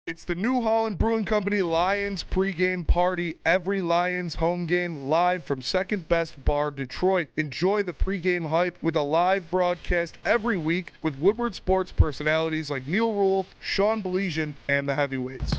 It's the New Holland Brewing Company Lions pregame party. Every Lions home game live from Second Best Bar, Detroit. Enjoy the pregame hype with a live broadcast every week with Woodward sports personalities like Neil Rule, Sean Belesian, and the Heavyweights.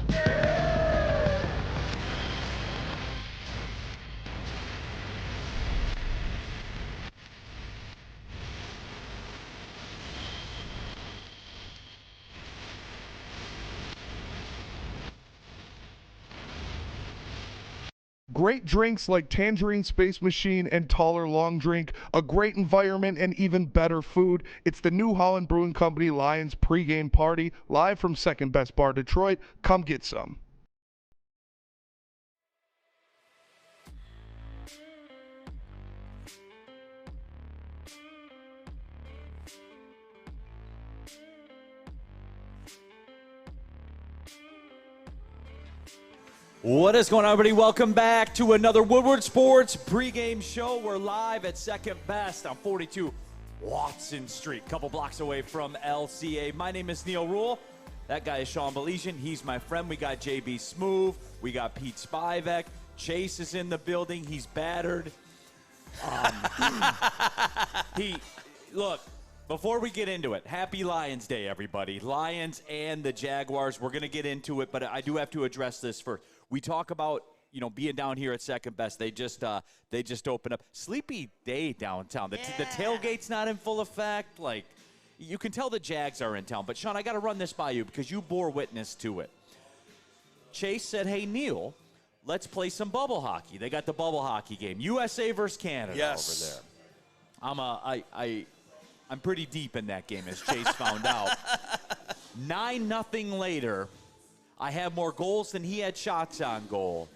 Great drinks like Tangerine Space Machine and Taller Long Drink, a great environment, and even better food. It's the New Holland Brewing Company Lions pregame party, live from Second Best Bar, Detroit. Come get some. What is going on, everybody? Welcome back to another Woodward Sports pregame show. We're live at Second Best on 42 Watson Street, a couple blocks away from LCA. My name is Neil Rule. That guy is Sean Belesian. He's my friend. We got JB Smoove. We got Pete Spivak. Chase is in the building. He's battered. Look, before we get into it, happy Lions Day, everybody. Lions and the Jaguars. We're going to get into it, but I do have to address this first. We talk about, being down here at Second Best. They just opened up. Sleepy day downtown. The tailgate's not in full effect. Like, you can tell the Jags are in town. But, Sean, I got to run this by you because you bore witness to it. Chase said, hey, Neil, let's play some bubble hockey. They got the bubble hockey game. USA versus Canada over there. I'm pretty deep in that game, as Chase found out. 9-0 later. I have more goals than he had shots on goal.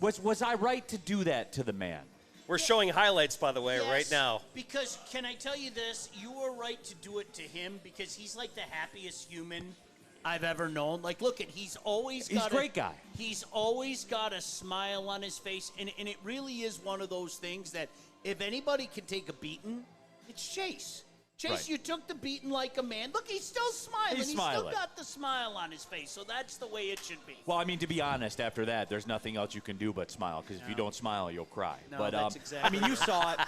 Was I right to do that to the man? We're showing highlights, by the way, Yes, right now. Because, can I tell you this? You were right to do it to him because he's like the happiest human I've ever known. Like, look, he's always got a great guy. He's always got a smile on his face, and it really is one of those things that if anybody can take a beating, it's Chase. Chase, right. You took the beating like a man. Look, he's still smiling. He's smiling. Still got the smile on his face, so that's the way it should be. Well, I mean, to be honest, after that, there's nothing else you can do but smile, because if you don't smile, you'll cry. No, but that's exactly I mean, you saw it.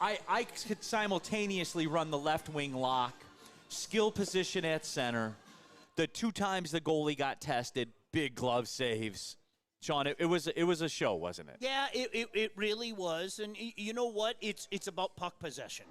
I could simultaneously run the left wing lock, skill position at center. The 2 times the goalie got tested, big glove saves. Sean, it was a show, wasn't it? Yeah, it really was. And you know what? It's about puck possession.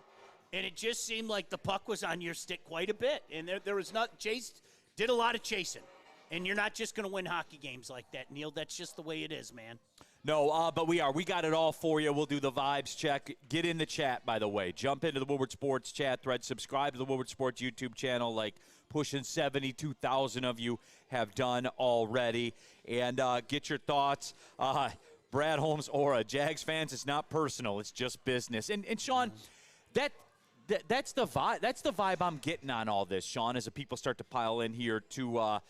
And it just seemed like the puck was on your stick quite a bit. And there was not – Chase did a lot of chasing. And you're not just going to win hockey games like that, Neil. That's just the way it is, man. No, but we are. We got it all for you. We'll do the vibes check. Get in the chat, by the way. Jump into the Woodward Sports chat thread. Subscribe to the Woodward Sports YouTube channel like pushing 72,000 of you have done already. And get your thoughts. Brad Holmes' aura. Jags fans, it's not personal. It's just business. And Sean, that's the vibe. That's the vibe I'm getting on all this, Sean, as the people start to pile in here to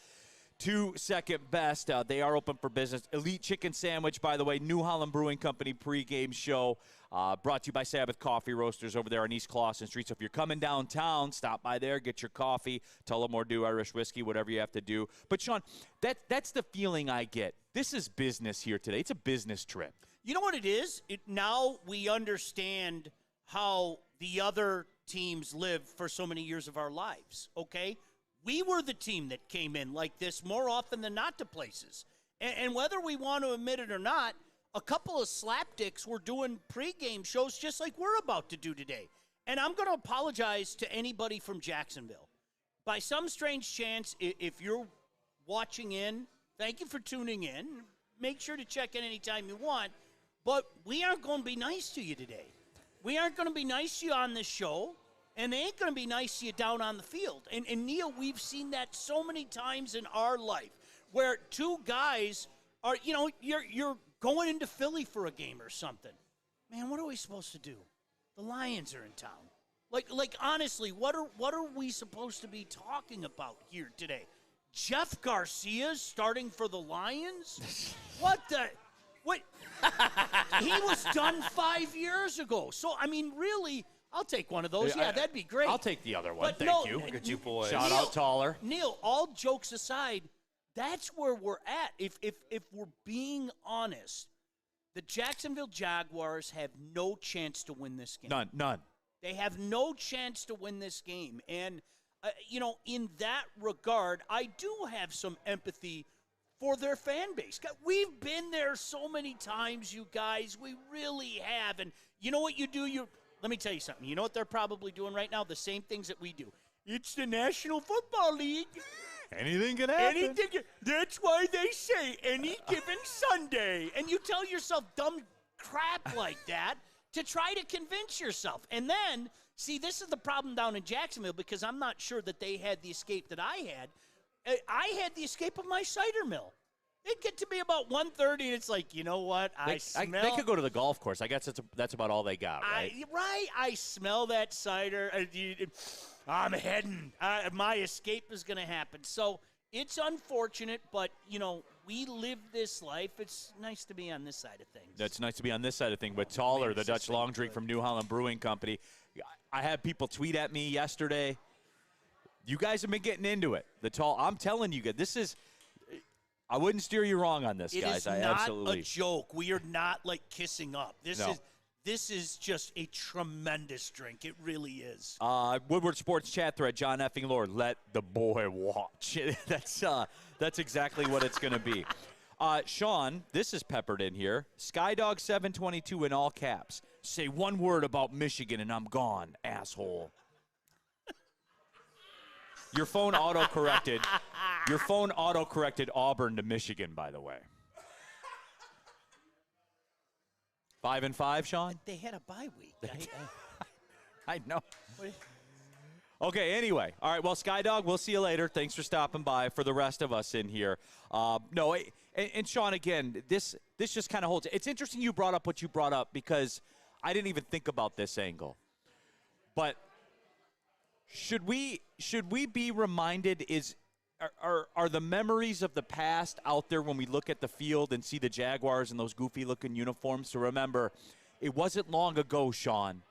Second Best. They are open for business. Elite Chicken Sandwich, by the way, New Holland Brewing Company pregame show, brought to you by Sabbath Coffee Roasters over there on East Clawson Street. So if you're coming downtown, stop by there, get your coffee, Tullamore Dew Irish whiskey, whatever you have to do. But, Sean, that's the feeling I get. This is business here today. It's a business trip. You know what it is? Now we understand how the other teams lived for so many years of our lives, okay? We were the team that came in like this more often than not to places. And whether we want to admit it or not, a couple of slapdicks were doing pregame shows just like we're about to do today. And I'm going to apologize to anybody from Jacksonville. By some strange chance, if you're watching in, thank you for tuning in. Make sure to check in anytime you want. But we aren't going to be nice to you today. We aren't going to be nice to you on this show, and they ain't going to be nice to you down on the field. And Neil, we've seen that so many times in our life where 2 guys are, you're going into Philly for a game or something. Man, what are we supposed to do? The Lions are in town. Like honestly, what are we supposed to be talking about here today? Jeff Garcia's starting for the Lions? What? He was done 5 years ago. So, I mean, really, I'll take one of those. Yeah, that'd be great. I'll take the other one. But Thank you. Look at you boys. Shout out Taller. Neil, all jokes aside, That's where we're at. If we're being honest, the Jacksonville Jaguars have no chance to win this game. None. They have no chance to win this game. And, in that regard, I do have some empathy for their fan base. We've been there so many times, you guys. We really have. And you know what you do? Let me tell you something. You know what they're probably doing right now? The same things that we do. It's the National Football League. Anything can happen. That's why they say any given Sunday. And you tell yourself dumb crap like that to try to convince yourself. And then, see, this is the problem down in Jacksonville because I'm not sure that they had the escape that I had. I had the escape of my cider mill. It'd get to be about 1:30, and it's like, you know what? They could go to the golf course. I guess that's about all they got, right? I smell that cider. I'm heading. My escape is going to happen. So it's unfortunate, but, we live this life. It's nice to be on this side of things. That's nice to be on this side of things. But Taller, the Dutch long drink from New Holland Brewing Company, I had people tweet at me yesterday. You guys have been getting into it. I'm telling you, this is – I wouldn't steer you wrong on this, guys. It is not a joke. We are not, kissing up. This is just a tremendous drink. It really is. Woodward Sports chat thread, John effing Lord, let the boy watch. That's exactly what it's going to be. Sean, this is peppered in here. Skydog 722 in all caps. Say one word about Michigan and I'm gone, asshole. Your phone auto-corrected. Your phone auto-corrected Auburn to Michigan, by the way. 5-5, Sean? They had a bye week. I know. Okay, anyway. All right, well, Skydog, we'll see you later. Thanks for stopping by. For the rest of us in here. And Sean, again, this just kind of holds. It's interesting you brought up what you brought up because I didn't even think about this angle. But should we be reminded, are the memories of the past out there when we look at the field and see the Jaguars in those goofy-looking uniforms to remember it wasn't long ago, Sean,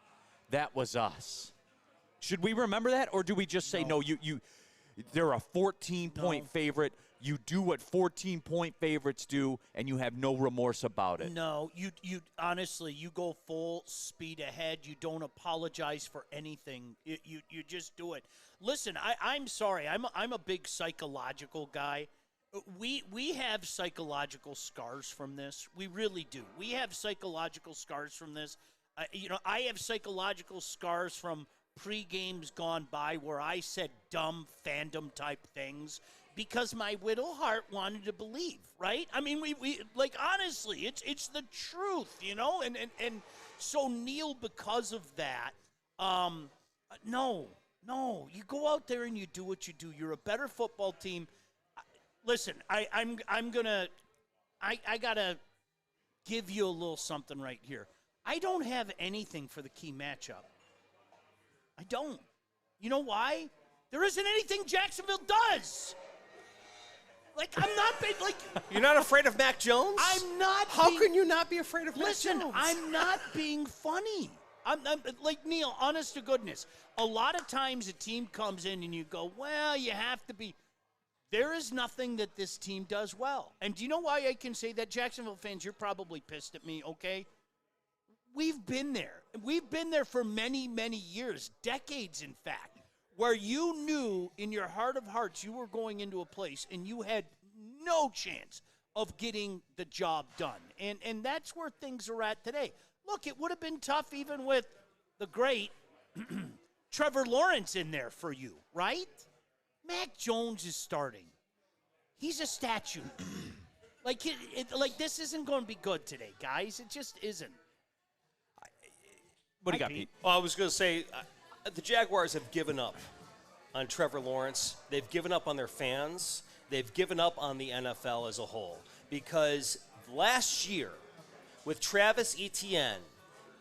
that was us? Should we remember that, or do we just say, no they're a 14-point favorite, you do what 14-point favorites do, and you have no remorse about it? No, you honestly, you go full speed ahead. You don't apologize for anything. You just do it. Listen, I'm sorry. I'm a big psychological guy. We have psychological scars from this. We really do. We have psychological scars from this. I have psychological scars from pre-games gone by where I said dumb fandom type things because my little heart wanted to believe, right? I mean, we honestly, it's the truth, and so Neil, because of that, no, you go out there and you do what you do. You're a better football team. Listen, I gotta give you a little something right here. I don't have anything for the key matchup. I don't. You know why? There isn't anything Jacksonville does. I'm not big, You're not afraid of Mac Jones? I'm not. How can you not be afraid of Mac Jones? Listen, I'm not being funny. I'm Neil, honest to goodness. A lot of times a team comes in and you go, well, you have to be. There is nothing that this team does well. And do you know why I can say that? Jacksonville fans, you're probably pissed at me, okay? We've been there. We've been there for many, many years, decades, in fact, where you knew in your heart of hearts you were going into a place and you had no chance of getting the job done. And that's where things are at today. Look, it would have been tough even with the great Trevor Lawrence in there for you, right? Mac Jones is starting. He's a statue. This isn't going to be good today, guys. It just isn't. What do you got, Pete? Well, I was going to say, the Jaguars have given up on Trevor Lawrence. They've given up on their fans. They've given up on the NFL as a whole. Because last year, with Travis Etienne,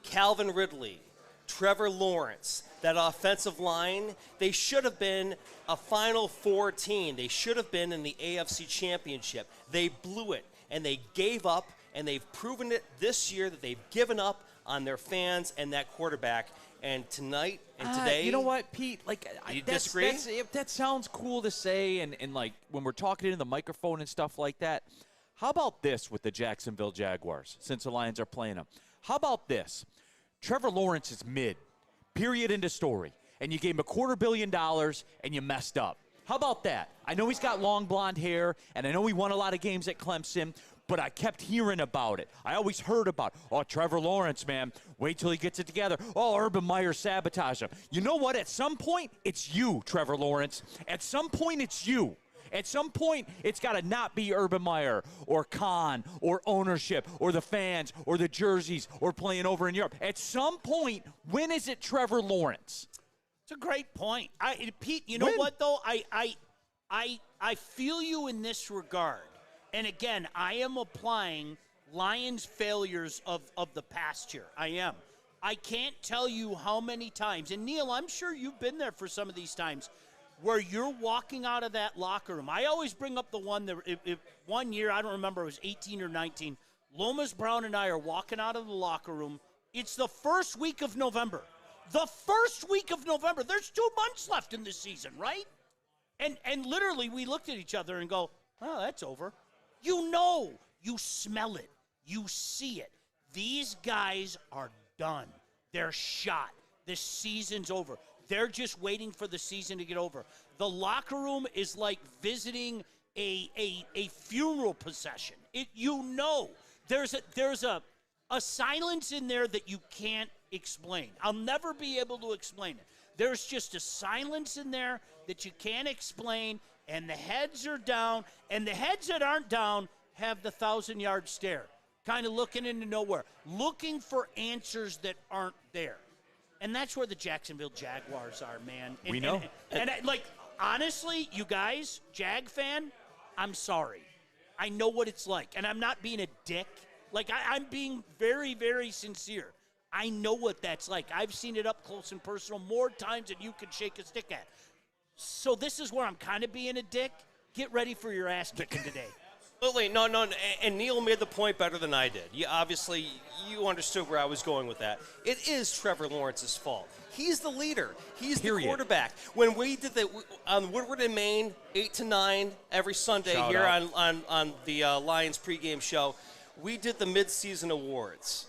Calvin Ridley, Trevor Lawrence, that offensive line, they should have been a Final Four team. They should have been in the AFC Championship. They blew it, and they gave up, and they've proven it this year that they've given up on their fans and that quarterback. And tonight and today, you know what, Pete? Like, you disagree? That sounds cool to say, and like when we're talking into the microphone and stuff like that. How about this with the Jacksonville Jaguars, since the Lions are playing them? How about this? Trevor Lawrence is mid, period, end of story. And you gave him $250 million and you messed up. How about that? I know he's got long blonde hair, and I know he won a lot of games at Clemson, but I kept hearing about it. I always heard about, Trevor Lawrence, man, wait till he gets it together. Urban Meyer sabotaged him. You know what? At some point, it's you, Trevor Lawrence. At some point, it's you. At some point, it's got to not be Urban Meyer or Khan or ownership or the fans or the jerseys or playing over in Europe. At some point, when is it Trevor Lawrence? It's a great point. Pete, you know what, though? I feel you in this regard. And, again, I am applying Lions' failures of the past year. I am. I can't tell you how many times, and, Neil, I'm sure you've been there for some of these times, where you're walking out of that locker room. I always bring up the one that if 1 year, I don't remember, it was 18 or 19, Lomas Brown and I are walking out of the locker room. It's the first week of November. The first week of November. There's 2 months left in this season, right? And literally we looked at each other and go, oh, that's over. You know, you smell it. You see it. These guys are done. They're shot. The season's over. They're just waiting for the season to get over. The locker room is like visiting a funeral procession. There's a silence in there that you can't explain. I'll never be able to explain it. There's just a silence in there that you can't explain, and the heads are down, and the heads that aren't down have the 1,000-yard stare, kind of looking into nowhere, looking for answers that aren't there. And that's where the Jacksonville Jaguars are, man. We know. And honestly, you guys, Jag fan, I'm sorry. I know what it's like. And I'm not being a dick. I'm being very, very sincere. I know what that's like. I've seen it up close and personal more times than you can shake a stick at. So this is where I'm kind of being a dick. Get ready for your ass kicking today. Absolutely. No. And Neil made the point better than I did. Obviously, you understood where I was going with that. It is Trevor Lawrence's fault. He's the leader. He's the quarterback. When we did on Woodward in Maine, 8 to 9 every Sunday on the Lions pregame show, we did the midseason awards.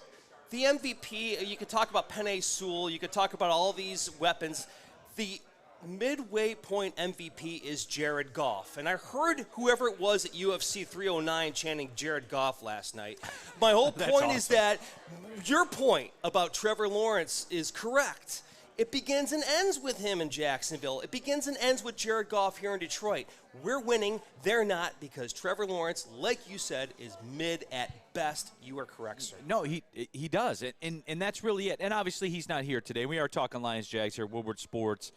The MVP, you could talk about Penei Sewell. You could talk about all these weapons. The midway point MVP is Jared Goff. And I heard whoever it was at UFC 309 chanting Jared Goff last night. My whole point is that your point about Trevor Lawrence is correct. It begins and ends with him in Jacksonville. It begins and ends with Jared Goff here in Detroit. We're winning. They're not, because Trevor Lawrence, like you said, is mid at best. You are correct, sir. No, he does. And that's really it. And obviously he's not here today. We are talking Lions Jags here at Woodward Sports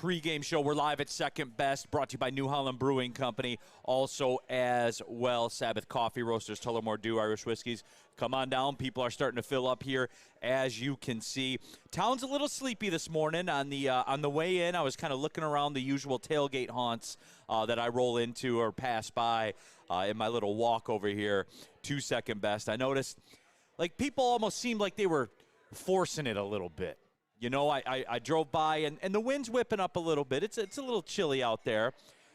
pregame show. We're live at Second Best, brought to you by New Holland Brewing Company. Also, as well, Sabbath Coffee Roasters, Tullamore Dew Irish Whiskeys. Come on down. People are starting to fill up here, as you can see. Town's a little sleepy this morning. On the way in, I was kind of looking around the usual tailgate haunts that I roll into or pass by in my little walk over here to Second Best. I noticed, people almost seemed like they were forcing it a little bit. You know, I drove by, and the wind's whipping up a little bit. It's a little chilly out there.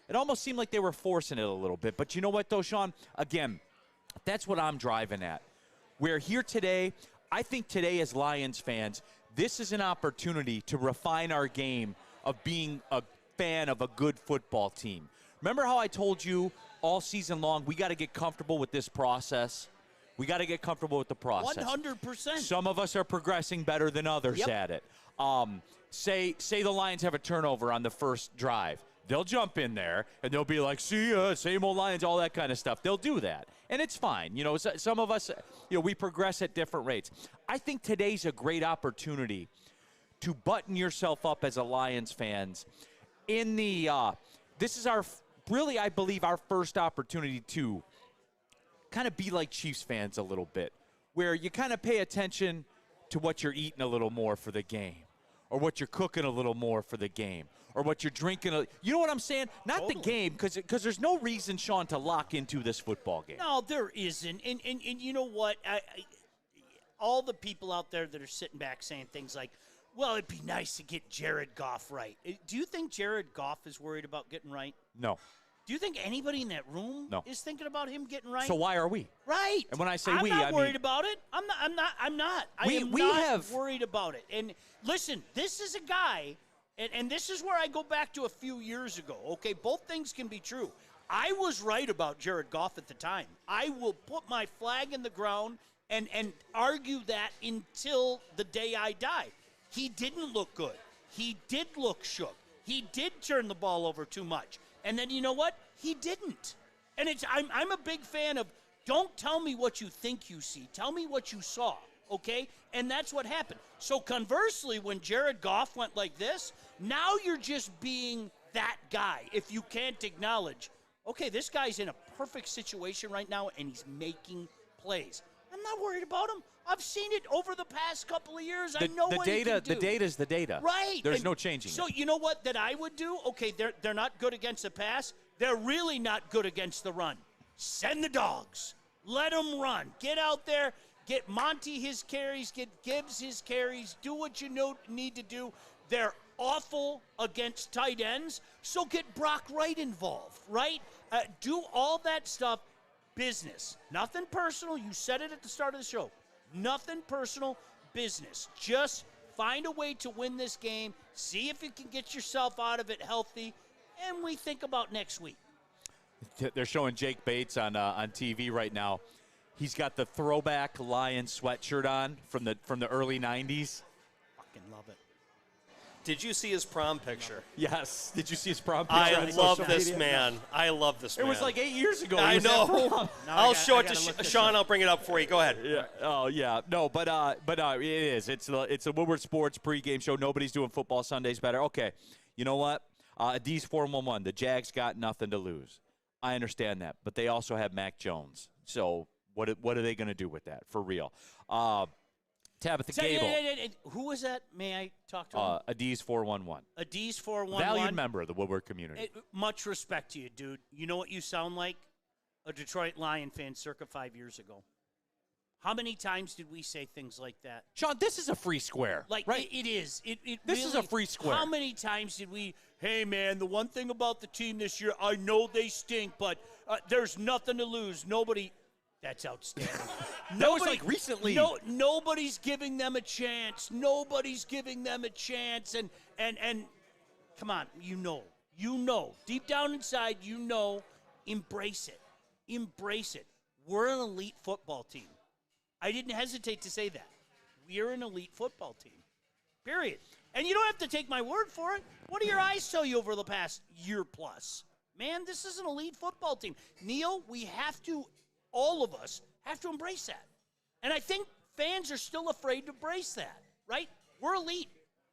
It almost seemed like they were forcing it a little bit. But you know what, though, Sean? Again, that's what I'm driving at. We're here today. I think today, as Lions fans, this is an opportunity to refine our game of being a fan of a good football team. Remember how I told you all season long, we got to get comfortable with this process? We got to get comfortable with the process. 100%. Some of us are progressing better than others at it. Say the Lions have a turnover on the first drive. They'll jump in there, and they'll be like, see ya, same old Lions, all that kind of stuff. They'll do that, and it's fine. You know, some of us, we progress at different rates. I think today's a great opportunity to button yourself up as a Lions fans. This is I believe, our first opportunity to kind of be like Chiefs fans a little bit, where you kind of pay attention to what you're eating a little more for the game, or what you're cooking a little more for the game, or what you're drinking. You know what I'm saying? Not the game, because there's no reason, Sean, to lock into this football game. No, there isn't. And you know what? All the people out there that are sitting back saying things like, Well, it'd be nice to get Jared Goff right. Do you think Jared Goff is worried about getting right? No. Do you think anybody in that room No. is thinking about him getting right? So why are we? Right. And when I say I'm we, not I worried mean, about it. I'm not. I am we not have worried about it. And listen, this is a guy, and this is where I go back to a few years ago. Okay, both things can be true. I was right about Jared Goff at the time. I will put my flag in the ground and argue that until the day I die. He didn't look good. He did look shook. He did turn the ball over too much. And then you know what? He didn't. And I'm a big fan of don't tell me what you think you see. Tell me what you saw, okay? And that's what happened. So conversely, when Jared Goff went like this, now you're just being that guy. If you can't acknowledge, okay, this guy's in a perfect situation right now and he's making plays. I'm not worried about him. I've seen it over the past couple of years. I know what he can do. The data's the data. Right. There's no changing So it. you know what that I would do? Okay, they're not good against the pass. They're really not good against the run. Send the dogs. Let them run. Get out there. Get Monty his carries. Get Gibbs his carries. Do what you need to do. They're awful against tight ends. So get Brock Wright involved, right? Do all that stuff. Business. Nothing personal. You said it at the start of the show. Nothing personal. Business. Just find a way to win this game. See if you can get yourself out of it healthy. And we think about next week. They're showing Jake Bates on TV right now. He's got the throwback Lions sweatshirt on from the early 90s. Fucking love it. Did you see his prom picture? Yes. Did you see his prom picture? I on love social this media? man. I love this man. It was like 8 years ago. I He was at know. prom. I'll show it to Sean. I'll bring it up for you. Go ahead. Yeah. Oh yeah. No, but it is. It's the Woodward Sports pregame show. Nobody's doing football Sundays better. Okay. You know what? D's 411. The Jags got nothing to lose. I understand that, but they also have Mac Jones. So what are they going to do with that for real? Tabitha Gable. Who was that? May I talk to him? Ad's 411. Ad's 411. Valued member of the Woodward community. Much respect to you, dude. You know what you sound like? A Detroit Lion fan circa 5 years ago. How many times did we say things like that? Sean, this is a free square. Like, right? It is. This is a free square. How many times did we, hey, man, the one thing about the team this year, I know they stink, but there's nothing to lose. Nobody. That's outstanding. That was like recently. Nobody's giving them a chance. Nobody's giving them a chance. And come on, you know. Deep down inside, embrace it. Embrace it. We're an elite football team. I didn't hesitate to say that. We're an elite football team. Period. And you don't have to take my word for it. What do your eyes tell you over the past year plus? Man, this is an elite football team. Neil, we have to, all of us, have to embrace that. And I think fans are still afraid to embrace that, right? We're elite.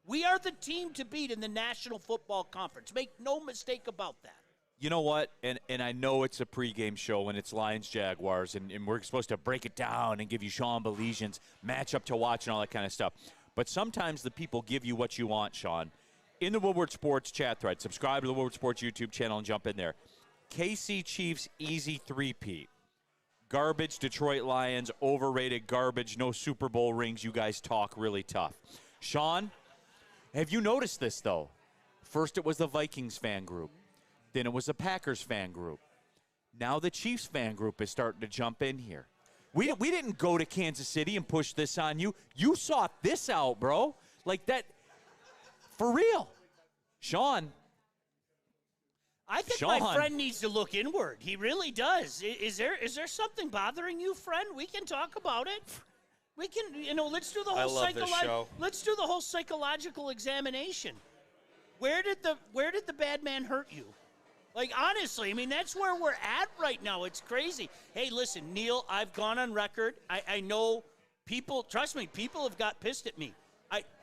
We are the team to beat in the National Football Conference. Make no mistake about that. You know what? And I know it's a pregame show and it's Lions-Jaguars, and we're supposed to break it down and give you Sean Belizean's matchup to watch and all that kind of stuff. But sometimes the people give you what you want, Sean. In the Woodward Sports chat thread, subscribe to the Woodward Sports YouTube channel and jump in there. KC Chiefs easy three-peat. Garbage Detroit Lions, overrated garbage, no Super Bowl rings. You guys talk really tough. Sean, have you noticed this, though? First it was the Vikings fan group. Then it was the Packers fan group. Now the Chiefs fan group is starting to jump in here. We didn't go to Kansas City and push this on you. You sought this out, bro. Like that, for real. Sean. I think my friend needs to look inward. He really does. Is there something bothering you, friend? We can talk about it. We can, let's do the whole let's do the whole psychological examination. Where did the bad man hurt you? Like, honestly, I mean, that's where we're at right now. It's crazy. Hey, listen, Neil, I've gone on record. I know people, trust me, people have got pissed at me.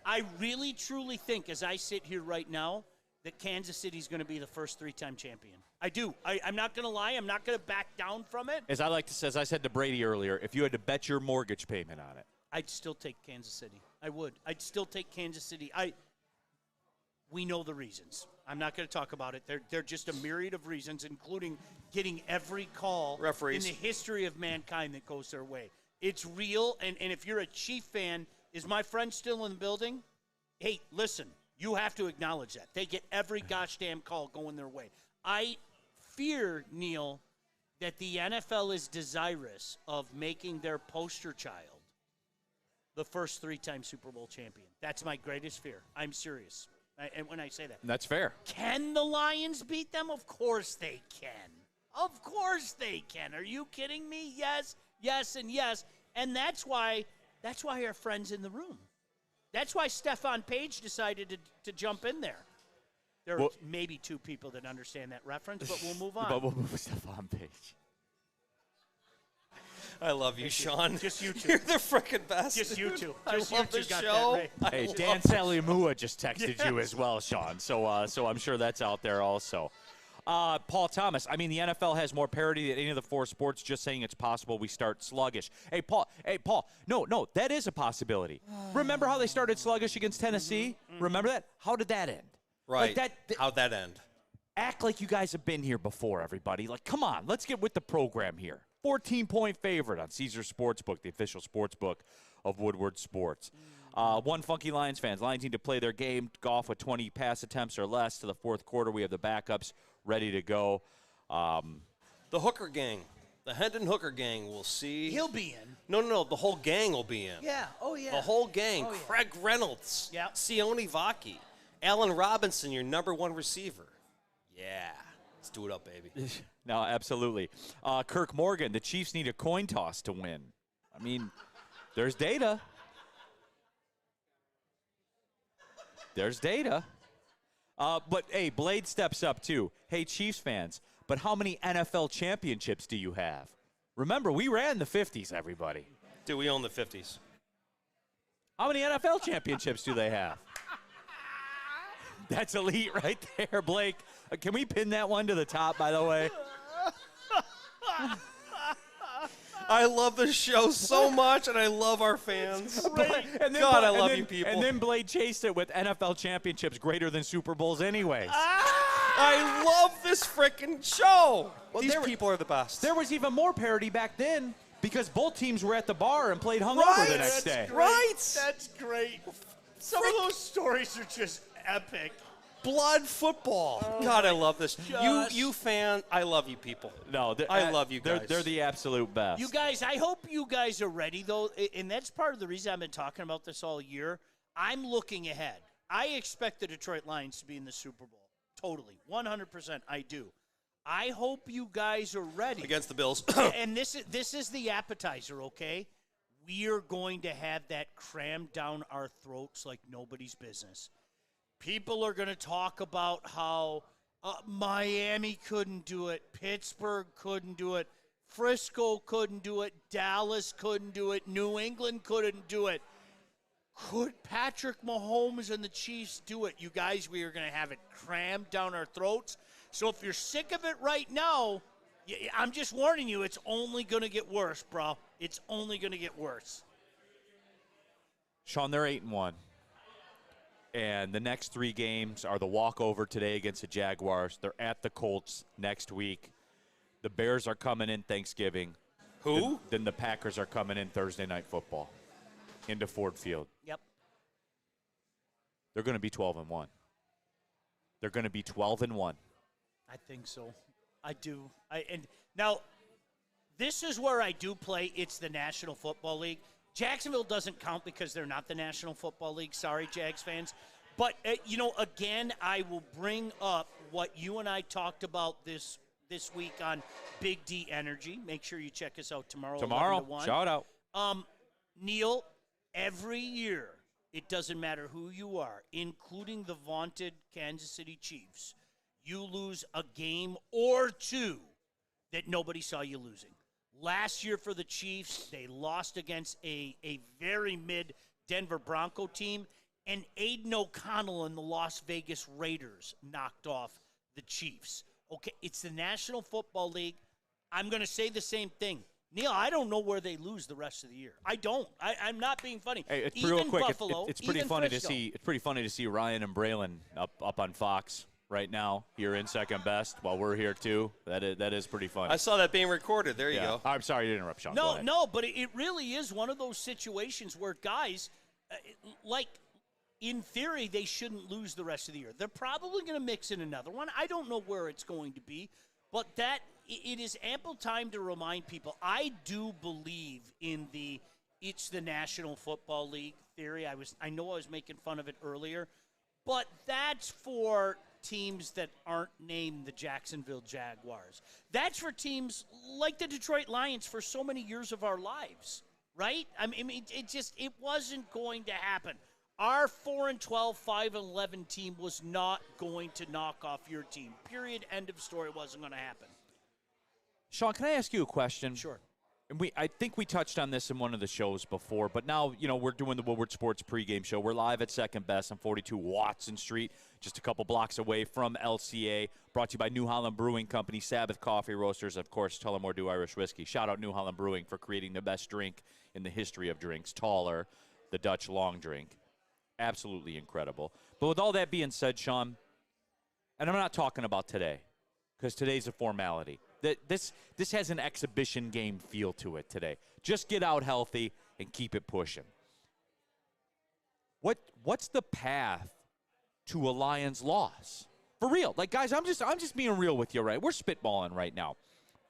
I really, truly think, as I sit here right now, that Kansas City's going to be the first three-time champion. I do. I'm not going to lie. I'm not going to back down from it. As I said to Brady earlier, if you had to bet your mortgage payment on it. I'd still take Kansas City. I would. I'd still take Kansas City. We know the reasons. I'm not going to talk about it. They're just a myriad of reasons, including getting every call Referees. in the history of mankind that goes their way. It's real, and if you're a Chief fan, is my friend still in the building? Hey, listen, you have to acknowledge that. They get every gosh damn call going their way. I fear, Neil, that the NFL is desirous of making their poster child the first 3-time Super Bowl champion. That's my greatest fear. I'm serious. And when I say that. That's fair. Can the Lions beat them? Of course they can. Of course they can. Are you kidding me? Yes, yes, and yes. And that's why our friends in the room. That's why Stephon Page decided to jump in there. There are maybe 2 people that understand that reference, but we'll move on. But we'll move with Stephon Page. I love you, Sean. Just you 2. You're the freaking best. Just you 2. I Just love you the 2 got show. that right. Hey, Dan Saliamua just texted you as well, Sean. So I'm sure that's out there also. Paul Thomas, I mean, the NFL has more parity than any of the 4 sports. Just saying it's possible we start sluggish. Hey, Paul. No, that is a possibility. Remember how they started sluggish against Tennessee? Remember that? How did that end? Right. Like How'd that end? Act like you guys have been here before, everybody. Like, come on, let's get with the program here. 14-point favorite on Caesars Sportsbook, the official sportsbook of Woodward Sports. One Funky Lions fans. Lions need to play their game, golf with 20 pass attempts or less to the 4th quarter. We have the backups ready to go. The Hooker Gang. The Hendon Hooker Gang will see. He'll be in. No. The whole gang will be in. Yeah. Oh, yeah. The whole gang. Oh, yeah. Craig Reynolds. Yeah. Sione Vaki. Allen Robinson, your number 1 receiver. Yeah. Let's do it up, baby. No, absolutely. Kirk Morgan, the Chiefs need a coin toss to win. I mean, there's data. There's data. But, hey, Blade steps up, too. Hey, Chiefs fans, but how many NFL championships do you have? Remember, we ran the 50s, everybody. Dude, we own the 50s. How many NFL championships do they have? That's elite right there, Blake. Can we pin that one to the top, by the way? I love the show so much, and I love our fans. And then, God, I love you people. And then Blade chased it with NFL championships greater than Super Bowls anyways. I love this freaking show. These people are the best. There was even more parity back then because both teams were at the bar and played hungover the next day. Right. That's great. Some of those stories are just epic. Blood football. God, I love this. You fan, I love you people. No, I love you guys. They're the absolute best. You guys, I hope you guys are ready, though, and that's part of the reason I've been talking about this all year. I'm looking ahead. I expect the Detroit Lions to be in the Super Bowl. Totally. 100% I do. I hope you guys are ready. Against the Bills. And this is the appetizer, okay? We are going to have that crammed down our throats like nobody's business. People are going to talk about how Miami couldn't do it, Pittsburgh couldn't do it, Frisco couldn't do it, Dallas couldn't do it, New England couldn't do it. Could Patrick Mahomes and the Chiefs do it? You guys, we are going to have it crammed down our throats. So if you're sick of it right now, I'm just warning you, it's only going to get worse, bro. It's only going to get worse. Sean, they're 8-1. And the next 3 games are the walkover today against the Jaguars. They're at the Colts next week. The Bears are coming in Thanksgiving. Who? Then the Packers are coming in Thursday Night Football into Ford Field. Yep. They're going to be 12-1. They're going to be 12-1. I think so. I do. And now, this is where I do play. It's the National Football League. Jacksonville doesn't count because they're not the National Football League. Sorry, Jags fans. But, again, I will bring up what you and I talked about this week on Big D Energy. Make sure you check us out tomorrow. Shout out. Neil, every year, it doesn't matter who you are, including the vaunted Kansas City Chiefs, you lose a game or 2 that nobody saw you losing. Last year for the Chiefs, they lost against a very mid Denver Bronco team, and Aiden O'Connell and the Las Vegas Raiders knocked off the Chiefs. Okay, it's the National Football League. I'm going to say the same thing. Neil, I don't know where they lose the rest of the year. I don't. I'm not being funny. Hey, it's even real quick. Buffalo, It's pretty even funny Frisco. to see. It's pretty funny to see Ryan and Braylon up on Fox right now. You're in second best while we're here too. That is pretty funny. I saw that being recorded. There you go. I'm sorry to interrupt, Sean. Go ahead. No, but it really is one of those situations where guys, like in theory, they shouldn't lose the rest of the year. They're probably going to mix in another one. I don't know where it's going to be, but it is ample time to remind people. I do believe in it's the National Football League theory. I know I was making fun of it earlier, but that's for teams that aren't named the Jacksonville Jaguars. That's for teams like the Detroit Lions for so many years of our lives, right? I mean, it wasn't going to happen. Our 4-12, 5-11 team was not going to knock off your team. Period. End of story. It wasn't going to happen. Sean, can I ask you a question? Sure. And I think we touched on this in one of the shows before, but now, we're doing the Woodward Sports pregame show. We're live at Second Best on 42 Watson Street, just a couple blocks away from LCA. Brought to you by New Holland Brewing Company, Sabbath Coffee Roasters, of course, Tullamore Dew Irish Whiskey. Shout out New Holland Brewing for creating the best drink in the history of drinks, Taller, the Dutch long drink. Absolutely incredible. But with all that being said, Sean, and I'm not talking about today, because today's a formality. This has an exhibition game feel to it today. Just get out healthy and keep it pushing. What's the path to a Lions loss? For real. Like, guys, I'm just being real with you, right? We're spitballing right now.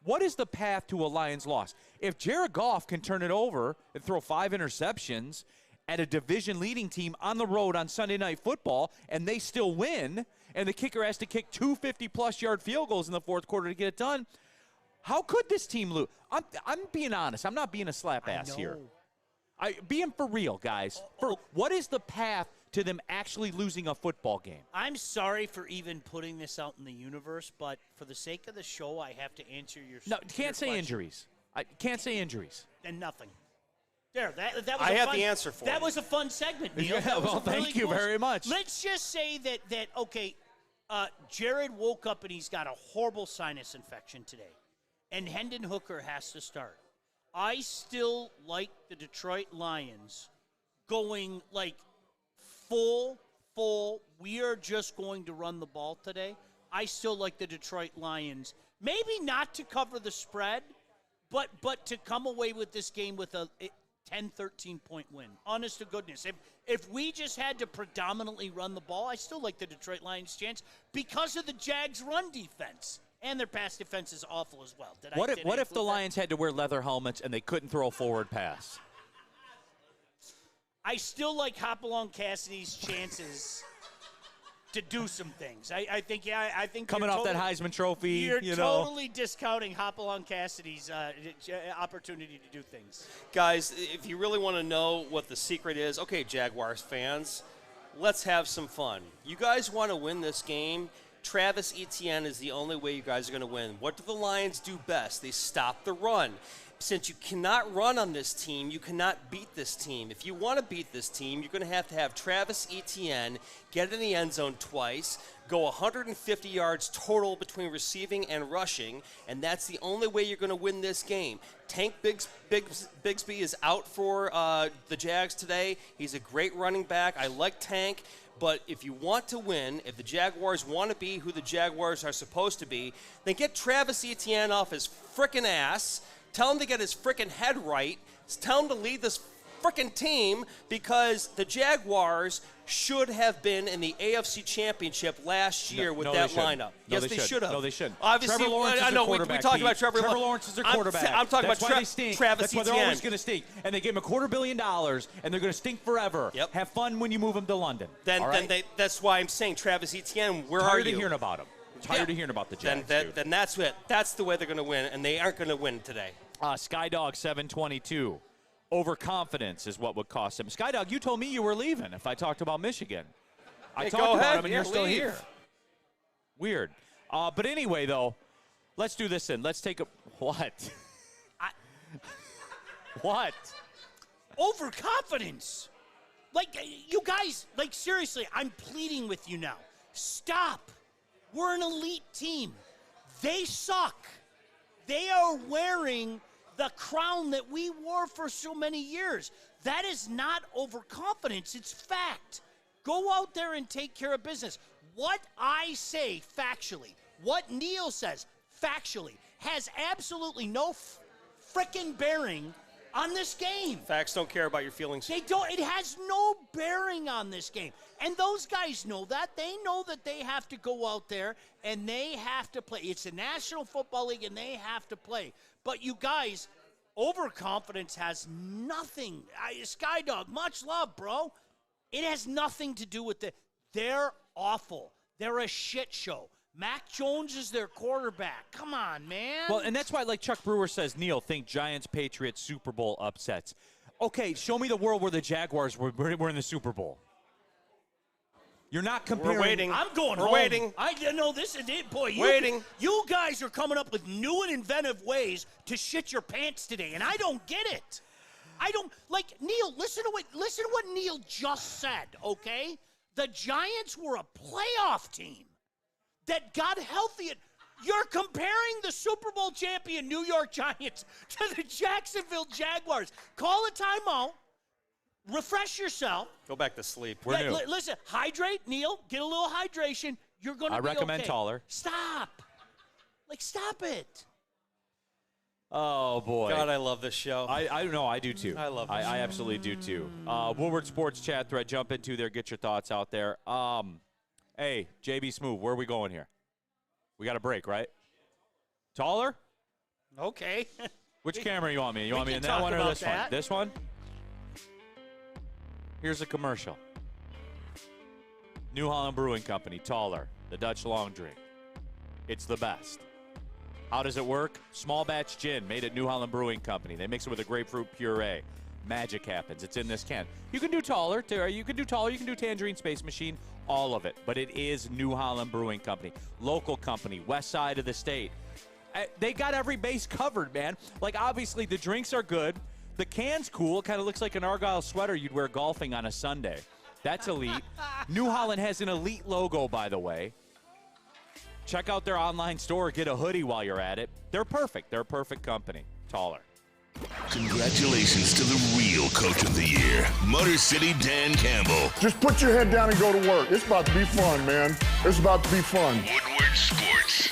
What is the path to a Lions loss? If Jared Goff can turn it over and throw 5 interceptions at a division-leading team on the road on Sunday Night Football and they still win, and the kicker has to kick 2 50-plus yard field goals in the fourth quarter to get it done, how could this team lose? I'm being honest. I'm not being a slap ass here. Being for real, guys. What is the path to them actually losing a football game? I'm sorry for even putting this out in the universe, but for the sake of the show, I have to answer your No, can't your say question. injuries. I can't say injuries. And nothing. There, that was I a have fun, the answer for that you. was a fun segment, Neil. Yeah, That was well, a really thank you cool- very much. Let's just say that okay, Jared woke up and he's got a horrible sinus infection today, and Hendon Hooker has to start. I still like the Detroit Lions going like full, we are just going to run the ball today. I still like the Detroit Lions, maybe not to cover the spread, but to come away with this game with a 10, 13-point win. Honest to goodness. If we just had to predominantly run the ball, I still like the Detroit Lions' chance because of the Jags' run defense. And their pass defense is awful as well. What if the Lions had to wear leather helmets and they couldn't throw a forward pass? I still like Hopalong Cassidy's chances to do some things. I think Coming off that Heisman Trophy, you're you know. totally discounting Hopalong Cassidy's opportunity to do things. Guys, if you really want to know what the secret is, okay, Jaguars fans, let's have some fun. You guys want to win this game? Travis Etienne is the only way you guys are going to win. What do the Lions do best? They stop the run. Since you cannot run on this team, you cannot beat this team. If you want to beat this team, you're going to have Travis Etienne get in the end zone twice, go 150 yards total between receiving and rushing, and that's the only way you're going to win this game. Tank Bigsby is out for the Jags today. He's a great running back. I like Tank. But if you want to win, if the Jaguars want to be who the Jaguars are supposed to be, then get Travis Etienne off his frickin' ass. Tell him to get his frickin' head right. Tell him to lead this frickin' team because the Jaguars should have been in the AFC Championship last year with that lineup. Yes, they should have. No, they shouldn't. Obviously, Trevor Lawrence is I know their quarterback. we talked about Trevor Lawrence is their quarterback. I'm talking That's about why they stink. Travis That's why they're Etienne. always going to stink. And they gave him $250 million, and they're going to stink forever. Yep. Have fun when you move them to London. That's why I'm saying Travis Etienne, where are Tired you? of hearing about him. Tired of hearing about the Jags, Then that's it. That's the way they're going to win, and they aren't going to win today. Skydog 722. Overconfidence is what would cost him. Skydog, you told me you were leaving if I talked about Michigan. I talked go about ahead. him, and Yeah, you're still leave. here. Weird. But anyway, though, let's do this then. Let's take a – what? What? Overconfidence. Like, you guys, like, seriously, I'm pleading with you now. Stop. We're an elite team. They suck. They are wearing the crown that we wore for so many years. That is not overconfidence. It's fact. Go out there and take care of business. What I say factually, what Neil says factually, has absolutely no frickin' bearing on this game. Facts don't care about your feelings. They don't. It has no bearing on this game. And those guys know that. They know that they have to go out there and they have to play. It's the National Football League and they have to play. But you guys, overconfidence has nothing. Skydog, much love, bro. It has nothing to do with it. They're awful. They're a shit show. Mac Jones is their quarterback. Come on, man. Well, and that's why, like Chuck Brewer says, Neil, think Giants, Patriots, Super Bowl upsets. Okay, show me the world where the Jaguars were in the Super Bowl. You're not comparing. We're waiting. I'm going We're home. waiting. I know this is it, boy. You guys are coming up with new and inventive ways to shit your pants today, and I don't get it. I don't like Neil. Listen to what Neil just said. Okay, the Giants were a playoff team that got healthy. You're comparing the Super Bowl champion New York Giants to the Jacksonville Jaguars. Call a timeout. Refresh yourself. Go back to sleep. We're new. Listen, hydrate, Neil. Get a little hydration. You're going to be recommend okay. taller. Stop. Stop it. Oh, boy. God, I love this show. I know, I do too. I love this. I absolutely do too. Woodward Sports chat thread, jump into there, get your thoughts out there. Hey, JB Smooth, where are we going here? We got a break, right? Taller? Okay. Which camera you want me? You want me in that talk one or about this one? that. This one? Here's a commercial. New Holland Brewing Company, taller, the Dutch long drink. It's the best. How does it work? Small batch gin made at New Holland Brewing Company. They mix it with a grapefruit puree. Magic happens. It's in this can. You can do taller. You can do Tangerine Space Machine, all of it. But it is New Holland Brewing Company. Local company, west side of the state. They got every base covered, man. Obviously, the drinks are good. The can's cool. It kind of looks like an Argyle sweater you'd wear golfing on a Sunday. That's elite. New Holland has an elite logo, by the way. Check out their online store. Get a hoodie while you're at it. They're perfect. They're a perfect company. Taller. Congratulations to the real Coach of the Year, Motor City Dan Campbell. Just put your head down and go to work. It's about to be fun, man. It's about to be fun. Woodward Sports.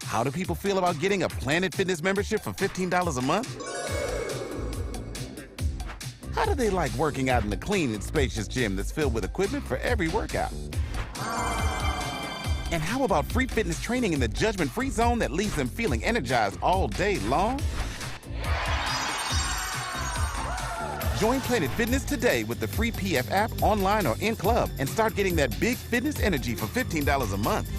How do people feel about getting a Planet Fitness membership for $15 a month? How do they like working out in a clean and spacious gym that's filled with equipment for every workout? And how about free fitness training in the judgment-free zone that leaves them feeling energized all day long? Join Planet Fitness today with the free PF app, online or in club, and start getting that big fitness energy for $15 a month.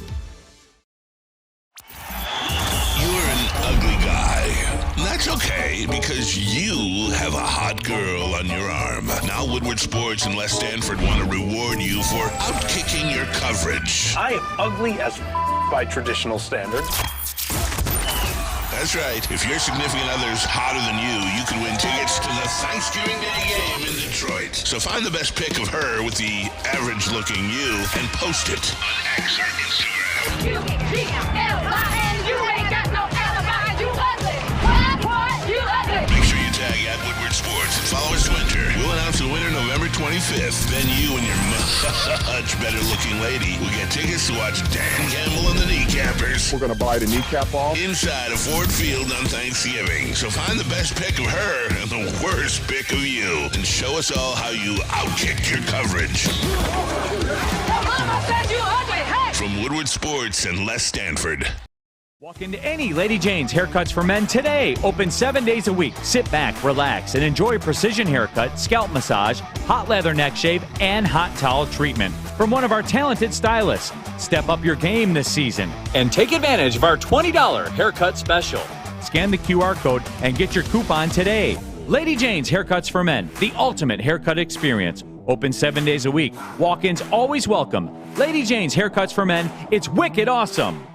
You're an ugly guy. That's okay, because you have a hot girl on your arm. Now Woodward Sports and Les Stanford want to reward you for outkicking your coverage. I am ugly as by traditional standards. That's right. If your significant other's hotter than you can win tickets to the Thanksgiving Day game in Detroit. So find the best pic of her with the average-looking you and post it on X or Instagram. U-G-L-I-N, you ain't got no alibi, you ugly. What? You ugly. Make sure you tag at Woodward Sports and follow us to enter. We'll announce the winner November 25th. Then you and your much better-looking lady will get tickets to watch Dan Campbell and the Kneecappers. We're going to buy the kneecap off. Inside of Ford Field on Thanksgiving. So find the best pic of her and the worst pic of you. And show us all how you outkicked your coverage. Your mama said you ugly. Hey! From Woodward Sports and Les Stanford. Walk into any Lady Jane's Haircuts for Men today. Open 7 days a week. Sit back, relax, and enjoy precision haircut, scalp massage, hot leather neck shave, and hot towel treatment from one of our talented stylists. Step up your game this season and take advantage of our $20 haircut special. Scan the QR code and get your coupon today. Lady Jane's Haircuts for Men, the ultimate haircut experience. Open 7 days a week. Walk-ins always welcome. Lady Jane's Haircuts for Men. It's wicked awesome.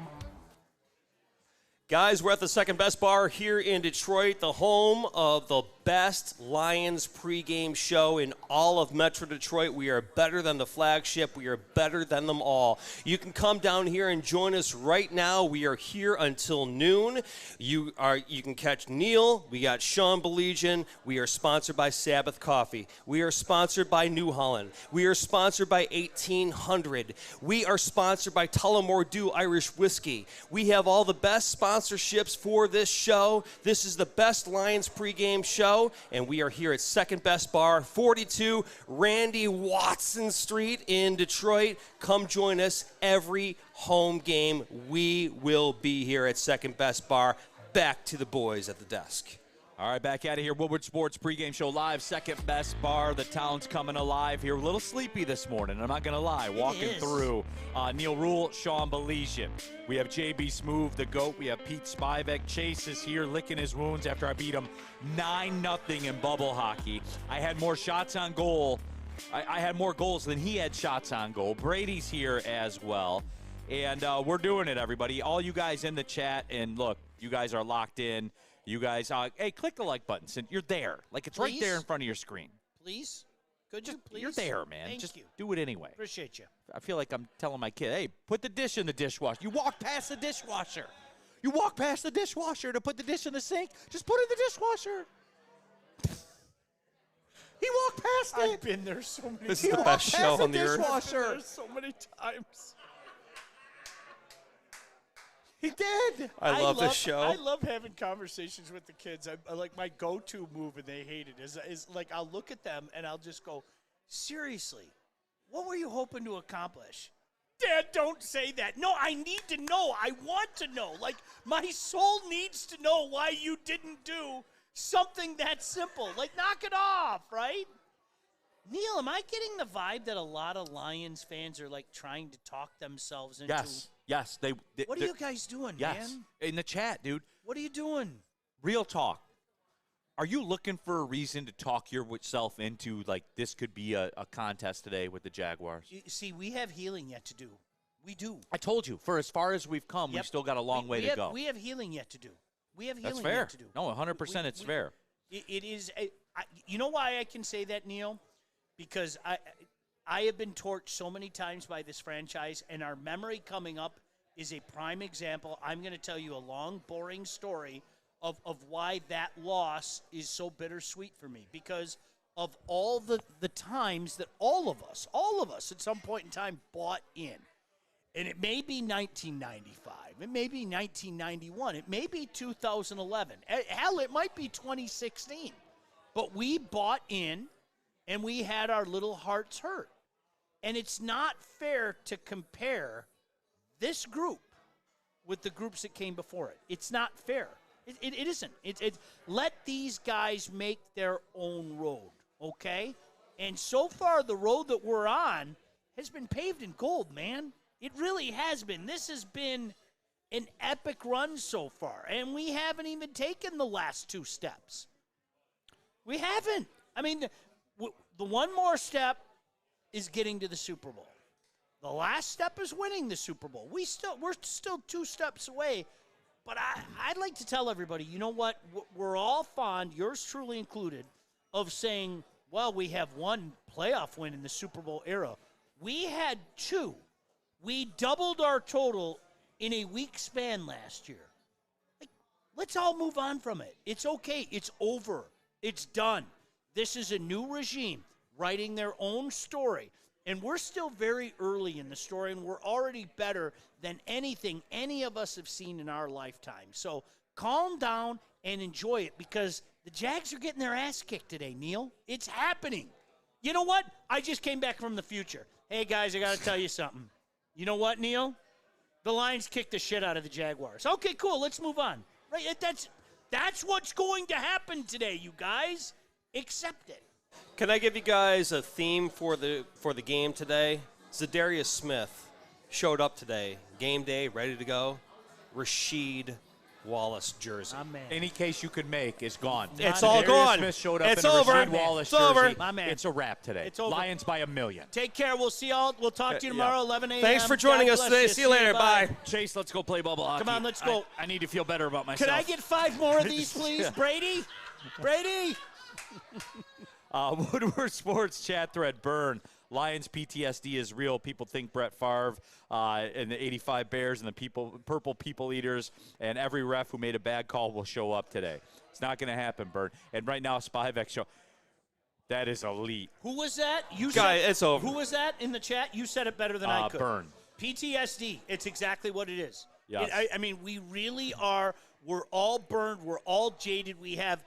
Guys, we're at the second best bar here in Detroit, the home of the best Lions pregame show in all of Metro Detroit. We are better than the flagship. We are better than them all. You can come down here and join us right now. We are here until noon. You can catch Neil. We got Sean Belegian. We are sponsored by Sabbath Coffee. We are sponsored by New Holland. We are sponsored by 1800. We are sponsored by Tullamore Dew Irish Whiskey. We have all the best sponsorships for this show. This is the best Lions pregame show. And we are here at Second Best Bar, 42 Randy Watson Street in Detroit. Come join us every home game. We will be here at Second Best Bar. Back to the boys at the desk. All right, back out of here. Woodward Sports pregame show live. Second Best Bar. The town's coming alive here. A little sleepy this morning, I'm not going to lie. Walking through Neil Rule, Sean Belegian. We have JB Smoove, the GOAT. We have Pete Spivak. Chase is here licking his wounds after I beat him 9-0 in bubble hockey. I had more shots on goal. I had more goals than he had shots on goal. Brady's here as well. And we're doing it, everybody. All you guys in the chat. And look, you guys are locked in. You guys, hey, click the like button. You're there. Like, it's right there in front of your screen. Please? Could you please? You're there, man. Thank Just you. do it anyway. Appreciate you. I feel like I'm telling my kid, hey, put the dish in the dishwasher. You walk past the dishwasher. You walk past the dishwasher to put the dish in the sink. Just put it in the dishwasher. He walked past it. I've been there so many This times. is the best show on the earth. I've been there so many times. He did. I love this show. I love having conversations with the kids. I like my go-to move, and they hate it, is like I'll look at them and I'll just go, seriously, what were you hoping to accomplish? Dad, don't say that. No, I need to know. I want to know. Like, my soul needs to know why you didn't do something that simple. Like, knock it off, right? Neil, am I getting the vibe that a lot of Lions fans are, like, trying to talk themselves into? Yes. What are you guys doing, man? In the chat, dude. What are you doing? Real talk. Are you looking for a reason to talk yourself into, like, this could be a contest today with the Jaguars? You see, we have healing yet to do. We do. I told you, for as far as we've come, we've still got a long way to go. We have healing yet to do. We have healing That's fair. yet to do. No, 100% it's fair. It is. You know why I can say that, Neil? Because I have been torched so many times by this franchise, and our memory coming up is a prime example. I'm going to tell you a long, boring story of why that loss is so bittersweet for me, because of all the times that all of us at some point in time bought in. And it may be 1995. It may be 1991. It may be 2011. Hell, it might be 2016. But we bought in, and we had our little hearts hurt. And it's not fair to compare this group with the groups that came before it. It's not fair. It isn't. Let these guys make their own road, okay? And so far, the road that we're on has been paved in gold, man. It really has been. This has been an epic run so far, and we haven't even taken the last two steps. We haven't. I mean, the one more step is getting to the Super Bowl. The last step is winning the Super Bowl. We're still 2 steps away. But I'd like to tell everybody, you know what? We're all fond, yours truly included, of saying, well, we have one playoff win in the Super Bowl era. We had 2. We doubled our total in a week span last year. Like, let's all move on from it. It's okay. It's over. It's done. This is a new regime writing their own story. And we're still very early in the story, and we're already better than anything any of us have seen in our lifetime. So calm down and enjoy it, because the Jags are getting their ass kicked today, Neil. It's happening. You know what? I just came back from the future. Hey, guys, I got to tell you something. You know what, Neil? The Lions kicked the shit out of the Jaguars. Okay, cool. Let's move on. Right? That's what's going to happen today, you guys. Accept it. Can I give you guys a theme for the game today? Zadarius Smith showed up today, game day, ready to go. Rashid Wallace jersey. My man. Any case you could make is gone. It's all gone. Smith showed up It's in a over. Rasheed Wallace It's over. jersey. My man. It's a wrap today. It's over. Lions by 1,000,000. Take care. We'll see y'all. We'll talk to you tomorrow, 11 a.m. Thanks for joining God us bless today. See you later. Bye. Chase, let's go play bubble hockey. Come on, let's go. I need to feel better about myself. Can I get 5 more of these, please, Brady? Brady? Woodward Sports chat thread, burn. Lions PTSD is real. People think Brett Favre and the 85 Bears and the Purple People Eaters and every ref who made a bad call will show up today. It's not going to happen, Burn. And right now, Spivak show. That is elite. Who was that? It's over. Who was that in the chat? You said it better than I could. Burn. PTSD. It's exactly what it is. Yes. I mean, we really are. We're all burned. We're all jaded. We have,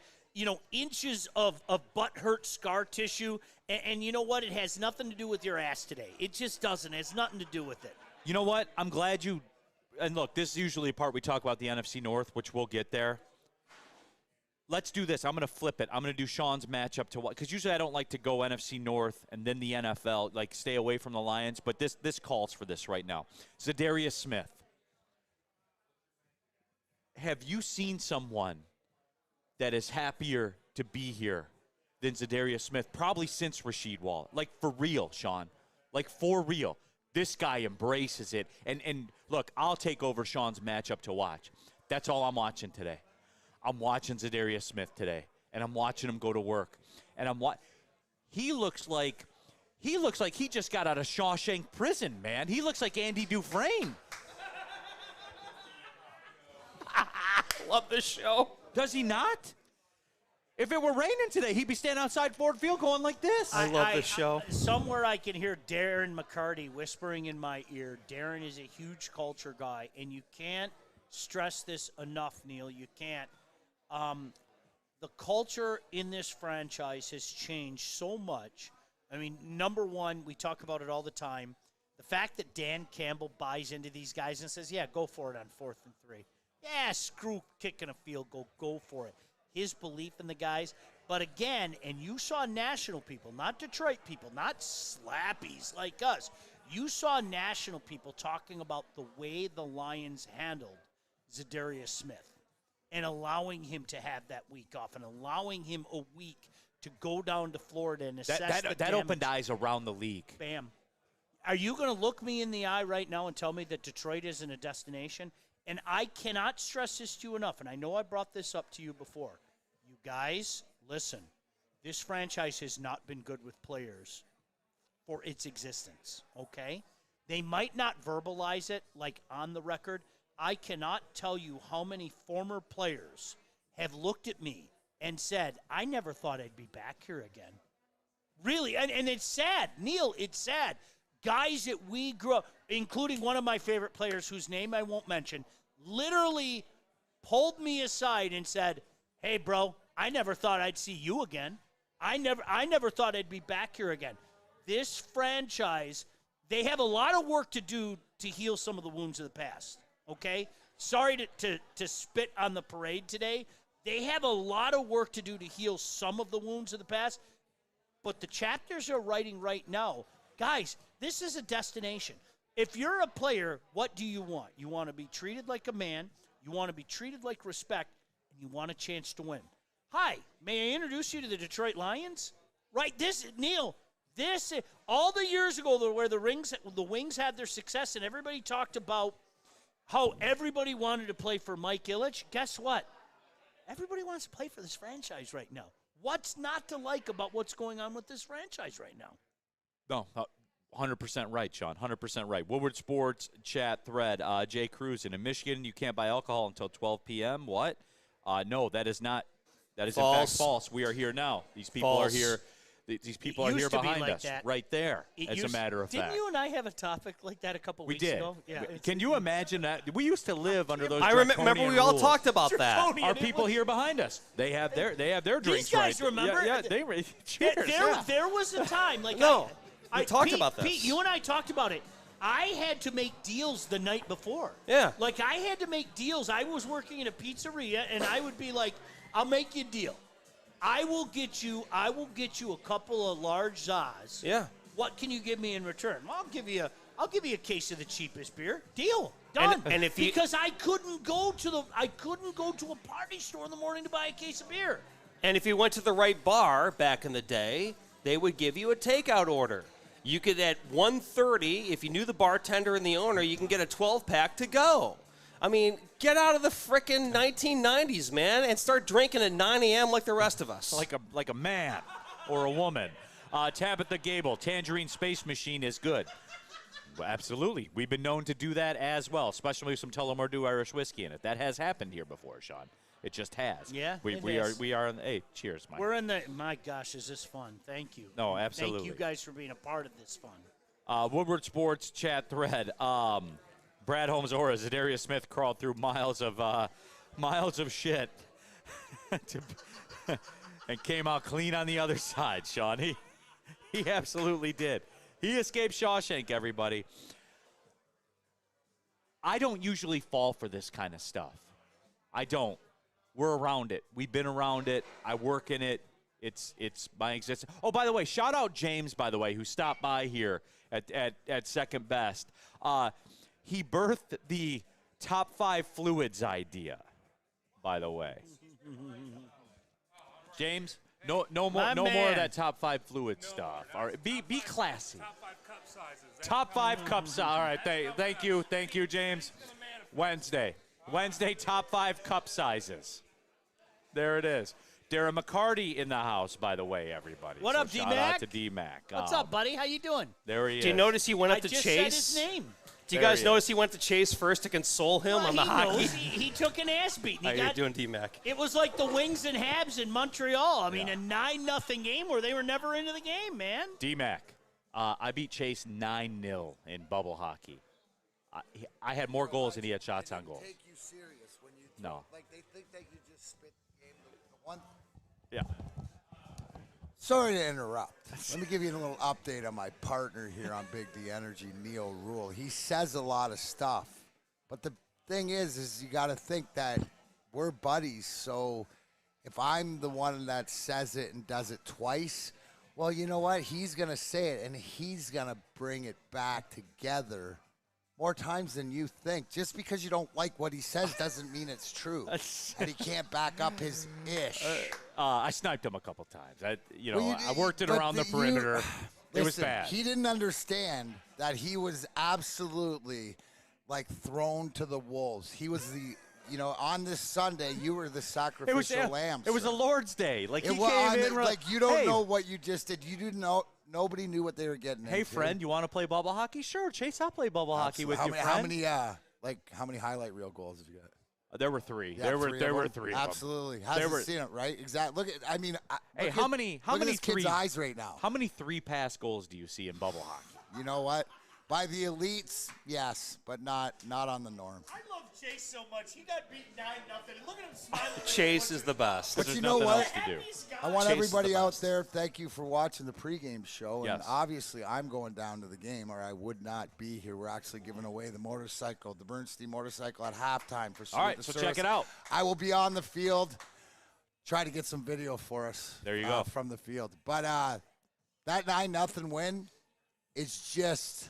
inches of butt-hurt scar tissue. And you know what? It has nothing to do with your ass today. It just doesn't. It has nothing to do with it. You know what? I'm glad you – and look, this is usually a part we talk about the NFC North, which we'll get there. Let's do this. I'm going to flip it. I'm going to do Sean's matchup to what – because usually I don't like to go NFC North and then the NFL, like stay away from the Lions. But this calls for this right now. Zadarius Smith. Have you seen someone that is happier to be here than Zadarius Smith, probably since Rasheed Wallace? Like, for real, Sean. Like, for real. This guy embraces it. And look, I'll take over Sean's matchup to watch. That's all I'm watching today. I'm watching Zadarius Smith today, and I'm watching him go to work. And he looks like he just got out of Shawshank Prison, man. He looks like Andy Dufresne. Love this show. Does he not? If it were raining today, he'd be standing outside Ford Field going like this. I love this show. Somewhere I can hear Darren McCarty whispering in my ear. Darren is a huge culture guy, and you can't stress this enough, Neil. You can't. The culture in this franchise has changed so much. I mean, number one, we talk about it all the time. The fact that Dan Campbell buys into these guys and says, yeah, go for it on 4th and 3. Yeah, screw kicking a field goal. Go for it. His belief in the guys. But again, and you saw national people, not Detroit people, not slappies like us. You saw national people talking about the way the Lions handled Zadarius Smith and allowing him to have that week off and allowing him a week to go down to Florida and assess the that opened eyes around the league. Bam. Are you going to look me in the eye right now and tell me that Detroit isn't a destination? And I cannot stress this to you enough, and I know I brought this up to you before. You guys, listen, this franchise has not been good with players for its existence, okay? They might not verbalize it like on the record. I cannot tell you how many former players have looked at me and said, I never thought I'd be back here again. Really, and it's sad. Neil, it's sad. Guys that we grew up, including one of my favorite players whose name I won't mention, literally pulled me aside and said, hey, bro, I never thought I'd see you again. I never thought I'd be back here again. This franchise, they have a lot of work to do to heal some of the wounds of the past, okay? Sorry to spit on the parade today. They have a lot of work to do to heal some of the wounds of the past, but the chapters they're writing right now, guys, this is a destination. If you're a player, what do you want? You want to be treated like a man, you want to be treated like respect, and you want a chance to win. Hi, may I introduce you to the Detroit Lions? Right, Neil, all the years ago where the Wings had their success and everybody talked about how everybody wanted to play for Mike Ilitch, guess what? Everybody wants to play for this franchise right now. What's not to like about what's going on with this franchise right now? No, 100% right, Sean. 100% right. Woodward Sports chat thread. Jay Cruz, in Michigan, you can't buy alcohol until 12 p.m. What? No, that is not. That is false. In fact false. We are here now. These people false. are here. These people are here behind us, right there, as a matter of fact. Didn't you and I have a topic like that a couple weeks ago? Yeah. Can you imagine that? We used to live under those. I remember we all talked about that. Our people here behind us, they have their drinks. These guys right. remember? Yeah, cheers. There was a time like we talked about this. Pete, you and I talked about it. I had to make deals the night before. Yeah. Like I had to make deals. I was working in a pizzeria, and I would be like, "I'll make you a deal. I will get you a couple of large Zaz. Yeah. What can you give me in return? Well, I'll give you I'll give you a case of the cheapest beer. Deal. Done. And if because I couldn't go to a party store in the morning to buy a case of beer. And if you went to the right bar back in the day, they would give you a takeout order. You could, at 1:30, if you knew the bartender and the owner, you can get a 12-pack to go. I mean, get out of the frickin' 1990s, man, and start drinking at 9 a.m. like the rest of us. Like a man or a woman. Tabitha Gable, Tangerine Space Machine is good. Well, absolutely. We've been known to do that as well, especially with some Tullamore Irish whiskey in it. That has happened here before, Sean. It just has. Yeah, we are in the, hey, cheers, Mike. We're in the, my gosh, is this fun? Thank you. No, absolutely. Thank you guys for being a part of this fun. Woodward Sports chat thread. Brad Holmes or Zadarius Smith crawled through miles of shit and came out clean on the other side, Sean. He absolutely did. He escaped Shawshank, everybody. I don't usually fall for this kind of stuff. I don't. We're around it. We've been around it. I work in it. It's my existence. Oh, by the way, shout out James, by the way, who stopped by here at Second Best. He birthed the top 5 fluids idea, by the way. James, no more of that top 5 fluid stuff. All right, be classy. Top 5 cup sizes. Top 5 cup sizes. All right, thank you, James. Wednesday, top 5 cup sizes. There it is. Darren McCarty in the house, by the way, everybody. What up, D-Mac? D-Mac? Shout out to D-Mac. What's up, buddy? How you doing? There he is. Do you notice he went up to I just Chase? said his name. Do you guys notice he went to Chase first to console him on the hockey? He took an ass beating. How you doing, D-Mac? It was like the Wings and Habs in Montreal. I mean, a 9-0 game where they were never into the game, man. D-Mac, I beat Chase 9-0 in bubble hockey. I had more goals than he had shots on goal. Take you serious when you No. Like they think that you just spit the game. The one. Yeah. Sorry to interrupt. Let me give you a little update on my partner here on Big D Energy, Neil Rule. He says a lot of stuff, but the thing is you got to think that we're buddies. So if I'm the one that says it and does it twice, well, you know what? He's going to say it, and he's going to bring it back together more times than you think. Just because you don't like what he says doesn't mean it's true. And he can't back up his ish. I sniped him a couple times. Well, I worked it around the perimeter. It was bad. He didn't understand that he was absolutely like thrown to the wolves. He was on this Sunday, you were the sacrificial lamb. It was a Lord's Day. Like he came in, like you don't know what you just did. You didn't know. Nobody knew what they were getting into. Hey, friend, you want to play bubble hockey? Sure, Chase, I'll play bubble hockey with you, friend. How many highlight reel goals have you got? There were 3. Yeah, there were 3. Absolutely. Hasn't seen it, right? Exactly. Look at. How many this kid's eyes right now? How many 3-pass goals do you see in bubble hockey? You know what? By the elites, yes, but not on the norm. I love Chase so much. He got beat 9-0. Look at him smiling. Chase is the best. But There's you know nothing what? else to do. I want Chase everybody is the out best. there, thank you for watching the pregame show. Yes. And obviously, I'm going down to the game, or I would not be here. We're actually giving away the Bernstein motorcycle at halftime for All right, so check it out. I will be on the field. Try to get some video for us. There you go. From the field. But that 9-0 win is just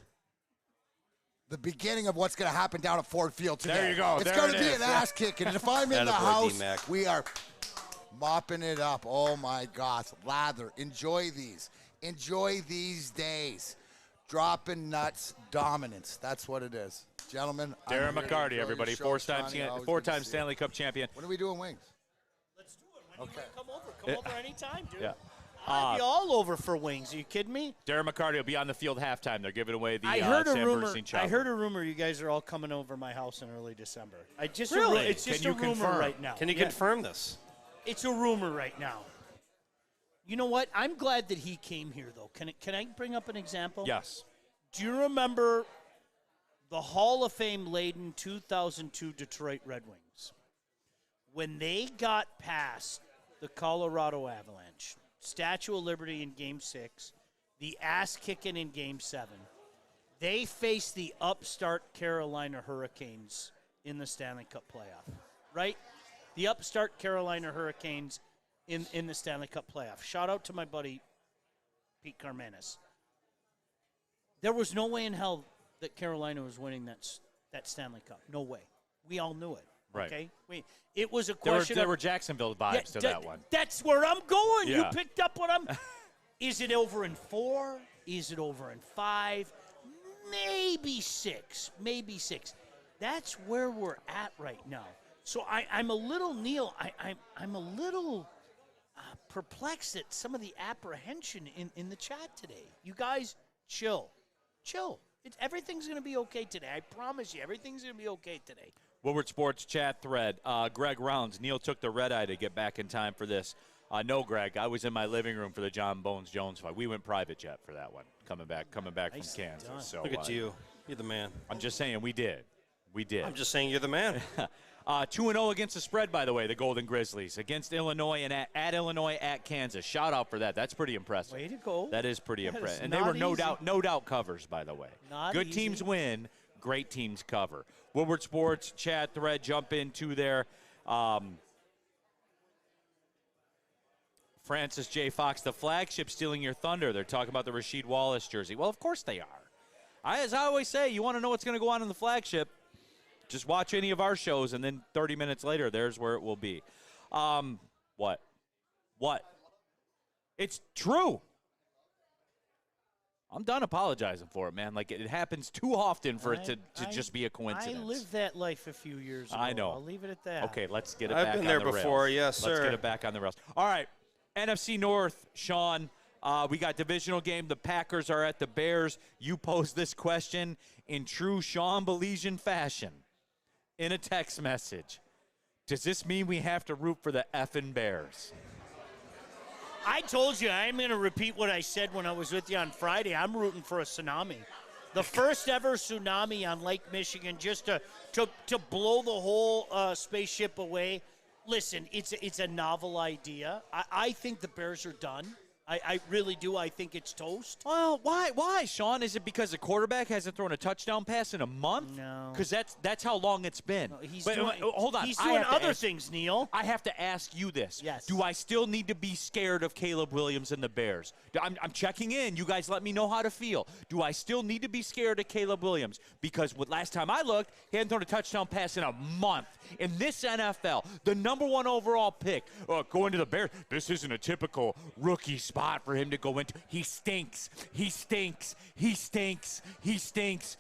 the beginning of what's going to happen down at Ford Field today. There you go. It's There going it to be is. an ass kicking. And if I'm in the Attaboy, house, D-Mac. we are mopping it up. Oh, my gosh. Lather. Enjoy these. Enjoy these days. Dropping nuts dominance. That's what it is. Gentlemen, I'm Darren here to McCarty, enjoy everybody, your show. four-time Johnny, always good to see you. Stanley Cup champion. When are we doing wings? Let's do it. When Okay. you come over anytime, dude. Yeah. I'd be all over for wings. Are you kidding me? Darren McCarty will be on the field halftime. They're giving away the I heard a Sam rumor. Bernstein chopper. I heard a rumor you guys are all coming over my house in early December. Really? It's just Can a you rumor confirm? right now. Can you Yeah. confirm this? It's a rumor right now. You know what? I'm glad that he came here, though. Can I bring up an example? Yes. Do you remember the Hall of Fame laden 2002 Detroit Red Wings? When they got past the Colorado Avalanche, Statue of Liberty in Game 6, the ass-kicking in Game 7, they faced the upstart Carolina Hurricanes in the Stanley Cup playoff, right? The upstart Carolina Hurricanes in the Stanley Cup playoff. Shout out to my buddy Pete Carmanis. There was no way in hell that Carolina was winning that Stanley Cup. No way. We all knew it. Right. Okay. It was a question. There were Jacksonville vibes to that one. That's where I'm going. Yeah. You picked up what I'm. Is it over in 4? Is it over in 5? Maybe 6. Maybe 6. That's where we're at right now. So I'm a little, Neil. I'm a little perplexed at some of the apprehension in the chat today. You guys, chill. Everything's going to be okay today. I promise you, everything's going to be okay today. Woodward Sports chat thread. Greg Rounds. Neil took the red eye to get back in time for this. No, Greg. I was in my living room for the John Bones Jones fight. We went private jet for that one. Coming back from Kansas. So look at you. You're the man. I'm just saying we did. I'm just saying you're the man. 2-0 against the spread, by the way, the Golden Grizzlies against Illinois and at Illinois at Kansas. Shout out for that. That's pretty impressive. Way to go. That is pretty impressive. And not they were no easy. doubt covers, by the way. Not Good easy. teams win. Great teams cover. Woodward Sports chat thread. Jump into there. Francis J. Fox, the flagship stealing your thunder. They're talking about the Rasheed Wallace jersey. Well, of course they are. As I always say, you want to know what's going to go on in the flagship, just watch any of our shows, and then 30 minutes later, there's where it will be. What? It's true. I'm done apologizing for it, man. Like, it happens too often for it to just be a coincidence. I lived that life a few years ago. I know. I'll leave it at that. Okay, let's get it back on the rails. I've been there before, yes, sir. Let's get it back on the rails. All right, NFC North, Sean. We got divisional game. The Packers are at the Bears. You posed this question in true Sean Belizean fashion in a text message. Does this mean we have to root for the effing Bears? I told you I'm going to repeat what I said when I was with you on Friday. I'm rooting for a tsunami. The first ever tsunami on Lake Michigan, just to blow the whole spaceship away. Listen, it's a novel idea. I think the Bears are done. I really do. I think it's toast. Well, why, Sean? Is it because the quarterback hasn't thrown a touchdown pass in a month? No. Because that's how long it's been. No, hold on. He's doing other things, Neil. I have to ask you this. Yes. Do I still need to be scared of Caleb Williams and the Bears? I'm checking in. You guys let me know how to feel. Do I still need to be scared of Caleb Williams? Because last time I looked, he hadn't thrown a touchdown pass in a month. In this NFL, the number 1 overall pick, going to the Bears, this isn't a typical rookie spot for him to go into. He stinks. He stinks. He stinks. He stinks.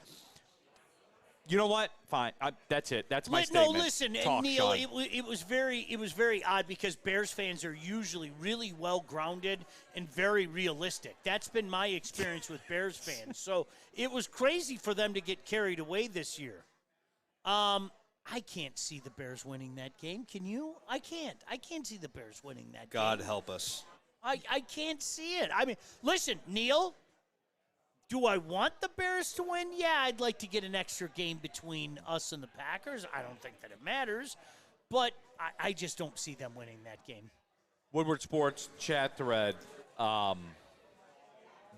You know what? Fine. That's it. That's my statement. No, listen, Talk, Neil. Sean. It was very odd because Bears fans are usually really well grounded and very realistic. That's been my experience with Bears fans. So it was crazy for them to get carried away this year. I can't see the Bears winning that game. Can you? I can't. I can't see the Bears winning that game. God help us. I can't see it. I mean, listen, Neil, do I want the Bears to win? Yeah, I'd like to get an extra game between us and the Packers. I don't think that it matters, but I just don't see them winning that game. Woodward Sports chat thread.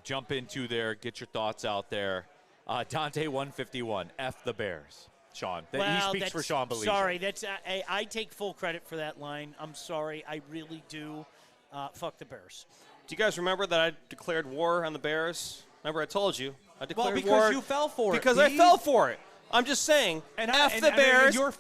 Jump into there. Get your thoughts out there. Dante 151. F the Bears. Sean. He speaks for Sean Belize. Sorry, I take full credit for that line. I'm sorry. I really do. Fuck the Bears. Do you guys remember that I declared war on the Bears? Remember I told you I declared war. Well, because you fell for it. Because I fell for it. I'm just saying, F the Bears. Your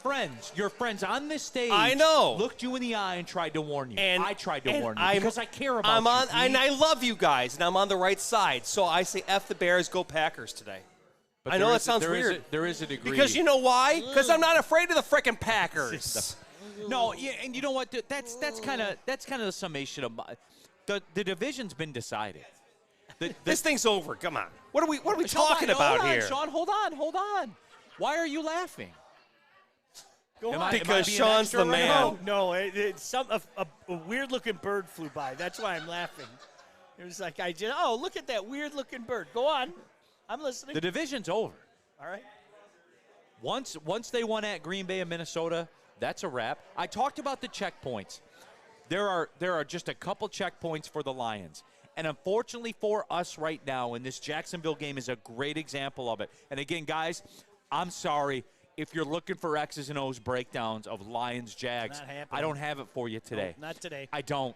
friends on this stage I know. Looked you in the eye and tried to warn you. And I tried to warn you because I care about you. And I love you guys, and I'm on the right side. So I say F the Bears, go Packers today. But I know that sounds weird. There is a degree. Because you know why? Because I'm not afraid of the frickin' Packers. No, yeah, and you know what? That's kind of the summation of the division's been decided. This thing's over. Come on. What are we talking hold about on, here? Sean, hold on. Why are you laughing? Because Sean's the man. No, a weird looking bird flew by. That's why I'm laughing. It was like look at that weird looking bird. Go on. I'm listening. The division's over. All right. Once they won at Green Bay and Minnesota, that's a wrap. I talked about the checkpoints. There are just a couple checkpoints for the Lions. And unfortunately for us right now, and this Jacksonville game is a great example of it. And again, guys, I'm sorry if you're looking for X's and O's breakdowns of Lions, Jags. I don't have it for you today. No, not today. I don't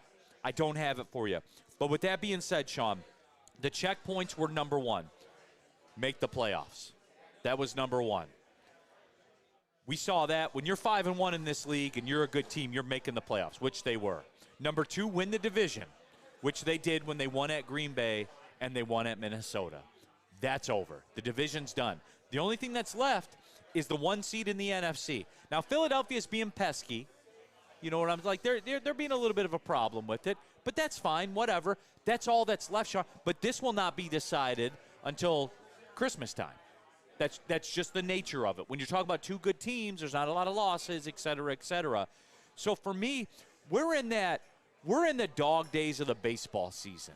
have it for you. But with that being said, Sean, the checkpoints were number 1. Make the playoffs. That was number one. We saw that when you're 5-1 in this league and you're a good team, you're making the playoffs, which they were. Number two, win the division, which they did when they won at Green Bay and they won at Minnesota. That's over. The division's done. The only thing that's left is the 1 seed in the NFC. Now, Philadelphia's being pesky. You know what I'm like? They're being a little bit of a problem with it, but that's fine. Whatever. That's all that's left, Sean. But this will not be decided until Christmas time. That's just the nature of it. When you're talking about two good teams, there's not a lot of losses, et cetera, et cetera. So for me, we're in the dog days of the baseball season.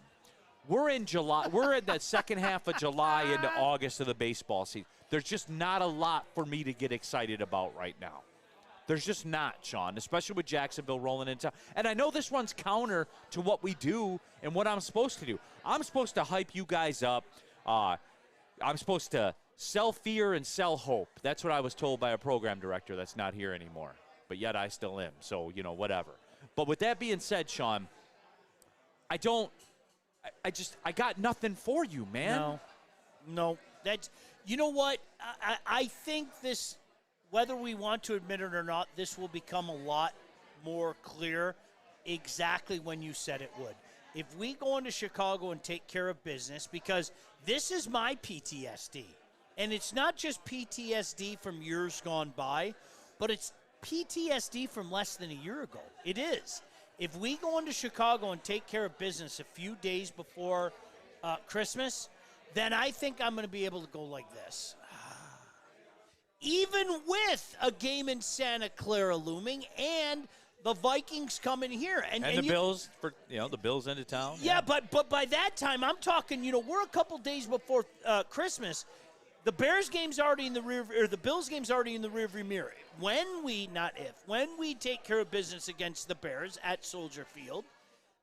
We're in July. We're in the second half of July into August of the baseball season. There's just not a lot for me to get excited about right now. There's just not, Sean, especially with Jacksonville rolling into. And I know this runs counter to what we do and what I'm supposed to do. I'm supposed to hype you guys up. I'm supposed to sell fear and sell hope. That's what I was told by a program director that's not here anymore. But yet I still am. So, whatever. But with that being said, Sean, I got nothing for you, man. No. That's, you know what? I think this, whether we want to admit it or not, this will become a lot more clear exactly when you said it would. If we go into Chicago and take care of business, because this is my PTSD. And it's not just PTSD from years gone by, but it's PTSD from less than a year ago. It is. If we go into Chicago and take care of business a few days before Christmas, then I think I'm going to be able to go like this. Even with a game in Santa Clara looming and the Vikings coming here. And the Bills, the Bills into town. Yeah, but by that time, I'm talking, we're a couple days before Christmas. The Bears game's already in the rear, or the Bills game's already in the rearview mirror. When we take care of business against the Bears at Soldier Field,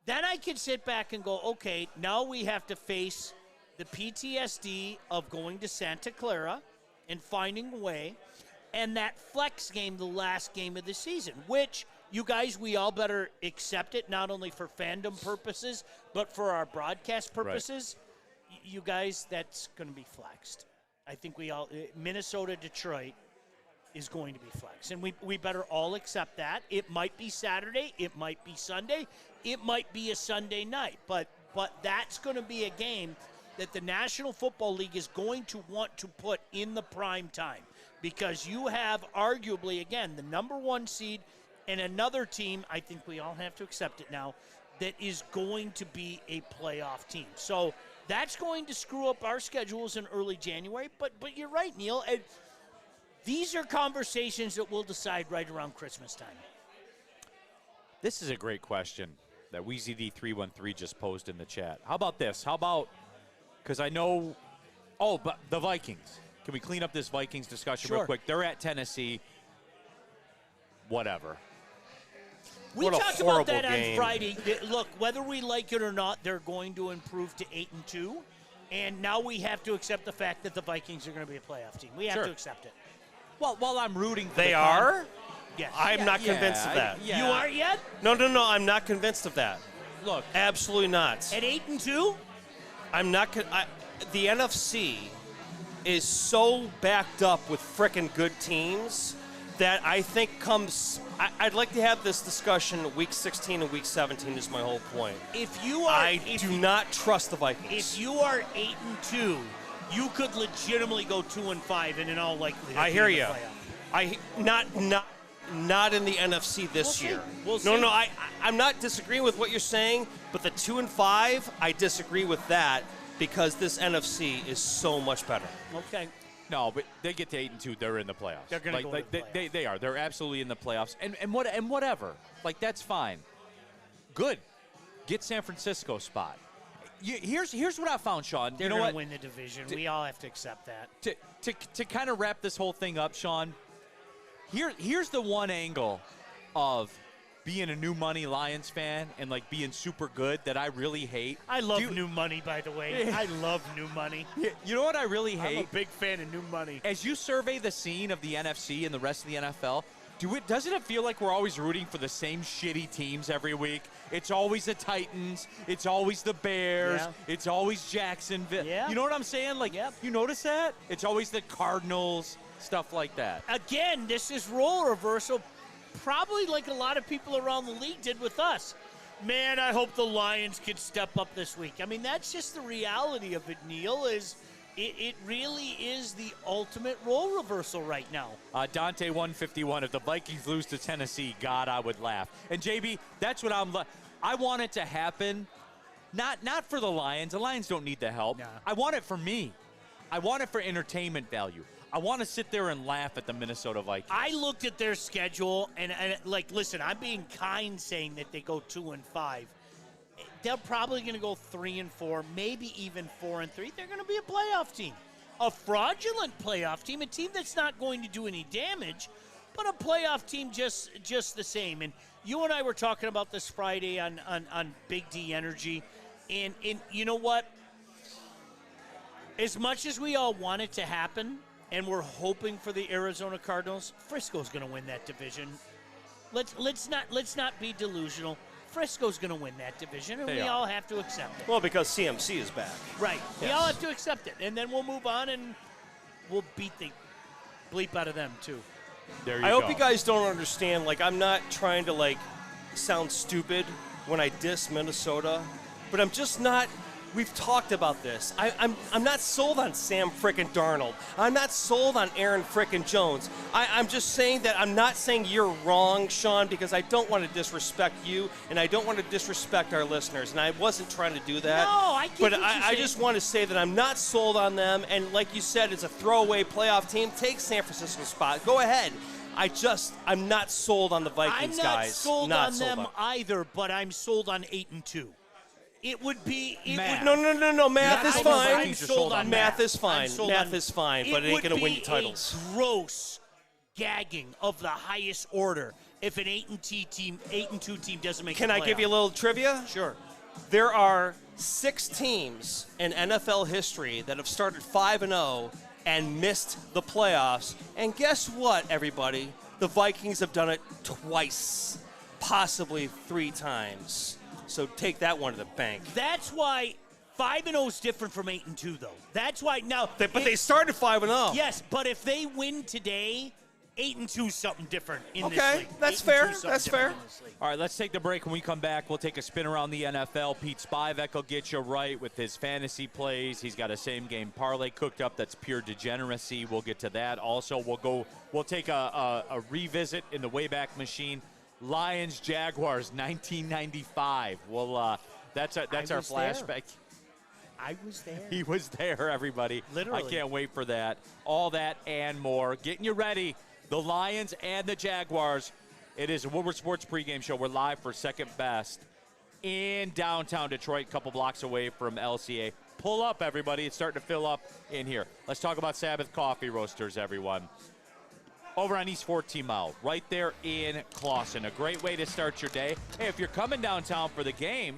then I can sit back and go, okay, now we have to face the PTSD of going to Santa Clara and finding a way, and that flex game, the last game of the season, which you guys, we all better accept it, not only for fandom purposes, but for our broadcast purposes. Right. You guys, that's going to be flexed. I think Minnesota, Detroit is going to be flexed. And we better all accept that. It might be Saturday. It might be Sunday. It might be a Sunday night. But that's going to be a game that the National Football League is going to want to put in the prime time. Because you have arguably, again, the number 1 seed and another team, I think we all have to accept it now, that is going to be a playoff team. So that's going to screw up our schedules in early January. But you're right, Neil. And these are conversations that we'll decide right around Christmas time. This is a great question that WeezyD313 just posed in the chat. How about this? Because I know, but the Vikings. Can we clean up this Vikings discussion real quick? They're at Tennessee. Whatever. We talked about that on Friday. Look, whether we like it or not, they're going to improve to 8-2, and now we have to accept the fact that the Vikings are going to be a playoff team. We have to accept it. Well, while I'm rooting for they are? Yes. I'm not convinced of that. You aren't yet? No, I'm not convinced of that. Look. Absolutely not. At 8-2? I'm not the NFC is so backed up with frickin' good teams that I think I'd like to have this discussion week 16 and week 17 is my whole point. I do not trust the Vikings. If you are 8-2, you could legitimately go 2-5 and in all likelihood. I hear you. Not in the NFC this year. We'll see. No, I'm not disagreeing with what you're saying, but the 2-5, I disagree with that because this NFC is so much better. Okay. No, but they get to 8-2, they're in the playoffs. They're going to go to the playoffs. They are. They're absolutely in the playoffs. And whatever. That's fine. Good. Get San Francisco spot. Here's what I found, Sean. They're going to win the division. We all have to accept that. To kind of wrap this whole thing up, Sean, here's the one angle of being a new money Lions fan and being super good that I really hate. I love new money, by the way. I love new money. You know what I really hate? I'm a big fan of new money. As you survey the scene of the NFC and the rest of the NFL, Doesn't it feel like we're always rooting for the same shitty teams every week? It's always the Titans. It's always the Bears. Yeah. It's always Jacksonville. Yeah. You know what I'm saying? Like, you notice that? It's always the Cardinals, stuff like that. Again, this is role reversal, probably like a lot of people around the league did with us. Man, I hope the Lions could step up this week. I mean, that's just the reality of it, Neil, is it really is the ultimate role reversal right now. Dante 151, if the Vikings lose to Tennessee, God, I would laugh. And, JB, that's what I want it to happen, not for the Lions. The Lions don't need the help. Nah. I want it for me. I want it for entertainment value. I want to sit there and laugh at the Minnesota Vikings. I looked at their schedule, and like, listen, I'm being kind saying that they go 2-5. They're probably going to go 3-4, maybe even 4-3. They're going to be a playoff team, a fraudulent playoff team, a team that's not going to do any damage, but a playoff team just the same. And you and I were talking about this Friday on Big D Energy, and you know what? As much as we all want it to happen, and we're hoping for the Arizona Cardinals, Frisco's going to win that division. Let's not be delusional. Frisco's going to win that division, and we all have to accept it. Well, because CMC is back. Right. Yes. We all have to accept it, and then we'll move on, and we'll beat the bleep out of them, too. There you I go. hope you guys don't understand. Like, I'm not trying to, like, sound stupid when I diss Minnesota, but I'm just not. We've talked about this. I'm not sold on Sam frickin' Darnold. I'm not sold on Aaron frickin' Jones. I'm just saying that I'm not saying you're wrong, Sean, because I don't want to disrespect you, and I don't want to disrespect our listeners, and I wasn't trying to do that. No, I get what But you're I saying. just want to say that I'm not sold on them, and like you said, it's a throwaway playoff team. Take San Francisco's spot. Go ahead. I'm not sold on the Vikings, I'm not guys. sold on them either, but I'm sold on 8-2. It would be. No. Math is fine. I'm sold on math is I'm fine. sold Math on- is fine, but it ain't going to win you titles. A gross gagging of the highest order if an 8-2 team doesn't make. Can the I give you a playoffs. little trivia? Sure. There are 6 teams in NFL history that have started 5-0 and missed the playoffs. And guess what, everybody? The Vikings have done it twice, possibly 3 times. So take that one to the bank. That's why 5-0 is different from 8-2, though. That's why now. But they started 5-0. Yes, but if they win today, 8-2 is something different in this Okay, league. that's 8-2 fair. is something That's different fair. in this league. All right, let's take the break. When we come back, we'll take a spin around the NFL. Pete Spivak will get you right with his fantasy plays. He's got a same-game parlay cooked up that's pure degeneracy. We'll get to that. Also, we'll take a revisit in the Wayback Machine. Lions, Jaguars, 1995. Well, that's our flashback. I was there. He was there, everybody. Literally. I can't wait for that. All that and more. Getting you ready. The Lions and the Jaguars. It is a Woodward Sports pregame show. We're live for Second Best in downtown Detroit, a couple blocks away from LCA. Pull up, everybody. It's starting to fill up in here. Let's talk about Sabbath Coffee Roasters, everyone. Over on East 14 Mile, right there in Clawson. A great way to start your day. Hey, if you're coming downtown for the game,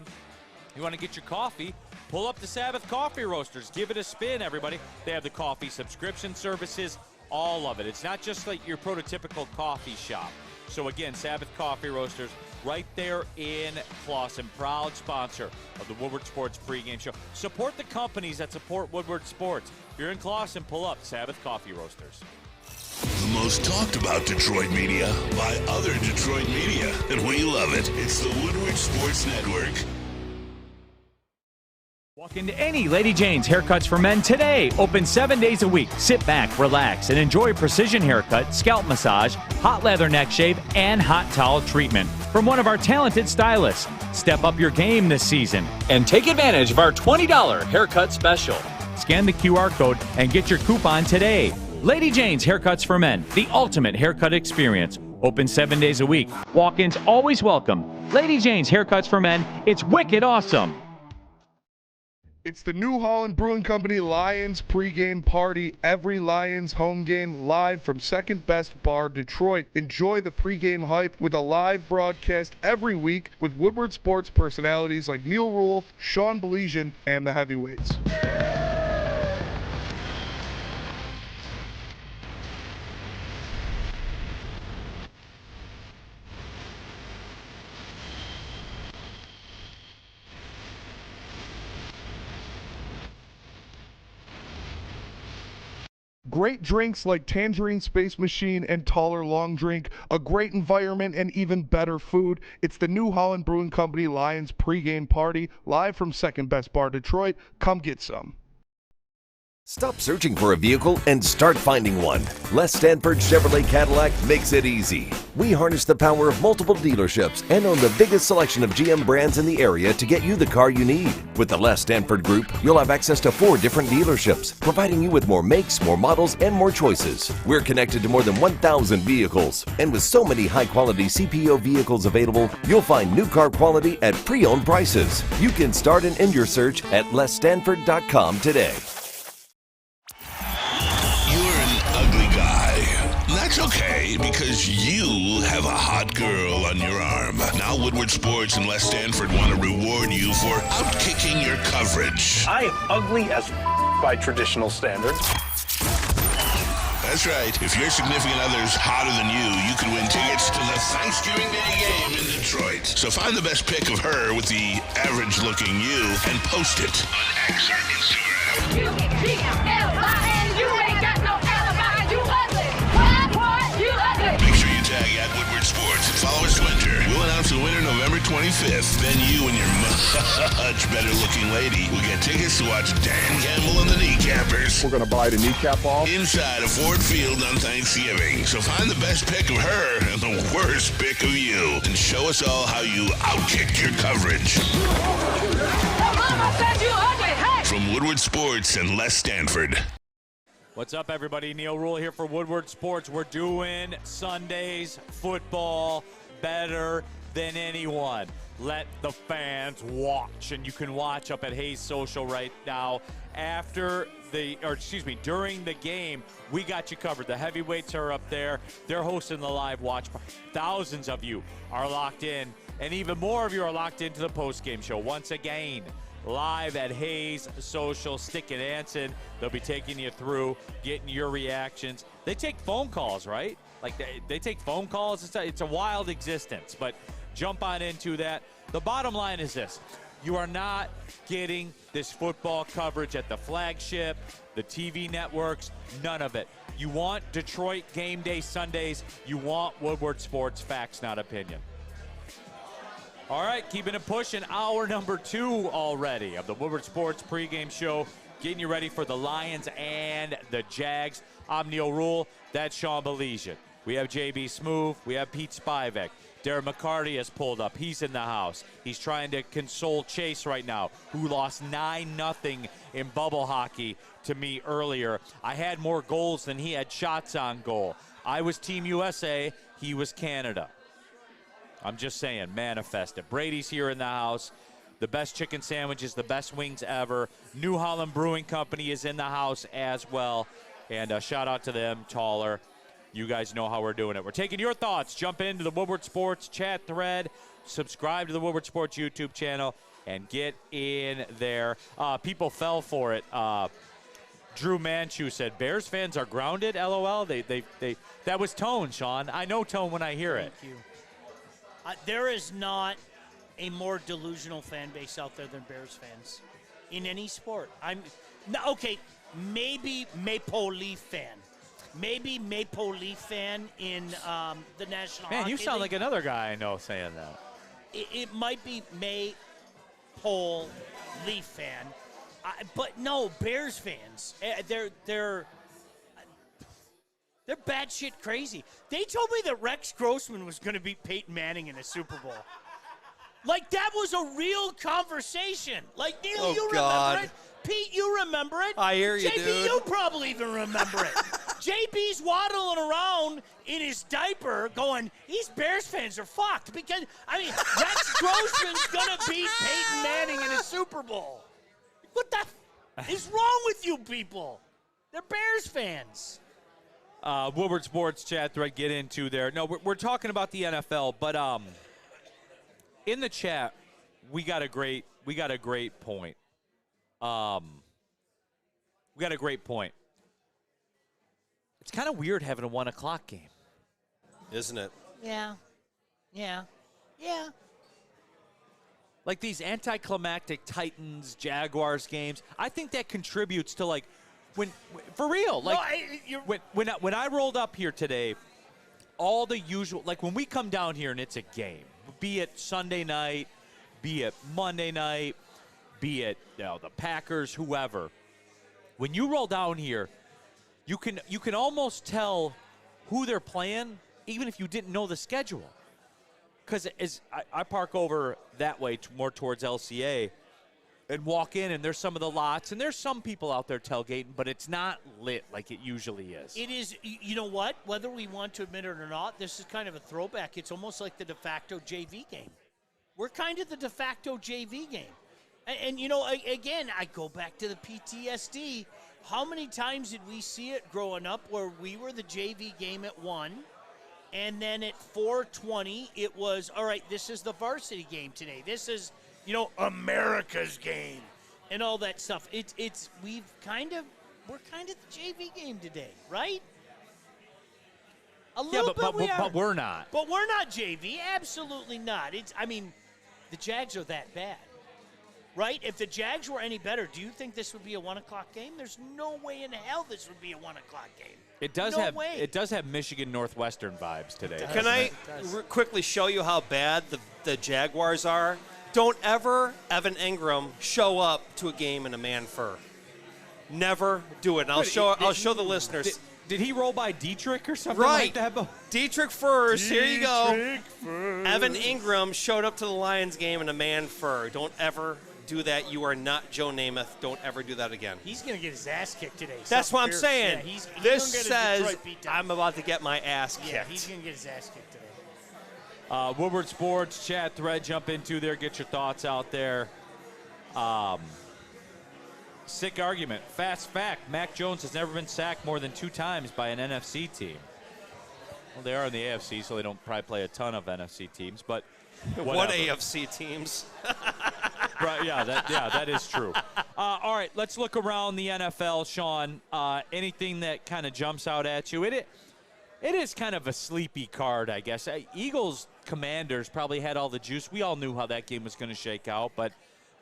you want to get your coffee, pull up the Sabbath Coffee Roasters. Give it a spin, everybody. They have the coffee subscription services, all of it. It's not just like your prototypical coffee shop. So, again, Sabbath Coffee Roasters right there in Clawson. Proud sponsor of the Woodward Sports pregame show. Support the companies that support Woodward Sports. If you're in Clawson, pull up Sabbath Coffee Roasters. The most talked about Detroit media by other Detroit media. And we love it. It's the Woodward Sports Network. Walk into any Lady Jane's Haircuts for Men today. Open 7 days a week. Sit back, relax, and enjoy precision haircut, scalp massage, hot leather neck shave, and hot towel treatment from one of our talented stylists. Step up your game this season and take advantage of our $20 haircut special. Scan the QR code and get your coupon today. Lady Jane's Haircuts for Men, the ultimate haircut experience. Open 7 days a week. Walk-ins always welcome. Lady Jane's Haircuts for Men. It's wicked awesome. It's the New Holland Brewing Company Lions pregame party. Every Lions home game live from Second Best Bar, Detroit. Enjoy the pregame hype with a live broadcast every week with Woodward Sports personalities like Neil Rule, Sean Belesian, and the Heavyweights. Great drinks like Tangerine Space Machine and Taller Long Drink, a great environment, and even better food. It's the New Holland Brewing Company Lions pregame party, live from Second Best Bar Detroit. Come get some. Stop searching for a vehicle and start finding one. Les Stanford Chevrolet Cadillac makes it easy. We harness the power of multiple dealerships and own the biggest selection of GM brands in the area to get you the car you need. With the Les Stanford Group, you'll have access to 4 different dealerships, providing you with more makes, more models, and more choices. We're connected to more than 1,000 vehicles, and with so many high-quality CPO vehicles available, you'll find new car quality at pre-owned prices. You can start and end your search at lesstanford.com today. That's okay, because you have a hot girl on your arm. Now Woodward Sports and Les Stanford want to reward you for outkicking your coverage. I am ugly as by traditional standards. That's right. If your significant other's hotter than you can win tickets to the Thanksgiving Day game in Detroit. So find the best pic of her with the average-looking you and post it on X or Instagram. You ain't got no alibi. You ugly. You ugly. Make sure you tag at Woodward Sports and follow us Twitter. We'll announce the winner November 25th. Then you and your much better-looking lady will get tickets to watch Dan Campbell and the Kneecappers. We're going to buy the kneecap off. Inside a Ford Field on Thanksgiving. So find the best pic of her and the worst pic of you. And show us all how you outkicked your coverage. Your mama said you ugly. Hey. From Woodward Sports and Les Stanford. What's up, everybody? Neil Rule here for Woodward Sports. We're doing Sunday's football better than anyone. Let the fans watch, and you can watch up at Hayes Social right now. During the game, we got you covered. The heavyweights are up there. They're hosting the live watch. Thousands of you are locked in, and even more of you are locked into the post-game show. Once again, live at Hayes Social, Stick and Anson. They'll be taking you through, getting your reactions. They take phone calls, right? Like they take phone calls. It's a wild existence, but jump on into that. The bottom line is this. You are not getting this football coverage at the flagship, the TV networks, none of it. You want Detroit game day Sundays. You want Woodward Sports, facts, not opinion. All right, keeping it pushing. Hour number 2 already of the Woodward Sports pregame show, getting you ready for the Lions and the Jags. I'm Neil Rule. That's Sean Belizian. We have JB Smoove. We have Pete Spivak. Darren McCarty has pulled up. He's in the house. He's trying to console Chase right now, who lost 9-0 in bubble hockey to me earlier. I had more goals than he had shots on goal. I was Team USA. He was Canada. I'm just saying, manifest it. Brady's here in the house. The best chicken sandwiches, the best wings ever. New Holland Brewing Company is in the house as well. And shout out to them, Taller. You guys know how we're doing it. We're taking your thoughts. Jump into the Woodward Sports chat thread. Subscribe to the Woodward Sports YouTube channel and get in there. People fell for it. Drew Manchu said, Bears fans are grounded, LOL. That was tone, Sean. I know tone when I hear it. Thank you. There is not a more delusional fan base out there than Bears fans in any sport. Maybe Maple Leaf fan. Maybe Maple Leaf fan in the National Hockey Man, you sound League. like another guy I know saying that. It might be Maple Leaf fan, but no, Bears fans. They're batshit crazy. They told me that Rex Grossman was going to beat Peyton Manning in a Super Bowl. Like, that was a real conversation. Like, Neil, you remember it? Pete, you remember it? I hear you, JB, dude. you probably even remember it. JB's waddling around in his diaper going, these Bears fans are fucked because, Rex Grossman's going to beat Peyton Manning in a Super Bowl. What the is wrong with you people? They're Bears fans. Woodward Sports chat thread, get into there. No, we're talking about the NFL, but in the chat, we got a great point. We got a great point. It's kind of weird having a 1 o'clock game, isn't it? Yeah. Like these anticlimactic Titans Jaguars games. I think that contributes to like for real, like you're, when I rolled up here today, all the usual, like when we come down here and it's a game, be it Sunday night, be it Monday night, be it the Packers, whoever. When you roll down here, you can almost tell who they're playing, even if you didn't know the schedule. Because I park over that way, more towards LCA, and walk in, and there's some of the lots, and there's some people out there tailgating, but it's not lit like it usually is. It is, you know what? Whether we want to admit it or not, this is kind of a throwback. It's almost like the de facto JV game. We're kind of the de facto JV game. And you know, again, I go back to the PTSD. How many times did we see it growing up where we were the JV game at 1, and then at 4:20 it was, all right, this is the varsity game today. This is, you know, America's game and all that stuff. We're kind of the JV game today, right? A little bit we are. But we're not. But we're not JV. Absolutely not. The Jags are that bad. Right? If the Jags were any better, do you think this would be a 1 o'clock game? There's no way in hell this would be a 1 o'clock game. It does have Michigan Northwestern vibes today. Can I quickly show you how bad the Jaguars are? Don't ever, Evan Ingram, show up to a game in a man fur. Never do it. And I'll show the listeners. Did he roll by Dietrich or something like that? Dietrich Furs, here you go. Evan Ingram showed up to the Lions game in a man fur. Don't ever do that. You are not Joe Namath. Don't ever do that again. He's going to get his ass kicked today. That's what I'm saying. Yeah, he's this says I'm about to get my ass kicked. Yeah, he's going to get his ass kicked today. Woodward Sports chat thread, jump into there, get your thoughts out there. Sick argument. Fast fact, Mac Jones has never been sacked more than 2 times by an NFC team. Well, they are in the AFC, so they don't probably play a ton of NFC teams, but whatever. What AFC teams? Right, that is true. All right, let's look around the NFL, Sean. Anything that kind of jumps out at you? It is kind of a sleepy card, I guess. Eagles Commanders probably had all the juice. We all knew how that game was going to shake out, but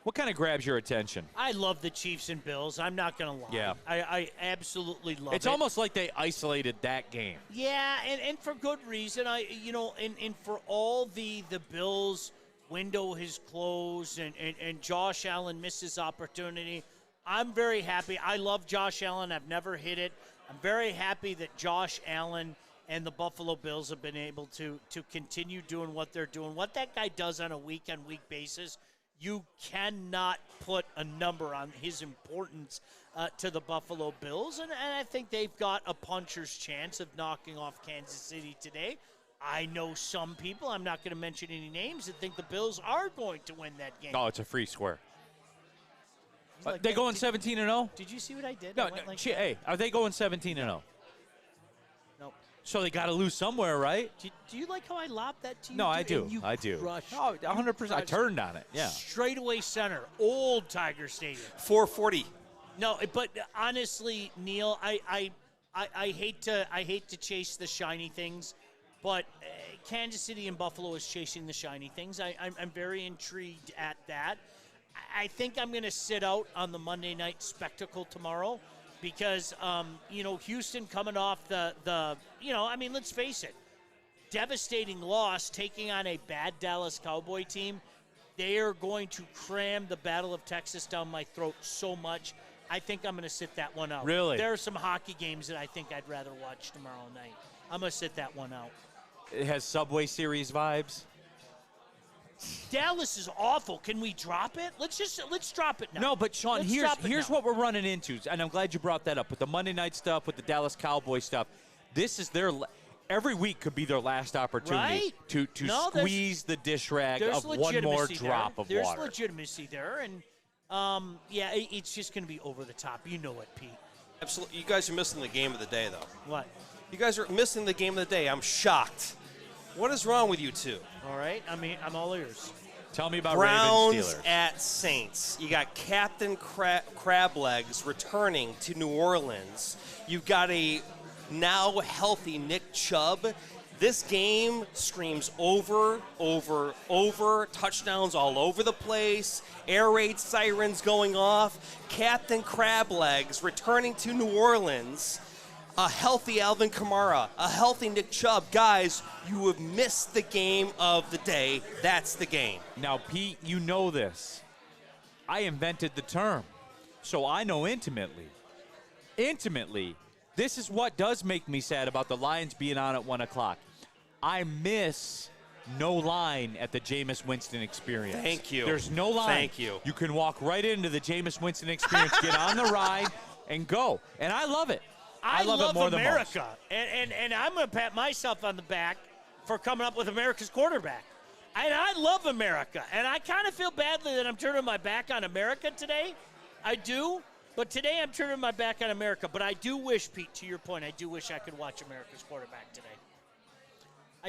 what kind of grabs your attention? I love the Chiefs and Bills. I'm not going to lie. Yeah. I absolutely love it. It's almost like they isolated that game. Yeah, and for good reason. And for all the Bills window has closed and Josh Allen missed his opportunity, I'm very happy. I love Josh Allen. I've never hit it. I'm very happy that Josh Allen and the Buffalo Bills have been able to continue doing what they're doing. What that guy does on a week-on-week basis, you cannot put a number on his importance to the Buffalo Bills. And I think they've got a puncher's chance of knocking off Kansas City today. I know some people, I'm not going to mention any names, that think the Bills are going to win that game. Oh, it's a free square. Like they going 17-0? Did you see what I did? No, I are they going 17-0? No. So they got to lose somewhere, right? Do you like how I lobbed that to you? No, I do. I do. Oh, 100%. I turned on it. Yeah. Straightaway center, old Tiger Stadium. 440. No, but honestly, Neil, I hate to chase the shiny things, but Kansas City and Buffalo is chasing the shiny things. I'm very intrigued at that. I think I'm going to sit out on the Monday night spectacle tomorrow because, Houston coming off let's face it, devastating loss, taking on a bad Dallas Cowboy team. They are going to cram the Battle of Texas down my throat so much. I think I'm going to sit that one out. Really? There are some hockey games that I think I'd rather watch tomorrow night. I'm going to sit that one out. It has Subway Series vibes. Dallas is awful. Can we drop it? Let's drop it now. No, but Sean, here's what we're running into, and I'm glad you brought that up with the Monday night stuff, with the Dallas Cowboys stuff. This is every week could be their last opportunity to squeeze the dish rag of one more drop of water. There's legitimacy there, and it's just going to be over the top. You know it, Pete. Absolutely. You guys are missing the game of the day, though. What? You guys are missing the game of the day. I'm shocked. What is wrong with you two? All right. I'm all ears. Tell me about Browns Ravens Steelers. at Saints. You got Captain Crablegs returning to New Orleans. You've got a now healthy Nick Chubb. This game screams over, touchdowns all over the place, air raid sirens going off, Captain Crablegs returning to New Orleans, a healthy Alvin Kamara, a healthy Nick Chubb. Guys, you have missed the game of the day. That's the game. Now, Pete, you know this. I invented the term, so I know intimately. This is what does make me sad about the Lions being on at 1 o'clock. I miss no line at the Jameis Winston experience. Thank you. There's no line. Thank you. You can walk right into the Jameis Winston experience, get on the ride, and go. And I love it. I love it more America. than most. And I'm going to pat myself on the back for coming up with America's quarterback. And I love America. And I kind of feel badly that I'm turning my back on America today. I do. But today I'm turning my back on America. But I do wish, Pete, to your point, I do wish I could watch America's quarterback today.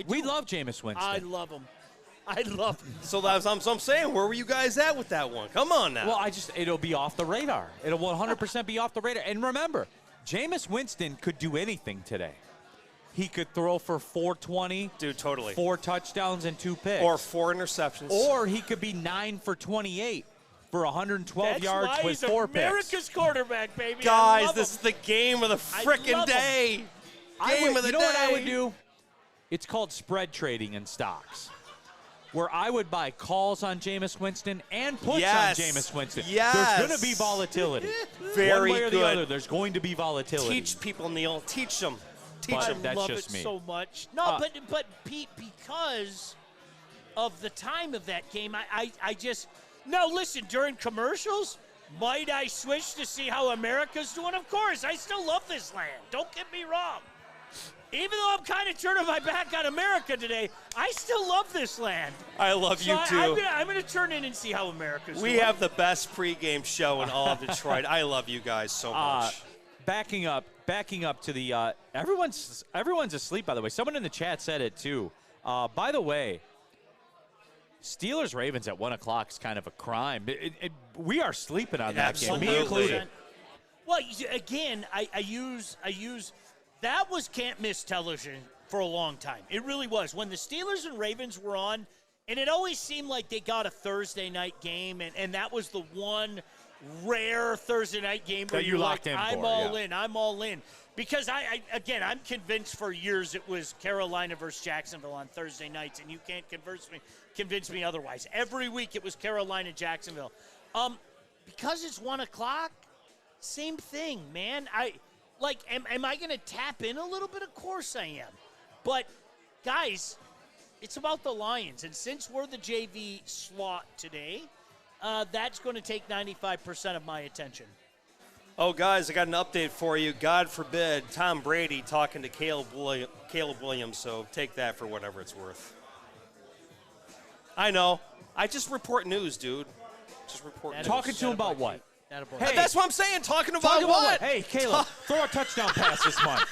We love Jameis Winston. I love him. I love him. So that's what I'm saying. Where were you guys at with that one? Come on now. Well, it'll be off the radar. It'll 100% be off the radar. And remember, Jameis Winston could do anything today. He could throw for 420. Dude, totally. 4 touchdowns and 2 picks. Or 4 interceptions. Or he could be 9 for 28 for 112 yards with 4 picks. America's quarterback, baby. Guys, this is the game of the frickin' day. Game of the day. You know what I would do? It's called spread trading in stocks, where I would buy calls on Jameis Winston and puts on Jameis Winston. Yes. There's going to be volatility. Very One way or good. the other, there's going to be volatility. Teach people, Neil. Teach them. But that's I love just it me. so much. No, but Pete, because of the time of that game, I just now listen during commercials. Might I switch to see how America's doing? Of course, I still love this land. Don't get me wrong. Even though I'm kind of turning my back on America today, I still love this land. I love you too. I'm going to turn in and see how America's doing. We have the best pregame show in all of Detroit. I love you guys so much. Backing up to the everyone's asleep, by the way. Someone in the chat said it too. By the way, Steelers Ravens at 1 o'clock is kind of a crime. We are sleeping on that game, me included. Well, again, I use that was can't miss television for a long time. It really was. When the Steelers and Ravens were on, and it always seemed like they got a Thursday night game, and that was the one rare Thursday night game where you locked in I'm for, all in. I'm all in. Because I'm convinced for years it was Carolina versus Jacksonville on Thursday nights, and you can't convince me otherwise. Every week it was Carolina, Jacksonville. Because it's 1 o'clock, same thing, man. Am I going to tap in a little bit? Of course I am. But, guys, it's about the Lions. And since we're the JV slot today, that's going to take 95% of my attention. Oh, guys, I got an update for you. God forbid Tom Brady talking to Caleb Williams, so take that for whatever it's worth. I know. I just report news, dude. Just report news. Talking to him about what? Hey, that's what I'm saying. Talking about what? Hey, Caleb, throw a touchdown pass this month.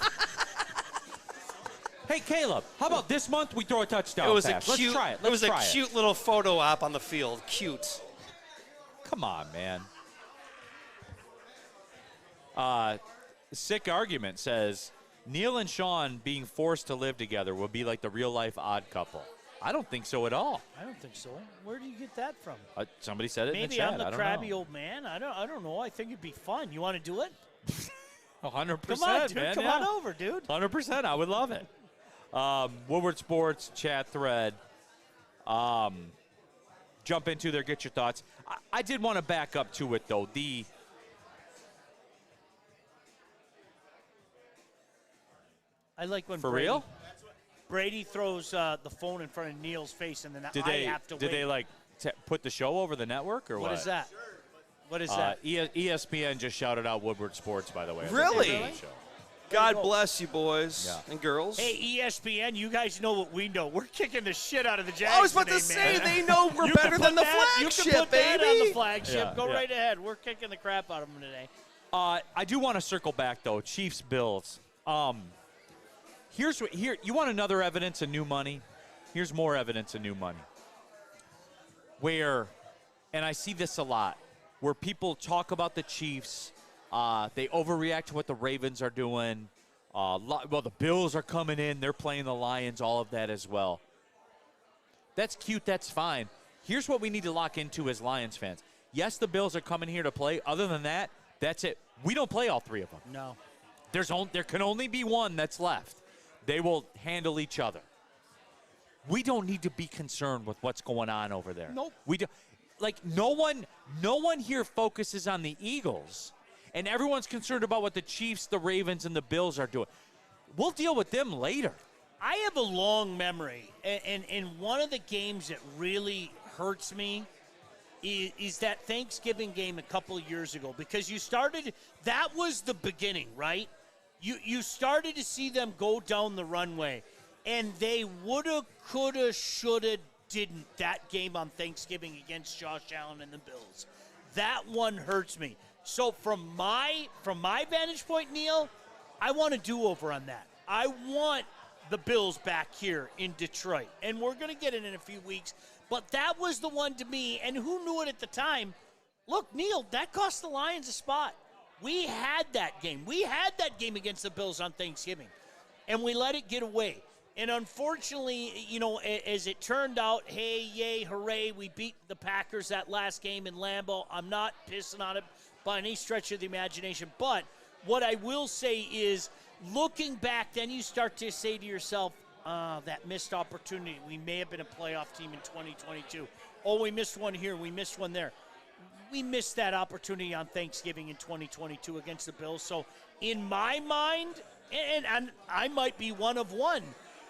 Hey, Caleb, how about this month we throw a touchdown pass? Let's try it. It was a cute little photo op on the field. Cute. Come on, man. Sick Argument says, Neil and Sean being forced to live together will be like the real-life odd couple. I don't think so at all. I don't think so. Where do you get that from? Somebody said it in the Maybe chat. I'm the I don't crabby know. old man. I don't know. I think it'd be fun. You want to do it? 100%, Come on, dude. man. Come on over, dude. 100%. I would love it. Woodward Sports chat thread. Jump into there. Get your thoughts. I did want to back up to it, though. I like when For real? Brady throws the phone in front of Neil's face, and then I have to wait. Did they put the show over the network or what? What is that? What is that? ESPN just shouted out Woodward Sports, by the way. Really? God bless you, boys and girls. Hey, ESPN, you guys know what we know. We're kicking the shit out of the Jags. I was about today, to say, man. they know we're better than the flagship, You can put that baby. on the flagship. Yeah, Go yeah. right ahead. We're kicking the crap out of them today. I do want to circle back, though. Chiefs, Bills. Here, you want another evidence of new money? Here's more evidence of new money. Where, and I see this a lot, where people talk about the Chiefs, they overreact to what the Ravens are doing. Well, the Bills are coming in. They're playing the Lions, all of that as well. That's cute. That's fine. Here's what we need to lock into as Lions fans. Yes, the Bills are coming here to play. Other than that, that's it. We don't play all three of them. No. There can only be one that's left. They will handle each other. We don't need to be concerned with what's going on over there. Nope. We do, no one here focuses on the Eagles, and everyone's concerned about what the Chiefs, the Ravens, and the Bills are doing. We'll deal with them later. I have a long memory, and one of the games that really hurts me is that Thanksgiving game a couple of years ago, because that was the beginning, right? You started to see them go down the runway, and they woulda, coulda, shoulda, didn't that game on Thanksgiving against Josh Allen and the Bills. That one hurts me. So from my vantage point, Neil, I want a do-over on that. I want the Bills back here in Detroit, and we're going to get it in a few weeks. But that was the one to me, and who knew it at the time? Look, Neil, that cost the Lions a spot. We had that game. We had that game against the Bills on Thanksgiving, and we let it get away. And unfortunately, as it turned out, hey, yay, hooray, we beat the Packers that last game in Lambeau. I'm not pissing on it by any stretch of the imagination. But what I will say is, looking back, then you start to say to yourself, that missed opportunity. We may have been a playoff team in 2022. Oh, we missed one here. We missed one there. We missed that opportunity on Thanksgiving in 2022 against the Bills. So in my mind, and I might be one of one,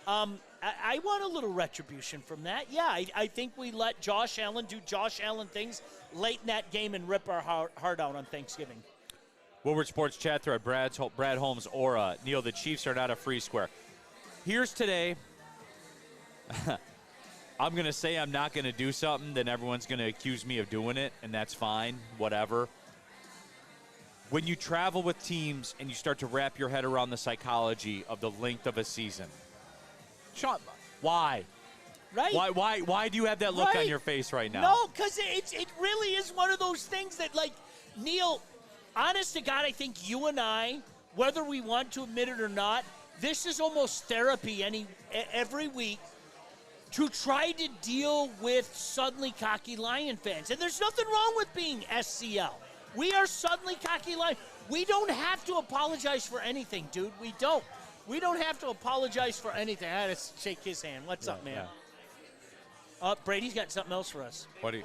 I want a little retribution from that. Yeah, I think we let Josh Allen do Josh Allen things late in that game and rip our heart out on Thanksgiving. Woodward Sports Chat Thread, Brad Holmes, Aura. Neil, the Chiefs are not a free square. Here's today. I'm going to say I'm not going to do something, then everyone's going to accuse me of doing it, and that's fine, whatever. When you travel with teams and you start to wrap your head around the psychology of the length of a season, Sean, why? Right? Why do you have that look on your face right now? No, because it really is one of those things that, Neil, honest to God, I think you and I, whether we want to admit it or not, this is almost therapy every week to try to deal with suddenly cocky Lion fans. And there's nothing wrong with being SCL. We are suddenly cocky Lion. We don't have to apologize for anything, dude. We don't. We don't have to apologize for anything. I had to shake his hand. What's up, man? Yeah. Brady's got something else for us. What do you?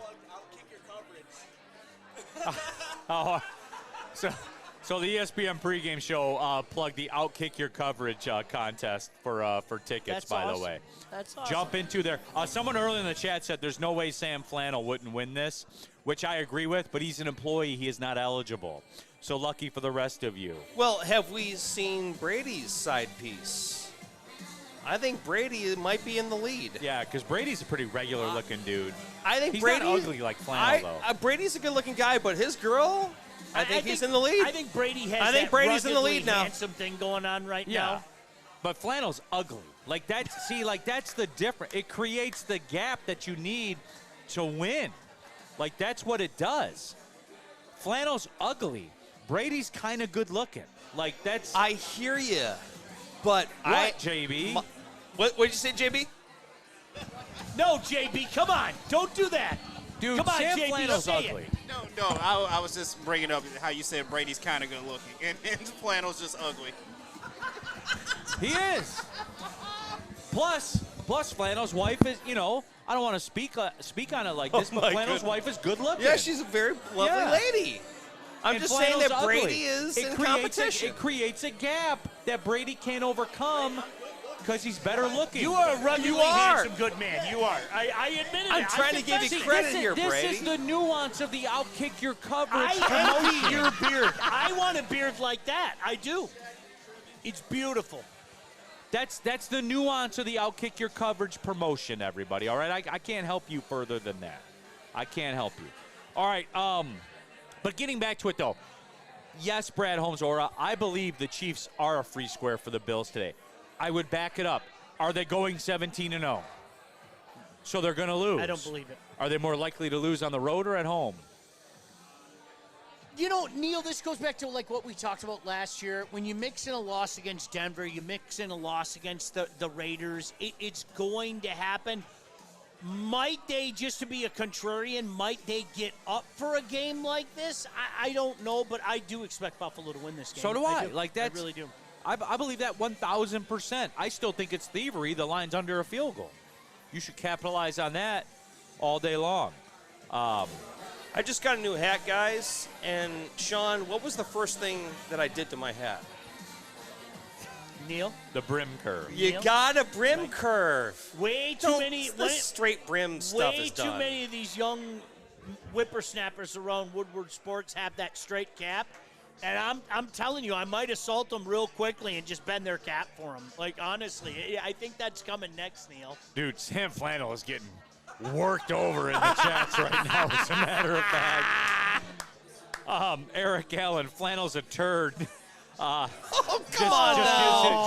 So the ESPN pregame show plugged the Outkick Your Coverage contest for tickets, by the way. That's awesome. Jump into there. Someone earlier in the chat said there's no way Sam Flannel wouldn't win this, which I agree with, but he's an employee. He is not eligible. So lucky for the rest of you. Well, have we seen Brady's side piece? I think Brady might be in the lead. Yeah, because Brady's a pretty regular-looking dude. I think he's Brady, not ugly like Flannel, though. Brady's a good-looking guy, but his girl, I think he's in the lead. I think Brady has Brady's in the lead now. Handsome thing going on right now. But Flannel's ugly. That's the difference. It creates the gap that you need to win. That's what it does. Flannel's ugly. Brady's kind of good-looking. I hear you, but JB? What did you say, JB? No, JB, come on. Don't do that. Dude, come on, Sam JB, Flannel's say ugly. it. No, I was just bringing up how you said Brady's kind of good-looking, and Flannel's just ugly. He is. Plus Flannel's wife is, I don't want to speak on it like this, but Flannel's wife is good-looking. Yeah, she's a very lovely lady. I'm just saying that ugly. Brady is in competition. It creates a gap that Brady can't overcome because he's better looking. You are a ruggedly handsome good man. You are. I admit it. I'm trying to give you credit here, Brady. This is the nuance of the Outkick Your Coverage. I envy your beard. I want a beard like that. I do. It's beautiful. That's the nuance of the Outkick Your Coverage promotion, everybody. All right, I can't help you further than that. I can't help you. All right, but getting back to it, though, yes, Brad Holmes, Aura, I believe the Chiefs are a free square for the Bills today. I would back it up. Are they going 17-0? So they're going to lose. I don't believe it. Are they more likely to lose on the road or at home? Neil, this goes back to like what we talked about last year. When you mix in a loss against Denver, you mix in a loss against the Raiders, it's going to happen. Might they, just to be a contrarian, might they get up for a game like this? I don't know, but I do expect Buffalo to win this game. So do I. I really do. I believe that 1,000%. I still think it's thievery. The line's under a field goal. You should capitalize on that all day long. I just got a new hat, guys. And, Sean, what was the first thing that I did to my hat? Neil? The brim curve. You got a brim curve. Way too many. The straight brim stuff way is done. too many of these young whippersnappers around Woodward Sports have that straight cap. And I'm telling you, I might assault them real quickly and just bend their cap for them. Like, honestly, I think that's coming next, Neil. Dude, Sam Flannel is getting worked over in the chats right now, as a matter of fact. Eric Allen, Flannel's a turd. Come on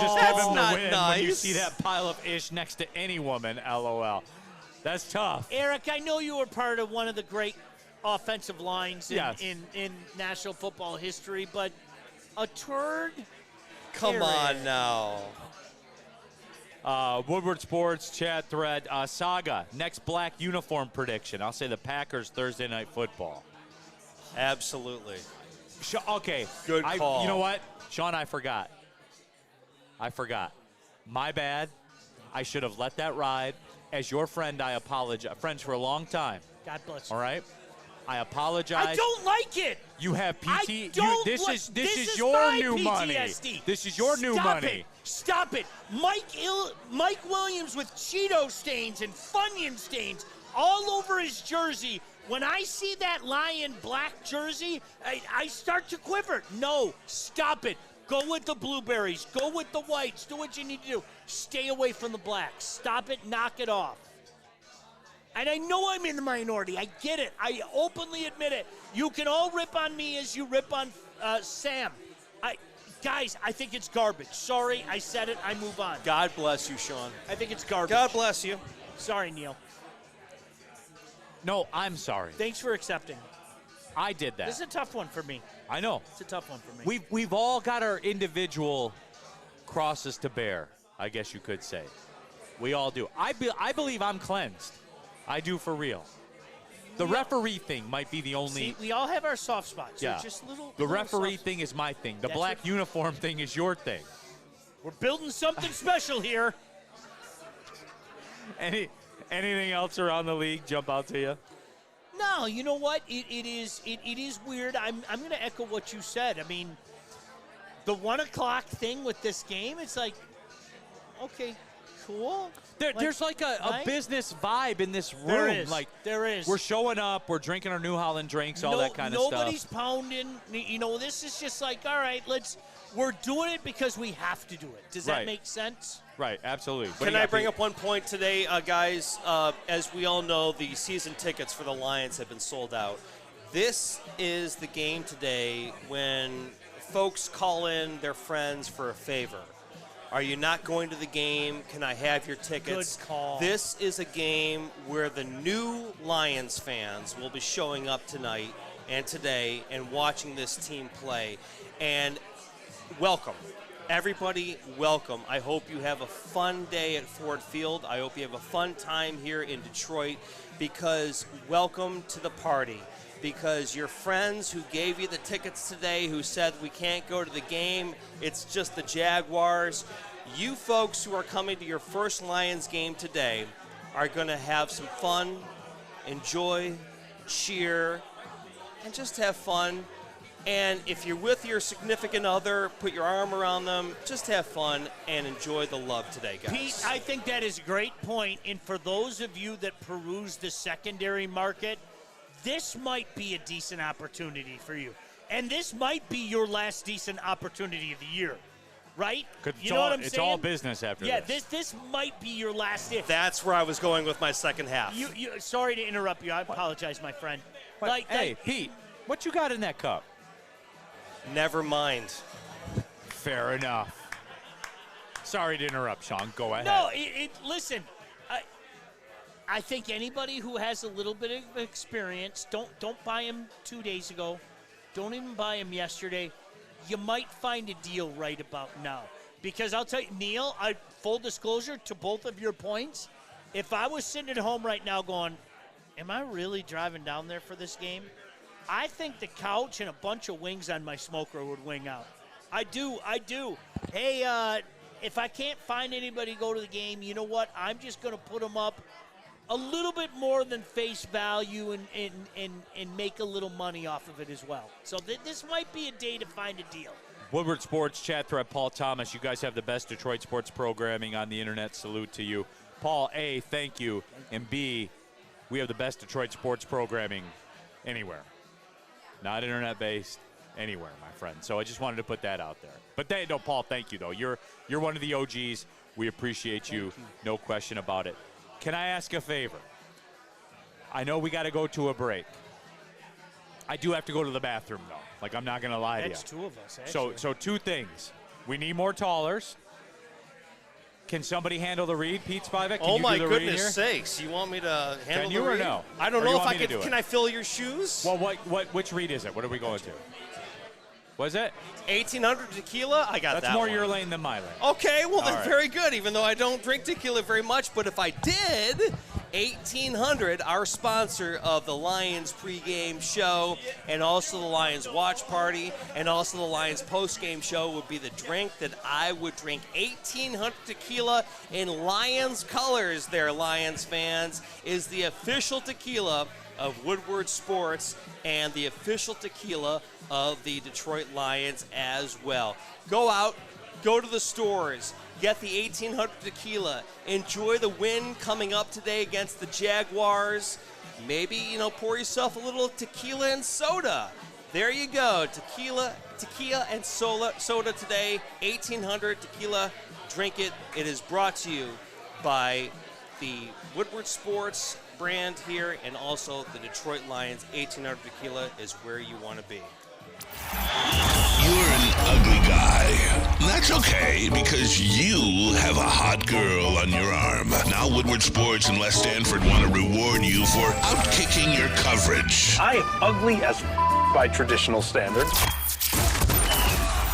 just That's give him the not win nice. when you see that pile of ish next to any woman, LOL. That's tough. Eric, I know you were part of one of the great offensive lines Yes. in National Football history, but a turd? Come on now. Woodward Sports chat thread. Saga, next black uniform prediction. I'll say the Packers Thursday Night Football. Absolutely. Okay. Good call. You know what? Sean, I forgot. My bad. I should have let that ride. As your friend, I apologize. Friends for a long time. God bless you. All right? I apologize. I don't like it. You have PT. I don't This like- is is your my new money. PTSD. This is your new money. Stop it. Mike Williams with Cheeto stains and Funyun stains all over his jersey. When I see that lion black jersey, I start to quiver. No, stop it. Go with the blueberries. Go with the whites. Do what you need to do. Stay away from the blacks. Stop it. Knock it off. And I know I'm in the minority. I get it. I openly admit it. You can all rip on me as you rip on Sam. Guys, I think it's garbage. Sorry, I said it. I move on. God bless you, Sean. I think it's garbage. God bless you. Sorry, Neil. No, I'm sorry. Thanks for accepting. I did that. This is a tough one for me. I know. It's a tough one for me. We've all got our individual crosses to bear, I guess you could say. We all do. I believe I'm cleansed. I do for real. The referee thing might be the only. See, we all have our soft spots. Yeah. They're just little. The little referee soft thing is my thing. The That's black what- uniform thing is your thing. We're building something special here. Anything else around the league jump out to you? No, you know what? It is weird. I'm going to echo what you said. I mean, the 1 o'clock thing with this game, it's like, okay, cool. There's like a right? business vibe in this room. There is. Like There is. we're showing up, we're drinking our New Holland drinks, all that kind of stuff. Nobody's pounding. You know, this is just like, all right, we're doing it because we have to do it. Does that Right. make sense? Right, absolutely. What do Can you I got, bring Pete? up one point today, guys? As we all know, the season tickets for the Lions have been sold out. This is the game today when folks call in their friends for a favor. Are you not going to the game? Can I have your tickets? Good call. This is a game where the new Lions fans will be showing up tonight and today and watching this team play. And welcome. Everybody, welcome. I hope you have a fun day at Ford Field. I hope you have a fun time here in Detroit because welcome to the party. Because your friends who gave you the tickets today, who said we can't go to the game, it's just the Jaguars. You folks who are coming to your first Lions game today are going to have some fun, enjoy, cheer, and just have fun. And if you're with your significant other, put your arm around them, just have fun and enjoy the love today, guys. Pete, I think that is a great point. And for those of you that peruse the secondary market, this might be a decent opportunity for you. And this might be your last decent opportunity of the year, right? You know what I'm saying? It's all business after Yeah, this. this might be your last day. That's where I was going with my second half. Sorry to interrupt you. I apologize, my friend. Hey, Pete, what you got in that cup? Never mind. Fair enough. Sorry to interrupt, Sean. Go ahead. No, listen. I think anybody who has a little bit of experience, don't buy them 2 days ago. don't even buy them yesterday. You might find a deal right about now. Because I'll tell you, Neil, full disclosure to both of your points, if I was sitting at home right now going, am I really driving down there for this game? I think the couch and a bunch of wings on my smoker would wing out. I do. Hey, if I can't find anybody to go to the game, you know what? I'm just going to put them up a little bit more than face value and make a little money off of it as well. So this might be a day to find a deal. Woodward Sports chat thread, Paul Thomas. You guys have the best Detroit sports programming on the internet. Salute to you. Paul, A, thank you. And B, we have the best Detroit sports programming anywhere. Not internet-based, anywhere, my friend. So I just wanted to put that out there. But no, Paul, thank you, though. You're one of the OGs. We appreciate you. No question about it. Can I ask a favor? I know we got to go to a break. I do have to go to the bathroom, though. Like, I'm not going to lie to you. That's two of us, actually. So two things. We need more tallers. Can somebody handle the read, Pete Spivak? Oh, my goodness sakes. You want me to handle the read? Can you or no? I don't know if I can. Can I fill your shoes? Well, which read is it? What are we going to? What is it? 1800 tequila? I got that. That's more one. your lane than my lane. Okay, well, then right. Very good, even though I don't drink tequila very much. But if I did, 1800, our sponsor of the Lions pregame show and also the Lions watch party and also the Lions postgame show would be the drink that I would drink. 1800 tequila in Lions colors there, Lions fans, is the official tequila of Woodward Sports and the official tequila of the Detroit Lions as well. Go out, go to the stores, get the 1800 tequila, enjoy the win coming up today against the Jaguars. Maybe, pour yourself a little tequila and soda. There you go, tequila and soda today, 1800 tequila. Drink it. It is brought to you by the Woodward Sports brand here, and also the Detroit Lions. 1800 tequila is where you want to be. You're an ugly guy. That's okay, because you have a hot girl on your arm. Now Woodward Sports and Les Stanford want to reward you for outkicking your coverage. I am ugly as by traditional standards.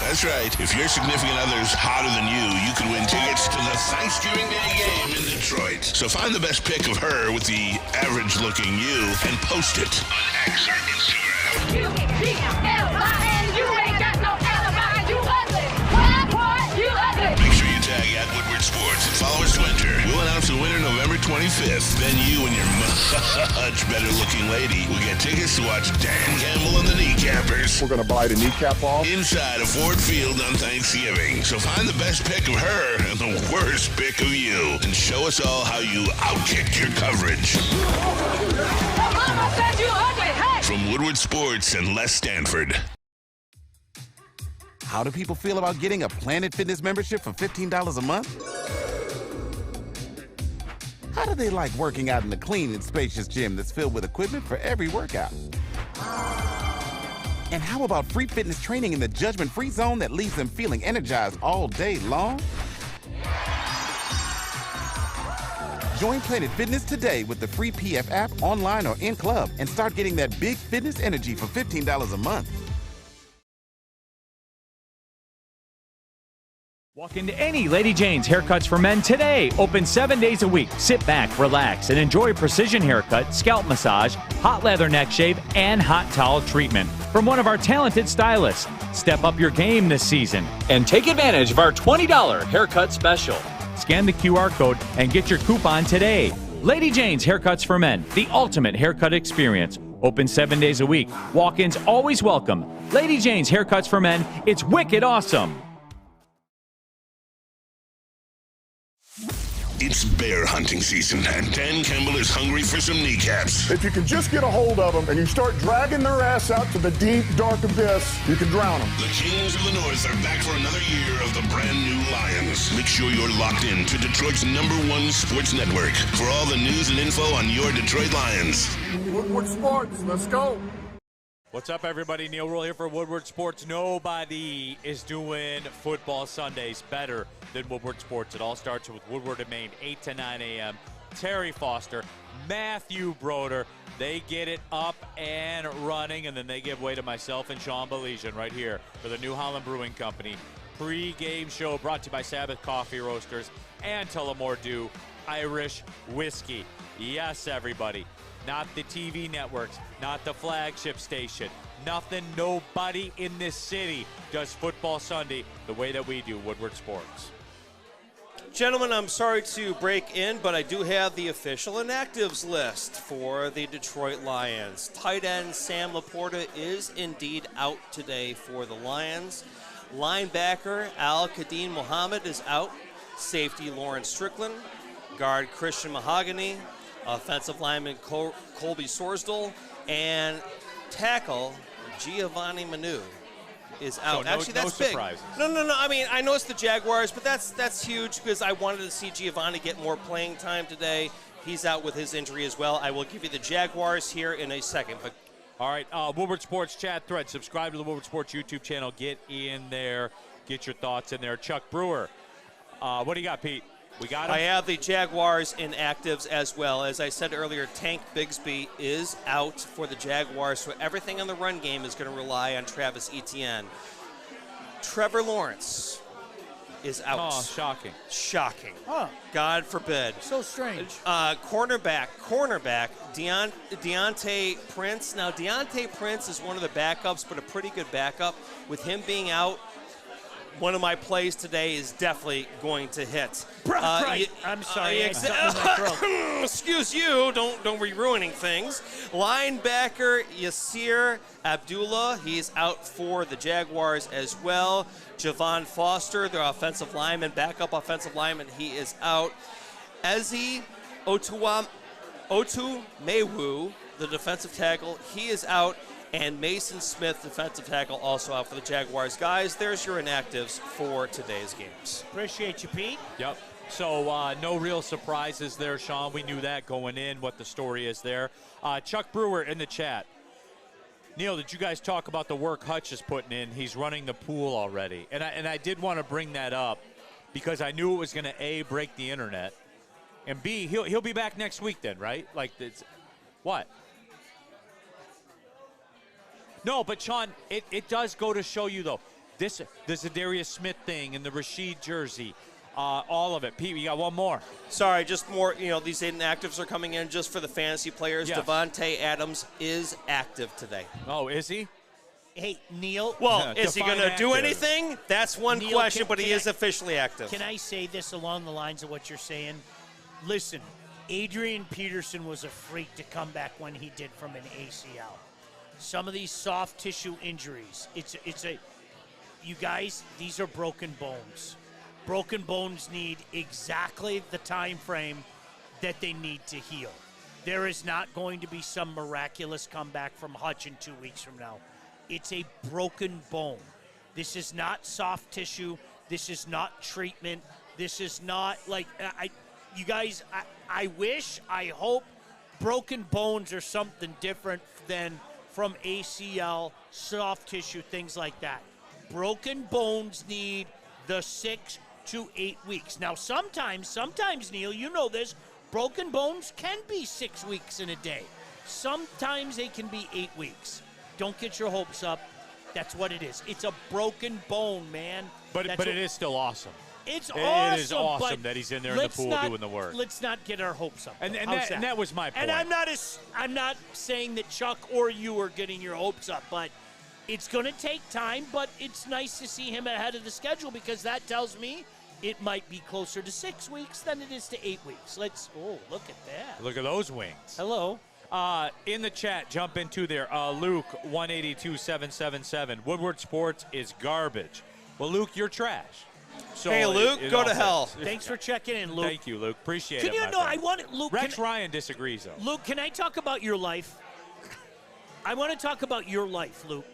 That's right. If your significant other's hotter than you can win tickets to the Thanksgiving Day game in Detroit. So find the best pic of her with the average-looking you and post it on X or Instagram. UGLIN, you ain't got no alibi, you ugly. What? You ugly. Make sure you tag at Woodward Sports and follow us to enter. We'll announce the winner November 25th. Then you and your much better-looking lady will get tickets to watch Dan Campbell and the Kneecappers. We're going to buy the kneecap off. Inside of Ford Field on Thanksgiving. So find the best pic of her and the worst pic of you. And show us all how you outkicked your coverage. Your mama said you ugly. Hey! From Woodward Sports and Les Stanford. How do people feel about getting a Planet Fitness membership for $15 a month? How do they like working out in a clean and spacious gym that's filled with equipment for every workout? And how about free fitness training in the judgment-free zone that leaves them feeling energized all day long? Join Planet Fitness today with the free PF app online or in club and start getting that big fitness energy for $15 a month. Walk into any Lady Jane's Haircuts for Men today. Open 7 days a week. Sit back, relax, and enjoy precision haircut, scalp massage, hot leather neck shave, and hot towel treatment from one of our talented stylists. Step up your game this season and take advantage of our $20 haircut special. Scan the QR code and get your coupon today. Lady Jane's Haircuts for Men, the ultimate haircut experience. Open 7 days a week. Walk-ins always welcome. Lady Jane's Haircuts for Men. It's wicked awesome. It's bear hunting season, and Dan Campbell is hungry for some kneecaps. If you can just get a hold of them and you start dragging their ass out to the deep, dark abyss, you can drown them. The Kings of the North are back for another year of the brand new Lions. Make sure you're locked in to Detroit's #1 sports network for all the news and info on your Detroit Lions. Woodward Sports, let's go. What's up, everybody? Neil Rule here for Woodward Sports. Nobody is doing football Sundays better than Woodward Sports. It all starts with Woodward and Maine, 8 to 9 a.m. Terry Foster, Matthew Broder. They get it up and running, and then they give way to myself and Sean Belizean right here for the New Holland Brewing Company pre-game show brought to you by Sabbath Coffee Roasters and Tullamore Dew Irish Whiskey. Yes, everybody. Not the TV networks, not the flagship station. Nothing, nobody in this city does Football Sunday the way that we do, Woodward Sports. Gentlemen, I'm sorry to break in, but I do have the official inactives list for the Detroit Lions. Tight end Sam Laporta is indeed out today for the Lions. Linebacker Al-Qadim Muhammad is out. Safety Lawrence Strickland. Guard Christian Mahogany. Offensive lineman Colby Sorsdal. And tackle Giovanni Manu is out. So no, Actually, that's no big. surprises. No. I mean, I know it's the Jaguars, but that's huge because I wanted to see Giovanni get more playing time today. He's out with his injury as well. I will give you the Jaguars here in a second. But all right, Woodward Sports chat thread. Subscribe to the Woodward Sports YouTube channel. Get in there. Get your thoughts in there. Chuck Brewer, what do you got, Pete? We got him? I have the Jaguars inactives as well. As I said earlier, Tank Bigsby is out for the Jaguars, so everything on the run game is going to rely on Travis Etienne. Trevor Lawrence is out. Oh, shocking. Shocking. Huh. God forbid. So strange. Cornerback, Deontay Prince. Now, Deontay Prince is one of the backups, but a pretty good backup. With him being out, one of my plays today is definitely going to hit. Right. I'm sorry. I had something in my throat. Excuse you. Don't be ruining things. Linebacker Yasir Abdullah. He's out for the Jaguars as well. Javon Foster, their offensive lineman, backup offensive lineman, he is out. Ezi Otumewu, the defensive tackle, he is out. And Mason Smith, defensive tackle, also out for the Jaguars. Guys, there's your inactives for today's games. Appreciate you, Pete. Yep. So no real surprises there, Sean. We knew that going in, what the story is there. Chuck Brewer in the chat. Neil, did you guys talk about the work Hutch is putting in? He's running the pool already. And I did want to bring that up because I knew it was going to, A, break the internet, and B, he'll be back next week then, right? Like, what? No, but Sean, it does go to show you, though, the Zadarius Smith thing and the Rashid jersey, all of it. Pete, you got one more. Sorry, just more, these inactives are coming in just for the fantasy players. Yes. Devontae Adams is active today. Oh, is he? Hey, Neil. Well, is he going to do anything? That's one Neil, question, but he is officially active. Can I say this along the lines of what you're saying? Listen, Adrian Peterson was a freak to come back when he did from an ACL. Some of these soft tissue injuries, you guys, these are broken bones. Broken bones need exactly the time frame that they need to heal. There is not going to be some miraculous comeback from Hutch in 2 weeks from now. It's a broken bone. This is not soft tissue. This is not treatment. This is not like, you guys, I wish, I hope broken bones are something different than from ACL, soft tissue, things like that. Broken bones need the 6 to 8 weeks. Now, sometimes, Neil, you know this, broken bones can be 6 weeks in a day. Sometimes they can be 8 weeks. Don't get your hopes up. That's what it is. It's a broken bone, man. But it is still awesome. It's awesome. It is awesome that he's in there in the pool doing the work. Let's not get our hopes up. And that was my point. And I'm not saying that Chuck or you are getting your hopes up, but it's going to take time. But it's nice to see him ahead of the schedule because that tells me it might be closer to 6 weeks than it is to 8 weeks. Look at that. Look at those wings. Hello. In the chat, jump into there. Luke 182777. Woodward Sports is garbage. Well, Luke, you're trash. So hey, Luke, go to hell. Thanks for checking in, Luke. Thank you, Luke. Appreciate it. Can you know? I want it, Luke. Rex Ryan disagrees, though. Luke, can I talk about your life? I want to talk about your life, Luke.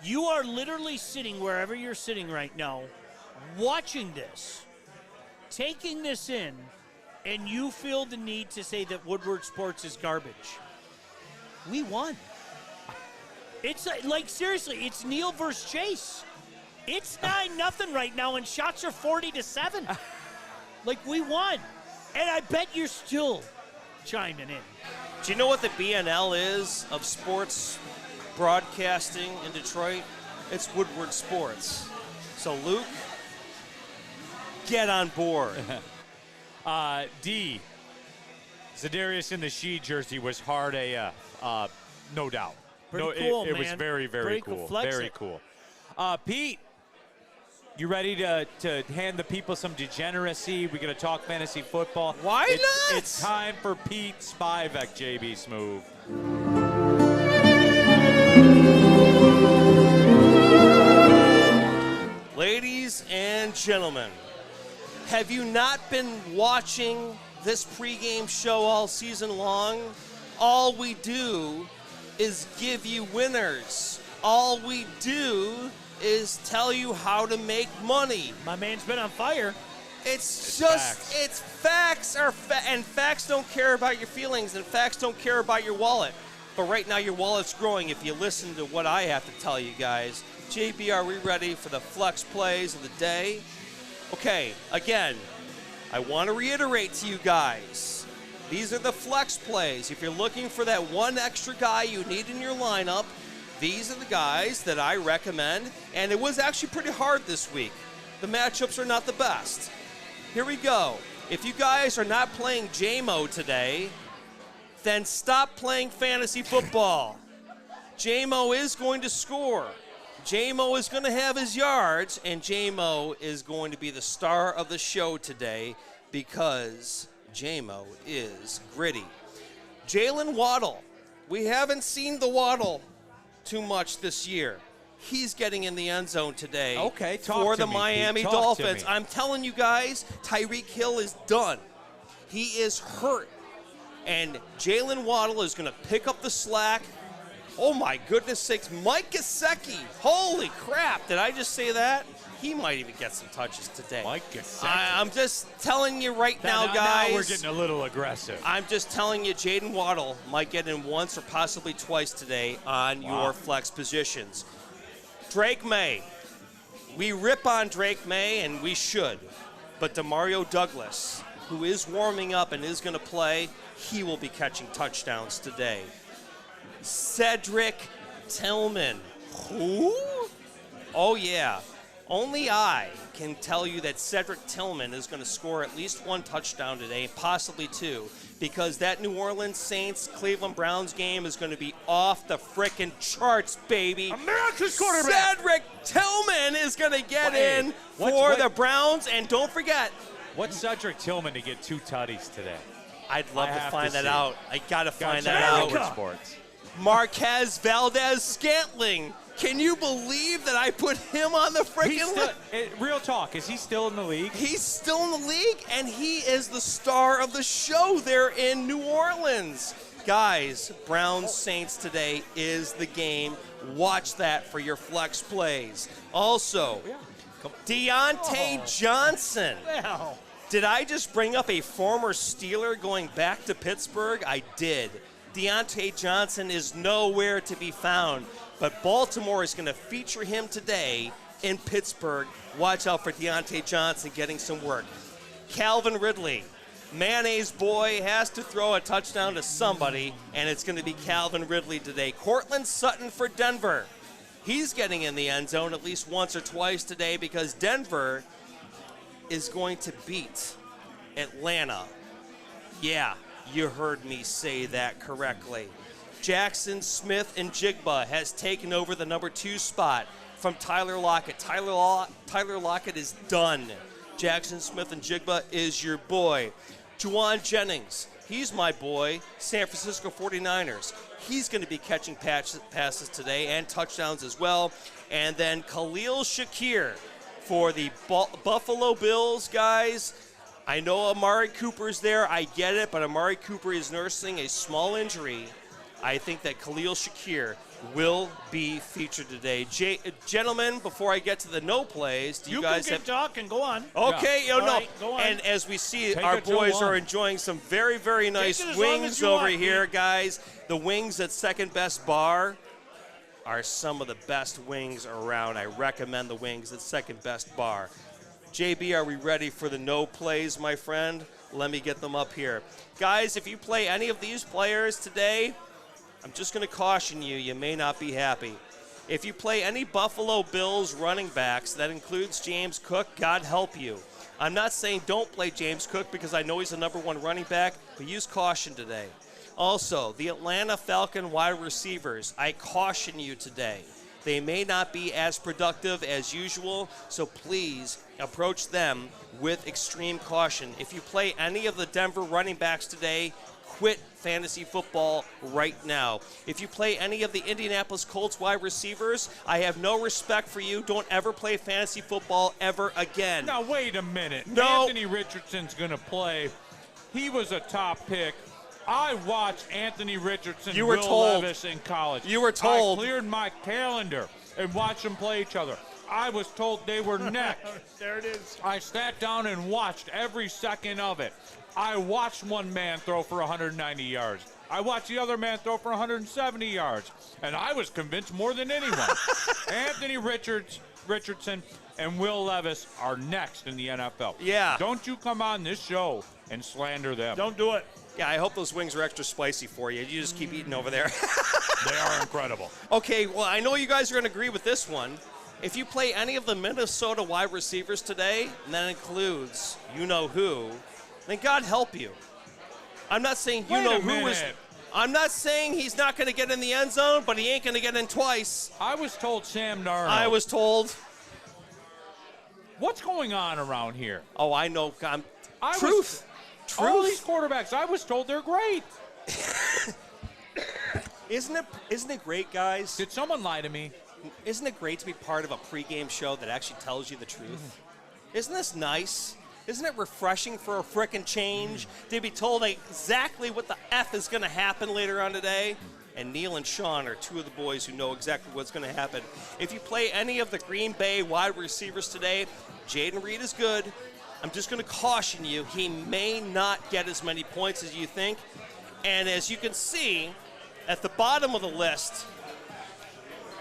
You are literally sitting wherever you're sitting right now, watching this, taking this in, and you feel the need to say that Woodward Sports is garbage. We won. It's like seriously, it's Neil versus Chase. It's 9-0 right now, and shots are 40-7. Like, we won. And I bet you're still chiming in. Do you know what the BNL is of sports broadcasting in Detroit? It's Woodward Sports. So, Luke, get on board. D. Zadarius in the She jersey was hard AF, no doubt. Pretty cool, it was man. very, very cool. Very cool. Pete, you ready to hand the people some degeneracy? We're going to talk fantasy football. Why not? It's time for Pete Spivak, JB Smoove. Ladies and gentlemen, have you not been watching this pregame show all season long? All we do is give you winners. All we do is tell you how to make money. My man's been on fire. It's facts and facts don't care about your feelings, and facts don't care about your wallet. But right now your wallet's growing if you listen to what I have to tell you guys. JB, are we ready for the flex plays of the day? Okay, again, I want to reiterate to you guys, these are the flex plays. If you're looking for that one extra guy you need in your lineup, these are the guys that I recommend. And it was actually pretty hard this week. The matchups are not the best. Here we go. If you guys are not playing JMO today, then stop playing fantasy football. JMO is going to score. JMO is going to have his yards, and JMO is going to be the star of the show today because JMO is gritty. Jalen Waddle. We haven't seen the Waddle too much this year. He's getting in the end zone today for the Miami Dolphins. I'm telling you guys, Tyreek Hill is done. He is hurt. And Jalen Waddle is going to pick up the slack. Oh, my goodness sakes. Mike Gesicki. Holy crap. Did I just say that? He might even get some touches today. Mike Gesicki. I'm just telling you right now, guys. Now we're getting a little aggressive. I'm just telling you, Jaden Waddle might get in once or possibly twice today on your flex positions. Drake May. We rip on Drake May, and we should. But Demario Douglas, who is warming up and is going to play, he will be catching touchdowns today. Cedric Tillman. Who? Oh, yeah. Only I can tell you that Cedric Tillman is going to score at least one touchdown today, possibly two, because that New Orleans Saints-Cleveland Browns game is going to be off the frickin' charts, baby. America's quarterback. Cedric Tillman is going to get in for the Browns, and don't forget. What's Cedric Tillman to get 2 tutties today? I'd love to find that out. I got to find that out. Sports. Marquez Valdez-Scantling. Can you believe that I put him on the freaking list? Real talk, is he still in the league? He's still in the league, and he is the star of the show there in New Orleans. Guys, Browns Saints today is the game. Watch that for your flex plays. Also, Deontay Johnson. Wow. Did I just bring up a former Steeler going back to Pittsburgh? I did. Deontay Johnson is nowhere to be found, but Baltimore is going to feature him today in Pittsburgh. Watch out for Deontay Johnson getting some work. Calvin Ridley, Mayonnaise boy, has to throw a touchdown to somebody, and it's going to be Calvin Ridley today. Cortland Sutton for Denver. He's getting in the end zone at least once or twice today because Denver is going to beat Atlanta. Yeah, you heard me say that correctly. Jackson Smith and Jigba has taken over the number 2 spot from Tyler Lockett. Tyler Lockett is done. Jackson Smith and Jigba is your boy. Juwan Jennings, he's my boy. San Francisco 49ers. He's going to be catching passes today and touchdowns as well. And then Khalil Shakir for the Buffalo Bills, guys. I know Amari Cooper's there. I get it, but Amari Cooper is nursing a small injury. I think that Khalil Shakir will be featured today. Gentlemen, before I get to the no plays, do you guys have talking? Go on. Okay, yeah. Right, go on. And as we see, our boys are enjoying some very, very nice wings over here, guys. The wings at Second Best Bar are some of the best wings around. I recommend the wings at Second Best Bar. JB, are we ready for the no plays, my friend? Let me get them up here. Guys, if you play any of these players today, I'm just going to caution you, you may not be happy. If you play any Buffalo Bills running backs, that includes James Cook, God help you. I'm not saying don't play James Cook because I know he's the number 1 running back, but use caution today. Also, the Atlanta Falcon wide receivers, I caution you today. They may not be as productive as usual, so please approach them with extreme caution. If you play any of the Denver running backs today, quit fantasy football right now. If you play any of the Indianapolis Colts wide receivers, I have no respect for you. Don't ever play fantasy football ever again. Now, wait a minute. No. Anthony Richardson's going to play. He was a top pick. I watched Anthony Richardson and Will Levis in college. You were told. I cleared my calendar and watched them play each other. I was told they were next. There it is. I sat down and watched every second of it. I watched one man throw for 190 yards. I watched the other man throw for 170 yards. And I was convinced more than anyone. Anthony Richardson and Will Levis are next in the NFL. Yeah. Don't you come on this show and slander them. Don't do it. Yeah, I hope those wings are extra spicy for you. You just keep eating over there. They are incredible. Okay, well, I know you guys are going to agree with this one. If you play any of the Minnesota wide receivers today, and that includes you-know-who, then God help you. I'm not saying you-know-who is... I'm not saying he's not going to get in the end zone, but he ain't going to get in twice. I was told Sam Darnold. I was told. What's going on around here? Oh, I know. Truth. All these quarterbacks, I was told they're great. Isn't it great, guys? Did someone lie to me? Isn't it great to be part of a pregame show that actually tells you the truth? Isn't this nice? Isn't it refreshing for a frickin' change to be told exactly what the F is going to happen later on today? And Neil and Sean are two of the boys who know exactly what's going to happen. If you play any of the Green Bay wide receivers today, Jaden Reed is good. I'm just going to caution you, he may not get as many points as you think. And as you can see, at the bottom of the list,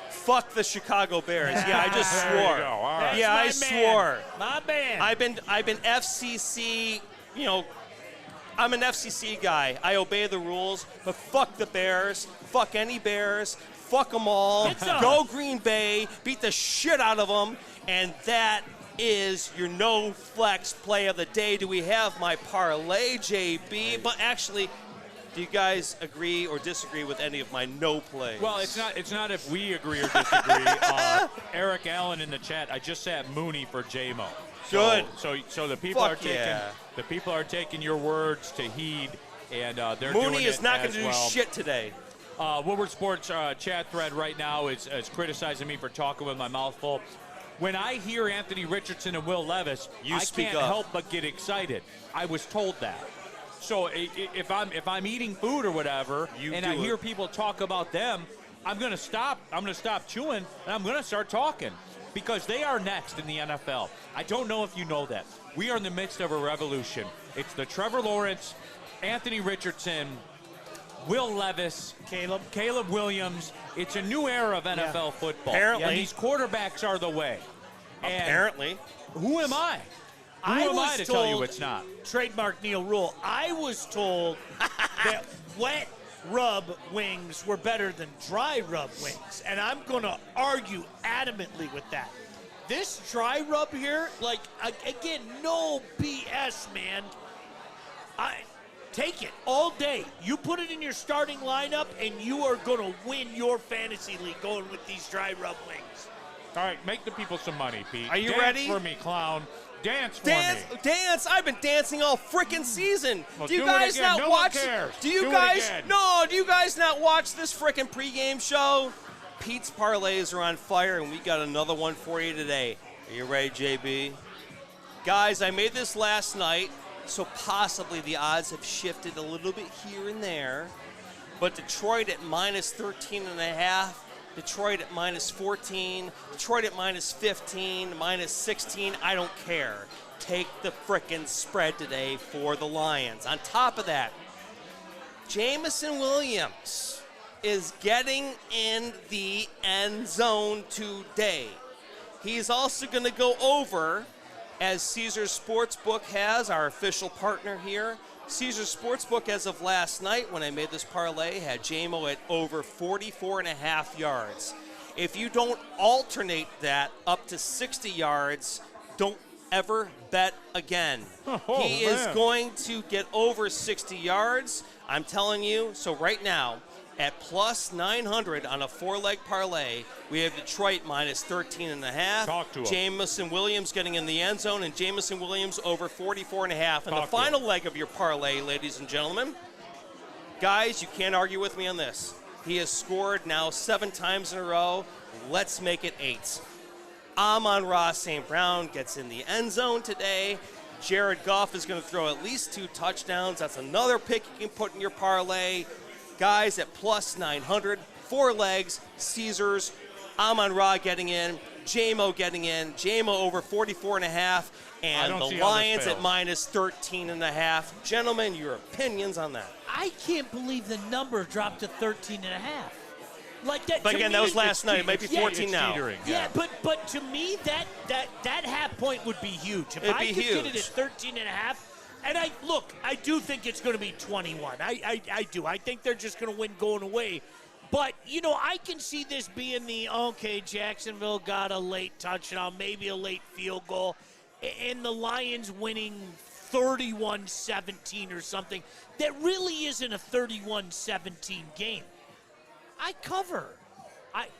fuck the Chicago Bears. Yeah, I just swore. There you go. All right. Yeah, I swore. My man. I've been FCC, I'm an FCC guy. I obey the rules, but fuck the Bears. Fuck any Bears. Fuck them all. Go Green Bay. Beat the shit out of them. And that is your no flex play of the day. Do we have my parlay, JB? But actually, do you guys agree or disagree with any of my no plays? Well, it's not if we agree or disagree. Eric Allen in the chat. I just sat Mooney for JMO. Good. So the people are taking your words to heed, and they're doing it. Mooney is not going to do well. shit today. Woodward Sports chat thread right now is criticizing me for talking with my mouth full. When I hear Anthony Richardson and Will Levis, I can't help but get excited. I was told that. So if I'm eating food or whatever, I hear people talk about them, I'm going to stop. I'm going to stop chewing, and I'm going to start talking because they are next in the NFL. I don't know if you know that. We are in the midst of a revolution. It's the Trevor Lawrence, Anthony Richardson, Will Levis, Caleb Williams. It's a new era of NFL football. Apparently. And these quarterbacks are the way. And Apparently. Who am I? Who am I to tell you it's not? Trademark Neil Rule. I was told that wet rub wings were better than dry rub wings, and I'm going to argue adamantly with that. This dry rub here, again, no BS, man. Take it all day. You put it in your starting lineup, and you are going to win your fantasy league going with these dry rub wings. All right, make the people some money, Pete. Are you Dance ready? for me, clown. Dance for me. Dance! I've been dancing all frickin' season. Well, do you do guys it again. not No watch? one cares. Do you Do it guys? again. No. Do you guys not watch this frickin' pregame show? Pete's parlays are on fire, and we got another one for you today. Are you ready, JB? Guys, I made this last night, so possibly the odds have shifted a little bit here and there. But Detroit at minus 13.5. Detroit at minus 14, Detroit at minus 15, minus 16, I don't care. Take the frickin' spread today for the Lions. On top of that, Jamison Williams is getting in the end zone today. He's also going to go over as Caesars Sportsbook has, our official partner here. Caesars Sportsbook, as of last night, when I made this parlay, had JMO at over 44.5 yards. If you don't alternate that up to 60 yards, don't ever bet again. He is going to get over 60 yards. I'm telling you. So right now, at plus 900 on a 4-leg parlay, we have Detroit minus 13.5. Talk to him. Jamison Williams getting in the end zone, and Jamison Williams over 44.5. And the final leg of your parlay, ladies and gentlemen, guys, you can't argue with me on this. He has scored now 7 times in a row. Let's make it 8. Amon-Ra St. Brown gets in the end zone today. Jared Goff is going to throw at least 2 touchdowns. That's another pick you can put in your parlay. Guys at plus 900, 4 legs, Caesars, Amon-Ra getting in, JMO getting in, JMO over 44.5, and the Lions at minus 13.5. Gentlemen, your opinions on that? I can't believe the number dropped to 13.5. Like that. But again, that was last night. It might be 14 now. Teetering, yeah, but to me, that half point would be huge. If I could get it at 13.5, and I do think it's going to be 21. I do. I think they're just going to win going away. But, I can see this being Jacksonville got a late touchdown, maybe a late field goal, and the Lions winning 31-17 or something. That really isn't a 31-17 game. I cover.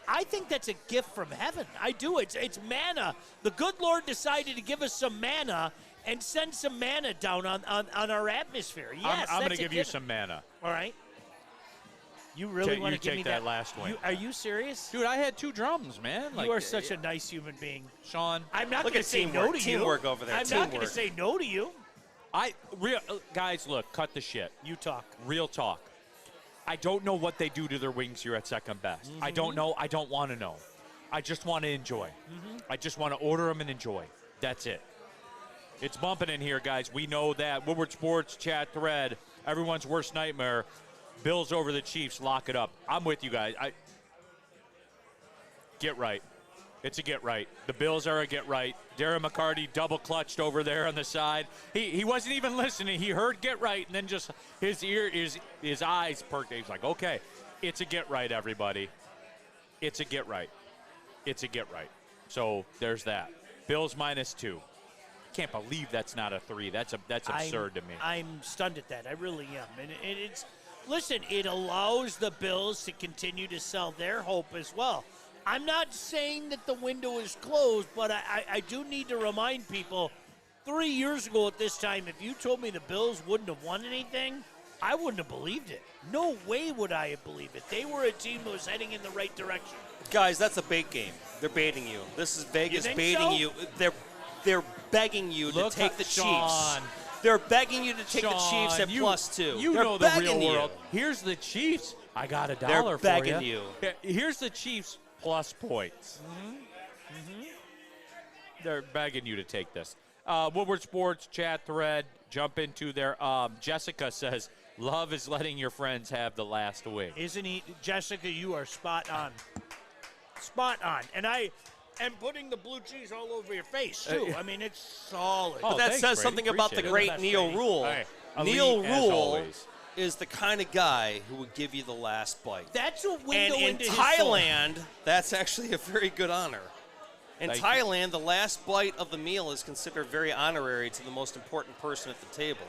I think that's a gift from heaven. I do. It's manna. The good Lord decided to give us some manna and send some manna down on our atmosphere. Yes, I'm going to give you some manna. All right. You really want to give me that last one? Are you serious? Dude, I had 2 drums, man. You are such a nice human being. Sean. I'm not going to say no to you. Teamwork over there. I'm not going to say no to you. Guys, look, cut the shit. You talk. Real talk. I don't know what they do to their wings here at Second Best. I don't know. I don't want to know. I just want to enjoy. I just want to order them and enjoy. That's it. It's bumping in here, guys. We know that. Woodward Sports chat thread, everyone's worst nightmare. Bills over the Chiefs, lock it up. I'm with you guys. Get right. It's a get right. The Bills are a get right. Darren McCarty double clutched over there on the side. He wasn't even listening. He heard get right, and then just his eyes perked. He was like, okay, it's a get right, everybody. It's a get right. It's a get right. So there's that. Bills minus 2. Can't believe that's not a 3. That's absurd to me. I'm stunned at that. I really am. And it's listen, it allows the Bills to continue to sell their hope as well. I'm not saying that the window is closed, but I do need to remind people, 3 years ago at this time, if you told me the Bills wouldn't have won anything, I wouldn't have believed it. No way would I have believed it. They were a team that was heading in the right direction. Guys, that's a bait game. They're baiting you. This is Vegas baiting you. They're begging you to take the Chiefs. They're begging you to take the Chiefs at plus 2. You know the real world. Here's the Chiefs. I got $1 for you. They're begging you. Here's the Chiefs plus points. They're begging you to take this. Woodward Sports chat thread. Jump into there. Jessica says, love is letting your friends have the last wing. Isn't he? Jessica, you are spot on. Spot on. And I am putting the blue cheese all over your face, too. I mean, it's solid. But that says something about the great Neil Rule. Neil Rule is the kind of guy who would give you the last bite. That's a window into his soul. And in Thailand, that's actually a very good honor. In Thailand, the last bite of the meal is considered very honorary to the most important person at the table.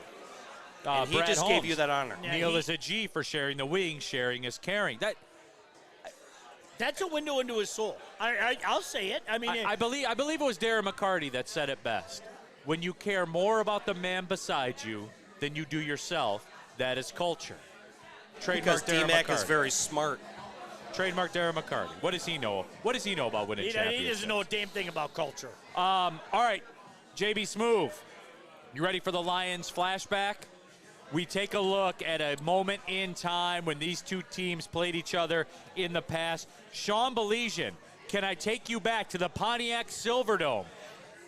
And he just gave you that honor. Neil is a G for sharing the wings. Sharing is caring. That's a window into his soul. I'll say it. I mean, I believe it was Darren McCarty that said it best. When you care more about the man beside you than you do yourself, that is culture. Trademark because D-Mac is very smart. Trademark Darren McCarty. What does he know? What does he know about winning championships? He doesn't know a damn thing about culture. All right, JB Smoove, you ready for the Lions flashback? We take a look at a moment in time when these two teams played each other in the past. Sean Belizean, can I take you back to the Pontiac Silverdome?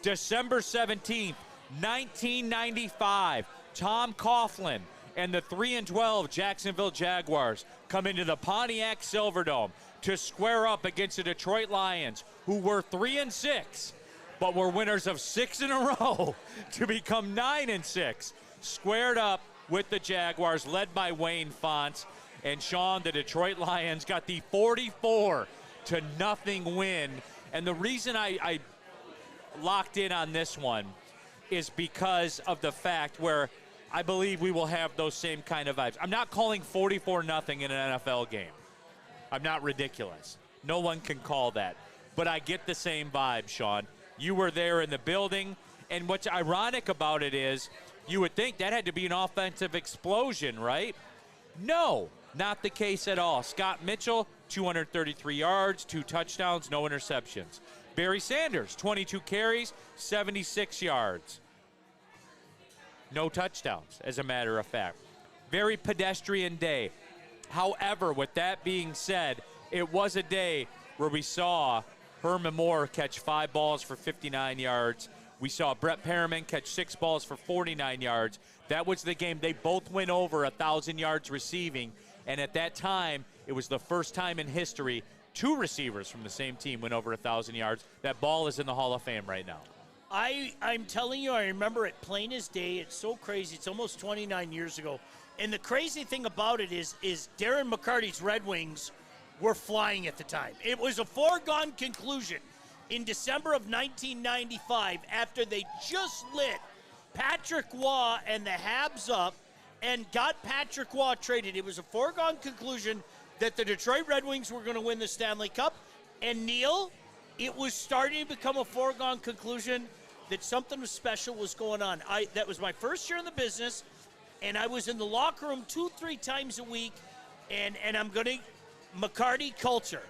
December 17th, 1995. Tom Coughlin and the 3-12 Jacksonville Jaguars come into the Pontiac Silverdome to square up against the Detroit Lions, who were 3-6. but we're winners of 6 in a row to become 9-6. Squared up with the Jaguars, led by Wayne Fonts. And Sean, the Detroit Lions got the 44-0 win. And the reason I locked in on this one is because of the fact where I believe we will have those same kind of vibes. I'm not calling 44-0 in an NFL game. I'm not ridiculous. No one can call that. But I get the same vibe, Sean. You were there in the building, and what's ironic about it is you would think that had to be an offensive explosion, right? No, not the case at all. Scott Mitchell, 233 yards, 2 touchdowns, no interceptions. Barry Sanders, 22 carries, 76 yards. No touchdowns, as a matter of fact. Very pedestrian day. However, with that being said, it was a day where we saw Herman Moore catch 5 balls for 59 yards. We saw Brett Perriman catch 6 balls for 49 yards. That was the game. They both went over 1,000 yards receiving. And at that time, it was the first time in history 2 receivers from the same team went over 1,000 yards. That ball is in the Hall of Fame right now. I'm telling you, I remember it plain as day. It's so crazy. It's almost 29 years ago. And the crazy thing about it is Darren McCarty's Red Wings were flying at the time. It was a foregone conclusion in December of 1995 after they just lit Patrick Waugh and the Habs up and got Patrick Waugh traded. It was a foregone conclusion that the Detroit Red Wings were going to win the Stanley Cup. And Neil, it was starting to become a foregone conclusion that something special was going on. That was my first year in the business, and I was in the locker room 2-3 times a week, and I'm going to McCarty culture.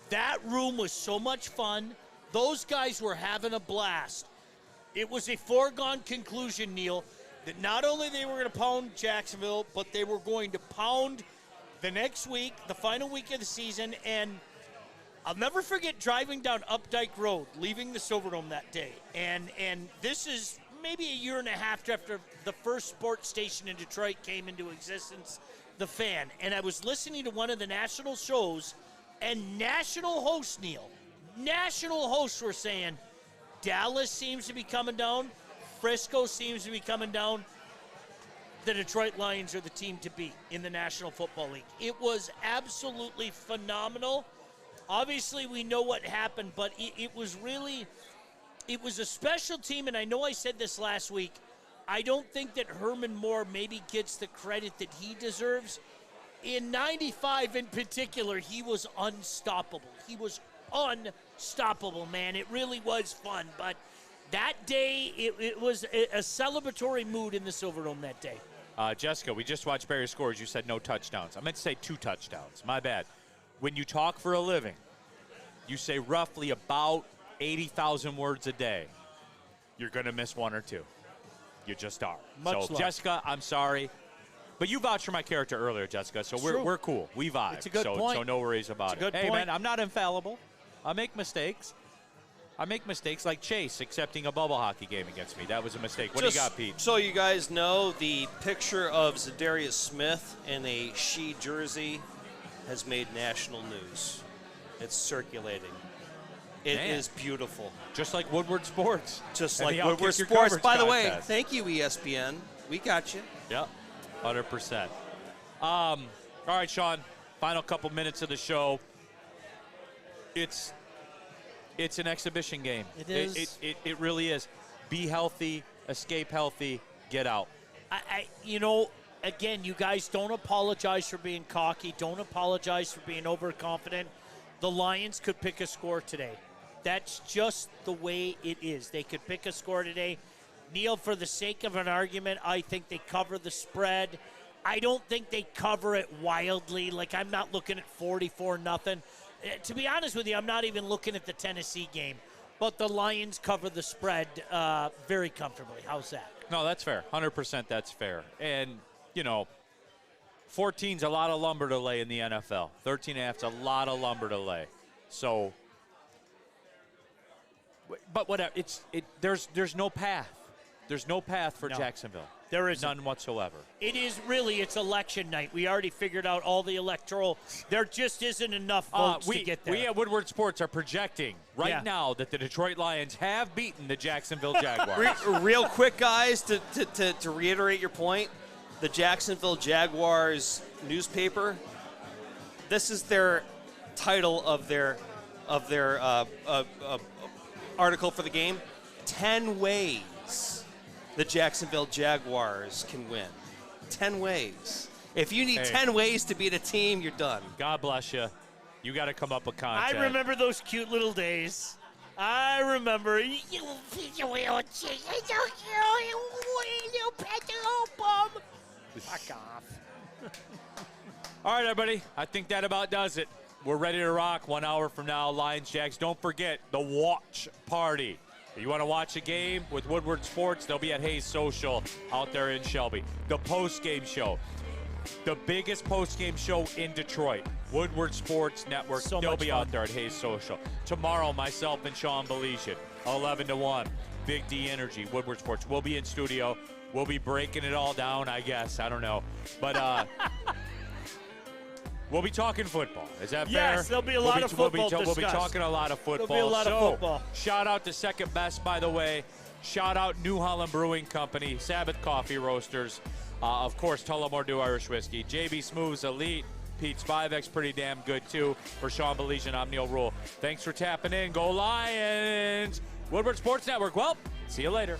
That room was so much fun. Those guys were having a blast. It was a foregone conclusion, Neil, that not only they were going to pound Jacksonville, but they were going to pound the next week, the final week of the season. And I'll never forget driving down Updike Road, leaving the Silverdome that day. And this is maybe a year and a half after the first sports station in Detroit came into existence, The Fan. And I was listening to one of the national shows, and national hosts, Neil, national hosts were saying, Dallas seems to be coming down, Frisco seems to be coming down. The Detroit Lions are the team to beat in the National Football League. It was absolutely phenomenal. Obviously, we know what happened, but it was a special team, and I know I said this last week. I don't think that Herman Moore maybe gets the credit that he deserves. In 95 in particular, he was unstoppable. He was unstoppable, man. It really was fun, but that day, it was a celebratory mood in the Silverdome that day. Jessica, we just watched Barry scores. You said no touchdowns. I meant to say 2 touchdowns. My bad. When you talk for a living, you say roughly about 80,000 words a day. You're going to miss 1 or 2. You just are. Much love. Jessica, I'm sorry. But you vouched for my character earlier, Jessica, so we're cool. We vibe. It's a good point. So no worries about it. Hey, man, I'm not infallible. I make mistakes. I make mistakes like Chase accepting a bubble hockey game against me. That was a mistake. What do you got, Pete? So you guys know, the picture of Zadarius Smith in a She jersey has made national news. It's circulating. It is beautiful. Just like Woodward Sports. Just and like Woodward Sports. By the way, contest. thank you, ESPN. We got you. Yep, 100%. All right, Sean, final couple minutes of the show. It's an exhibition game. It is. It really is. Be healthy, escape healthy, get out. Again, you guys don't apologize for being cocky. Don't apologize for being overconfident. The Lions could pick a score today. That's just the way it is. They could pick a score today. Neil, for the sake of an argument, I think they cover the spread. I don't think they cover it wildly. Like, I'm not looking at 44-0. To be honest with you, I'm not even looking at the Tennessee game. But the Lions cover the spread very comfortably. How's that? No, that's fair. 100% that's fair. And, 14's a lot of lumber to lay in the NFL. 13.5's a lot of lumber to lay. So, but whatever. There's no path. There's no path for No. Jacksonville. There is none whatsoever. It's election night. We already figured out all the electoral. There just isn't enough votes to get there. We at Woodward Sports are projecting right now that the Detroit Lions have beaten the Jacksonville Jaguars. Real quick, guys, to reiterate your point, the Jacksonville Jaguars newspaper, this is their title of their article for the game. 10 ways the Jacksonville Jaguars can win. 10 ways. If you need 10 ways to beat a team, you're done. God bless you. You got to come up with content. I remember those cute little days. I remember. Fuck off. All right, everybody. I think that about does it. We're ready to rock 1 hour from now. Lions, Jags. Don't forget the watch party. If you want to watch a game with Woodward Sports, they'll be at Hayes Social out there in Shelby. The post-game show. The biggest post-game show in Detroit. Woodward Sports Network. They'll be out there at Hayes Social. Tomorrow, myself and Sean Belesian, 11 to 1. Big D Energy, Woodward Sports. We'll be in studio. We'll be breaking it all down, I guess. I don't know. But we'll be talking football. Is that fair? Yes, there'll be a lot of football We'll be talking a lot of football. There'll be a lot of football. Shout out to Second Best, by the way. Shout out New Holland Brewing Company, Sabbath Coffee Roasters. Of course, Tullamore Dew Irish Whiskey. JB Smooth's Elite. Pete's 5X pretty damn good, too. For Sean Belesian, I'm Neil Rule. Thanks for tapping in. Go Lions! Woodward Sports Network. Well, see you later.